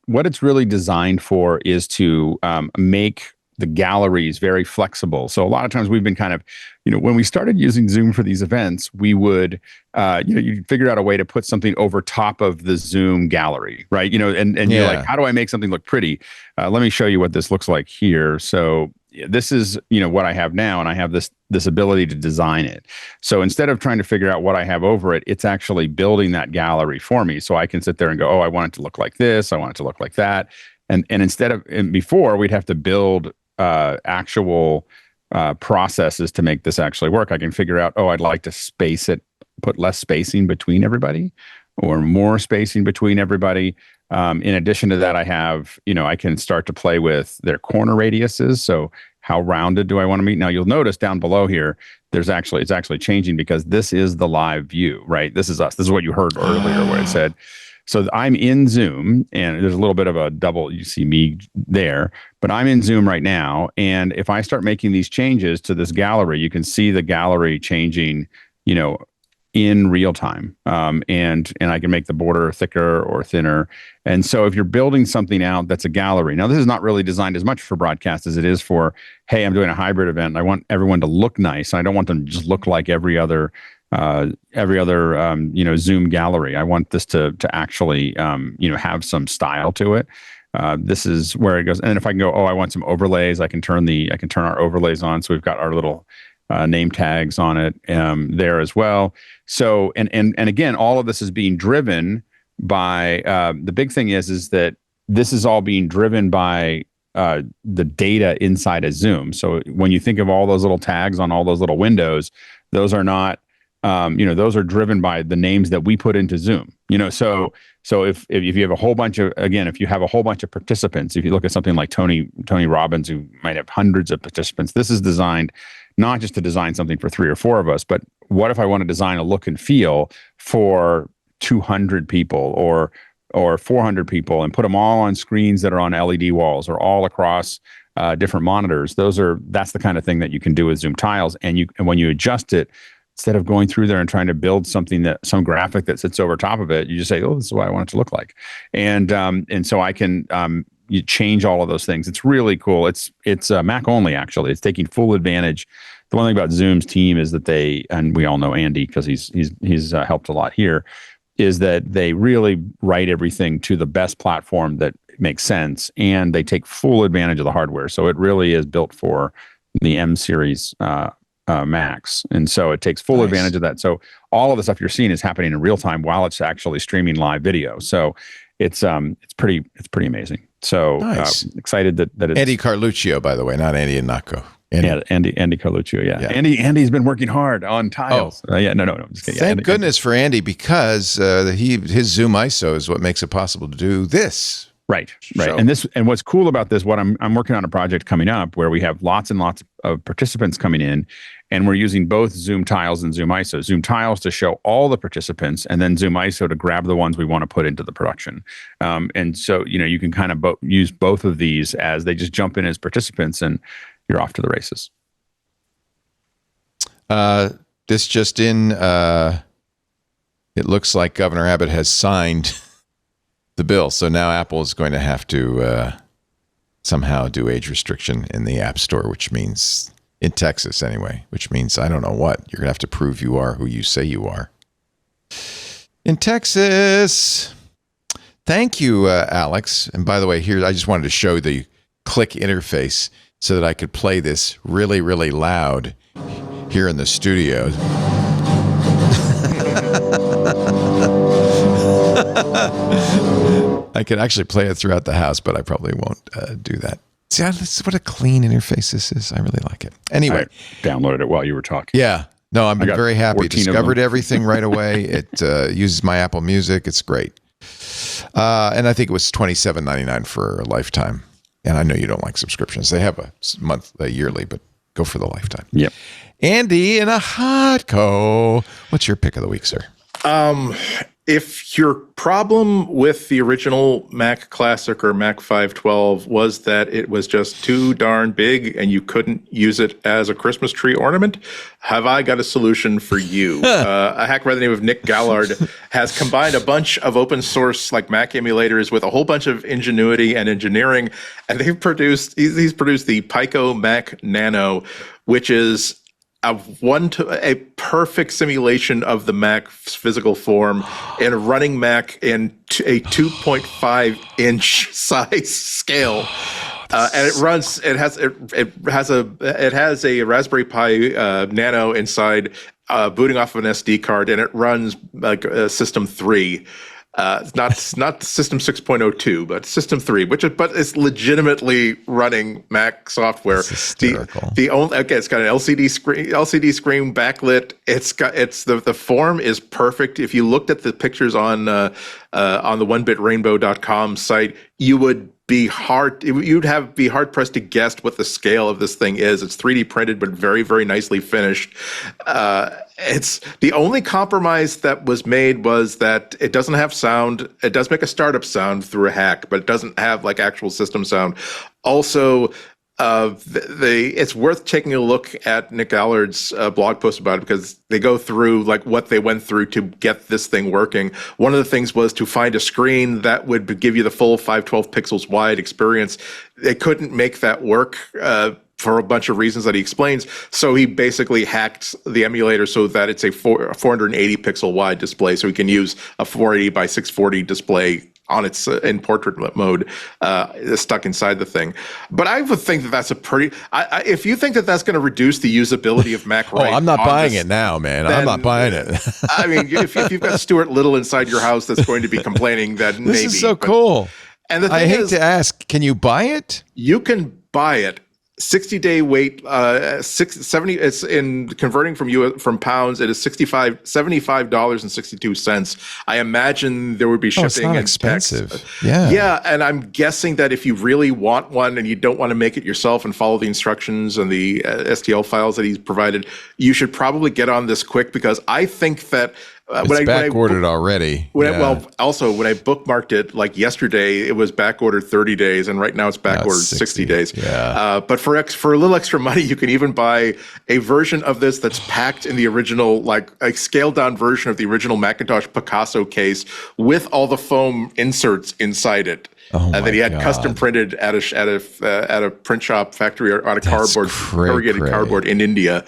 what it's really designed for is to make the galleries very flexible. So a lot of times we've been kind of, when we started using Zoom for these events, we would, you figured out a way to put something over top of the Zoom gallery, right? And you're like, how do I make something look pretty? Let me show you what this looks like here. So this is, what I have now, and I have this ability to design it. So instead of trying to figure out what I have over it, it's actually building that gallery for me. So I can sit there and go, oh, I want it to look like this. I want it to look like that. And before we'd have to build actual processes to make this actually work. I can figure out, I'd like to space it, put less spacing between everybody or more spacing between everybody. In addition to that, I have, I can start to play with their corner radiuses. So how rounded do I want to meet? Now you'll notice down below here, it's actually changing because this is the live view, right? This is us. This is what you heard earlier where it said, so I'm in Zoom, and there's a little bit of a double, you see me there, but I'm in Zoom right now. And if I start making these changes to this gallery, you can see the gallery changing, in real time, and I can make the border thicker or thinner. And so if you're building something out that's a gallery, now this is not really designed as much for broadcast as it is for, hey, I'm doing a hybrid event and I want everyone to look nice, and I don't want them to just look like every other Zoom gallery. I want this to actually have some style to it. This is where it goes. And then if I can go, I want some overlays, I can turn our overlays on. So we've got our little name tags on it there as well. So and again, all of this is being driven by the big thing is that this is all being driven by the data inside of Zoom. So when you think of all those little tags on all those little windows, those are not those are driven by the names that we put into Zoom. So if you have a whole bunch of, again, if you have a whole bunch of participants, if you look at something like Tony Robbins, who might have hundreds of participants, this is designed not just to design something for 3 or 4 of us, but what if I want to design a look and feel for 200 people or 400 people and put them all on screens that are on LED walls or all across different monitors? That's the kind of thing that you can do with Zoom Tiles. And when you adjust it, instead of going through there and trying to build some graphic that sits over top of it, you just say, this is what I want it to look like. And so I can you change all of those things. It's really cool. It's Mac only, actually. It's taking full advantage. The one thing about Zoom's team is that and we all know Andy because he's helped a lot here, is that they really write everything to the best platform that makes sense, and they take full advantage of the hardware. So it really is built for the M series Macs, and so it takes full advantage of that. So all of the stuff you're seeing is happening in real time while it's actually streaming live video. So it's pretty amazing. So excited that it's Andy Carluccio, by the way, not Andy Iannacco. Andy Carluccio. Yeah. Andy's been working hard on Tiles. No, I'm just kidding. Thank goodness for Andy, because his Zoom ISO is what makes it possible to do this. Right. And what's cool about this, what I'm working on a project coming up where we have lots and lots of participants coming in, and we're using both Zoom Tiles and Zoom ISO. Zoom Tiles to show all the participants, and then Zoom ISO to grab the ones we want to put into the production. And so you can kind of use both of these as they just jump in as participants, and you're off to the races. This just in, it looks like Governor Abbott has signed the bill. So now Apple is going to have to somehow do age restriction in the App Store, which means, in Texas anyway, which means I don't know what. You're going to have to prove you are who you say you are. In Texas. Thank you, Alex. And by the way, here, I just wanted to show the click interface so that I could play this really, really loud here in the studio. I could actually play it throughout the house, but I probably won't do that. See, this is what a clean interface this is. I really like it. Anyway. I downloaded it while you were talking. Yeah. No, I'm very happy. Discovered everything right away. It uses my Apple Music. It's great. And I think it was $27.99 for a lifetime. And I know you don't like subscriptions. They have a yearly, but go for the lifetime. Yep. Andy in a hot co. What's your pick of the week, sir? If your problem with the original Mac Classic or Mac 512 was that it was just too darn big and you couldn't use it as a Christmas tree ornament, have I got a solution for you? A hacker by the name of Nick Gallard has combined a bunch of open source like Mac emulators with a whole bunch of ingenuity and engineering, and he's produced the pico-mac-nano, which is a perfect simulation of the Mac's physical form and running Mac in a 2.5 inch size scale. And it has a Raspberry Pi Nano inside, booting off of an SD card, and it runs like System 3. Not System 6.02, but System 3, but it's legitimately running Mac software. It's got an LCD screen backlit. The form is perfect. If you looked at the pictures on the onebit-rainbow.com site, you'd be hard pressed to guess what the scale of this thing is. It's 3D printed, but very, very nicely finished. It's the only compromise that was made was that it doesn't have sound. It does make a startup sound through a hack, but it doesn't have like actual system sound. Also, it's worth taking a look at Nick Allard's blog post about it, because they go through like what they went through to get this thing working. One of the things was to find a screen that would give you the full 512 pixels wide experience. They couldn't make that work for a bunch of reasons that he explains. So he basically hacked the emulator so that it's a 480 pixel wide display, so he can use a 480 by 640 display on its in portrait mode, stuck inside the thing. But I would think that that's a pretty. If you think that that's going to reduce the usability of Mac, Oh, I'm not buying it now, man. I'm not buying it. I mean, if you've got Stuart Little inside your house that's going to be complaining, that maybe. This is so cool. And the thing I hate is, to ask, can you buy it? you can buy it. 60-day wait, 70. It's in converting from pounds. It is $75.62. I imagine there would be shipping. It's not and expensive. tax. Yeah. And I'm guessing that if you really want one and you don't want to make it yourself and follow the instructions and the STL files that he's provided, you should probably get on this quick, because I think that. It's back-ordered already. When I bookmarked it like yesterday, it was back-ordered 30 days, and right now it's back-ordered 60 days. Yeah. But for a little extra money, you can even buy a version of this that's packed in the original, like a scaled-down version of the original Macintosh Picasso case with all the foam inserts inside it. Oh And that he had God. custom printed at a print shop factory on a cardboard, corrugated cardboard in India.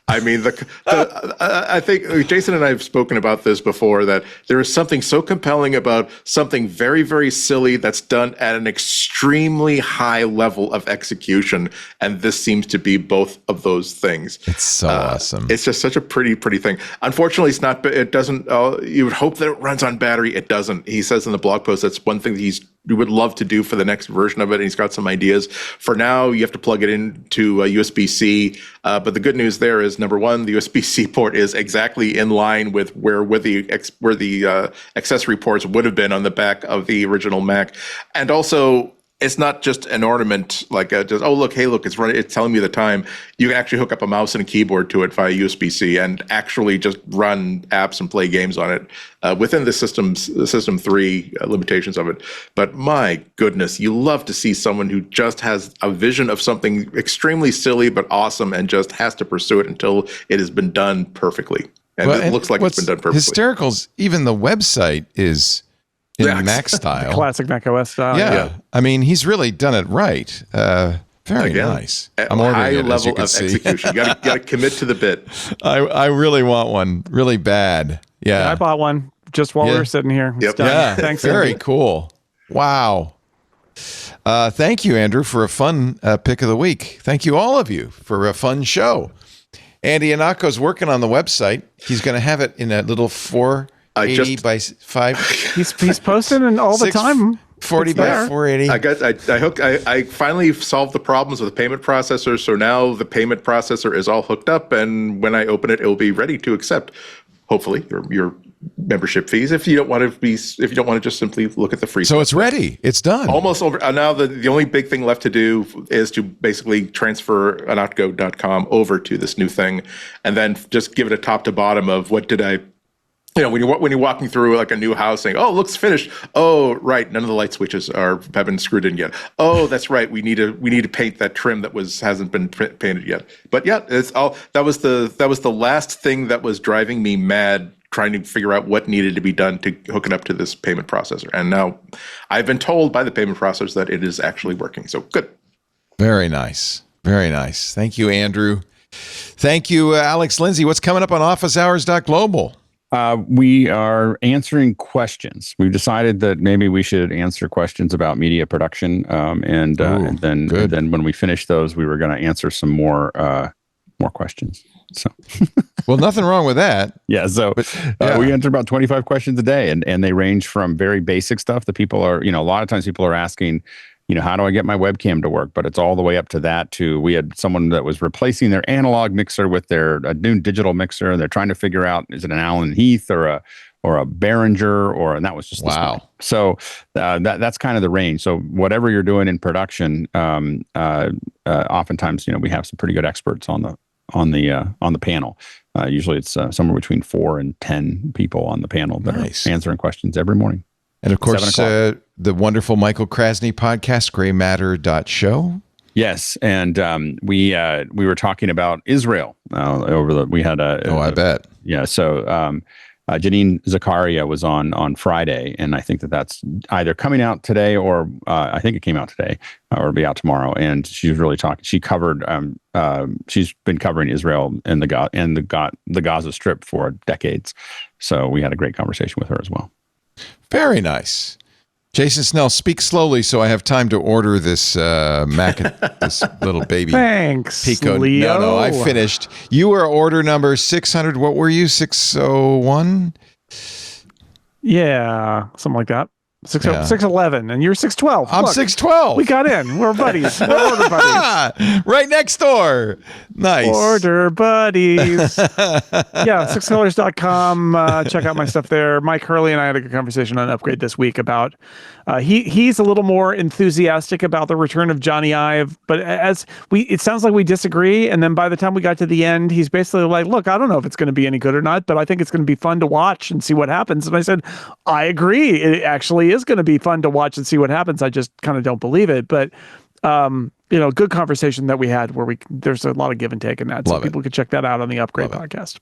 I mean, I think Jason and I have spoken about this before, that there is something so compelling about something very, very silly that's done at an extremely high level of execution, and this seems to be both of those things. It's so awesome. It's just such a pretty thing. Unfortunately, it's not. It doesn't. You would hope that it runs on battery. It doesn't. He says in the blog post that's one thing that he would love to do for the next version of it, and he's got some ideas. For now, you have to plug it into USB-C. But the good news there is, number one, the USB-C port is exactly in line with where the accessory ports would have been on the back of the original Mac, and also, it's not just an ornament, like just, oh, look, hey, look, it's running, it's telling me the time. You can actually hook up a mouse and a keyboard to it via USB-C and actually just run apps and play games on it within the System 3 limitations of it. But my goodness, you love to see someone who just has a vision of something extremely silly but awesome and just has to pursue it until it has been done perfectly. And it looks like it's been done perfectly. Hysterical is even the website is in Mac style. Classic macOS style. Yeah. I mean, he's really done it right. Very nice. I'm high level of execution. You got to commit to the bit. I really want one, really bad. Yeah. I bought one just while we were sitting here. It's Yep. done. Yeah. Thanks. Very Andy. cool. Wow. Thank you, Andrew, for a fun pick of the week. Thank you, all of you, for a fun show. Andy Anako's working on the website. He's going to have it in a little 480 by 5. He's posting it all the time. 40 It's by there. 480. I finally solved the problems with the payment processor, so now the payment processor is all hooked up, and when I open it, it will be ready to accept, hopefully, your membership fees. If you don't want to just simply look at the free. So it's ready. It's done. Almost over. Now the only big thing left to do is to basically transfer anotgo.com over to this new thing, and then just give it a top to bottom of what did I. When you're walking through like a new house, saying, "Oh, looks finished." Oh, right, none of the light switches have been screwed in yet. Oh, that's right. We need to paint that trim that hasn't been painted yet. But yeah, it's all that was the last thing that was driving me mad, trying to figure out what needed to be done to hook it up to this payment processor. And now I've been told by the payment processor that it is actually working. So good. Very nice. Very nice. Thank you, Andrew. Thank you, Alex Lindsay. What's coming up on officehours.global? We are answering questions. We've decided that maybe we should answer questions about media production, and then when we finish those, we were going to answer some more questions. So, well, nothing wrong with that. Yeah. So we answer about 25 questions a day, and they range from very basic stuff that people are, a lot of times people are asking, how do I get my webcam to work? But it's all the way up to that too. We had someone that was replacing their analog mixer with a new digital mixer, and they're trying to figure out, is it an Allen Heath or a Behringer, and that was just wow. So that's kind of the range. So whatever you're doing in production, oftentimes we have some pretty good experts on the panel. Usually it's somewhere between 4 and 10 people on the panel that are answering questions every morning. And of course, the wonderful Michael Krasny podcast, graymatter.show. Yes, and we were talking about Israel we had I bet. Yeah, so Janine Zakaria was on Friday, and I think that's either coming out today or I think it came out today or it'll be out tomorrow. And she's really talking. She covered. She's been covering Israel and the Gaza Strip for decades. So we had a great conversation with her as well. Very nice. Jason Snell, speak slowly so I have time to order this this little baby. Thanks, Pico. Leo. No, I finished. You were order number 600. What were you? 601? Yeah, something like that. 611, and you're 612. I'm Look, 612. We got in. We're buddies. We're order buddies. Right next door. Nice. Order buddies. Yeah, sixcolors.com. Check out my stuff there. Mike Hurley and I had a good conversation on Upgrade this week about he's a little more enthusiastic about the return of Jony Ive, but it sounds like we disagree. And then by the time we got to the end, he's basically like, look, I don't know if it's going to be any good or not, but I think it's going to be fun to watch and see what happens. And I said, I agree. It actually is going to be fun to watch and see what happens. I just kind of don't believe it. But, good conversation that we had where there's a lot of give and take in that. So people could check that out on the Upgrade podcast.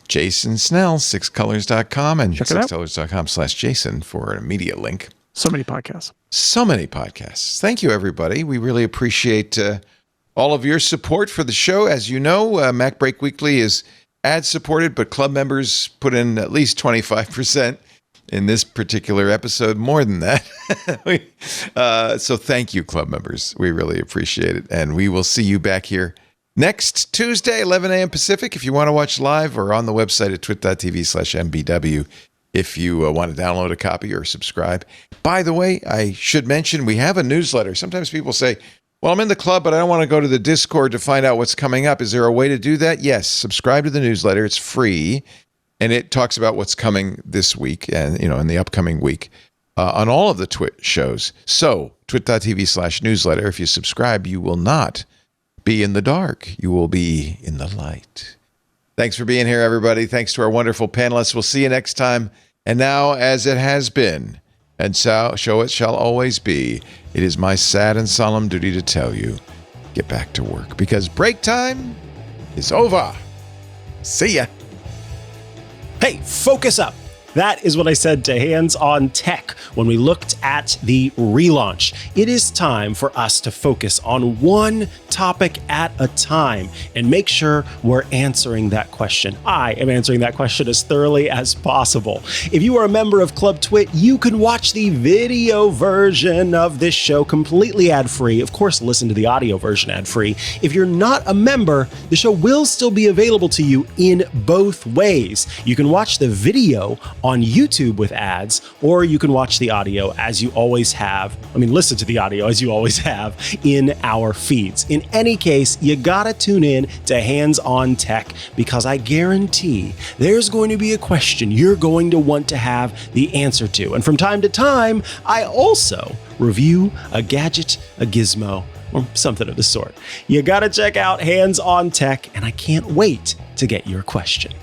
Jason Snell, sixcolors.com and Check it out. sixcolors.com/Jason for an immediate link. So many podcasts. So many podcasts. Thank you, everybody. We really appreciate all of your support for the show. As you know, MacBreak Weekly is ad-supported, but club members put in at least 25%. In this particular episode, more than that. So thank you, club members. We really appreciate it. And we will see you back here next Tuesday, 11 a.m. Pacific. If you want to watch live or on the website at twit.tv/MBW, if you want to download a copy or subscribe. By the way, I should mention we have a newsletter. Sometimes people say, well, I'm in the club, but I don't want to go to the Discord to find out what's coming up. Is there a way to do that? Yes. Subscribe to the newsletter. It's free. And it talks about what's coming this week and, in the upcoming week on all of the Twit shows. So twit.tv/newsletter. If you subscribe, you will not be in the dark. You will be in the light. Thanks for being here, everybody. Thanks to our wonderful panelists. We'll see you next time. And now, as it has been, and so it shall always be, it is my sad and solemn duty to tell you, get back to work because break time is over. See ya. Hey, focus up. That is what I said to Hands on Tech when we looked at the relaunch. It is time for us to focus on one topic at a time and make sure we're answering that question. I am answering that question as thoroughly as possible. If you are a member of Club Twit, you can watch the video version of this show completely ad-free. Of course, listen to the audio version ad-free. If you're not a member, the show will still be available to you in both ways. You can watch the video on YouTube with ads, or you can watch the audio as you always have. Listen to the audio as you always have in our feeds. In any case, you gotta tune in to Hands on Tech because I guarantee there's going to be a question you're going to want to have the answer to. And from time to time, I also review a gadget, a gizmo, or something of the sort. You gotta check out Hands on Tech, and I can't wait to get your question.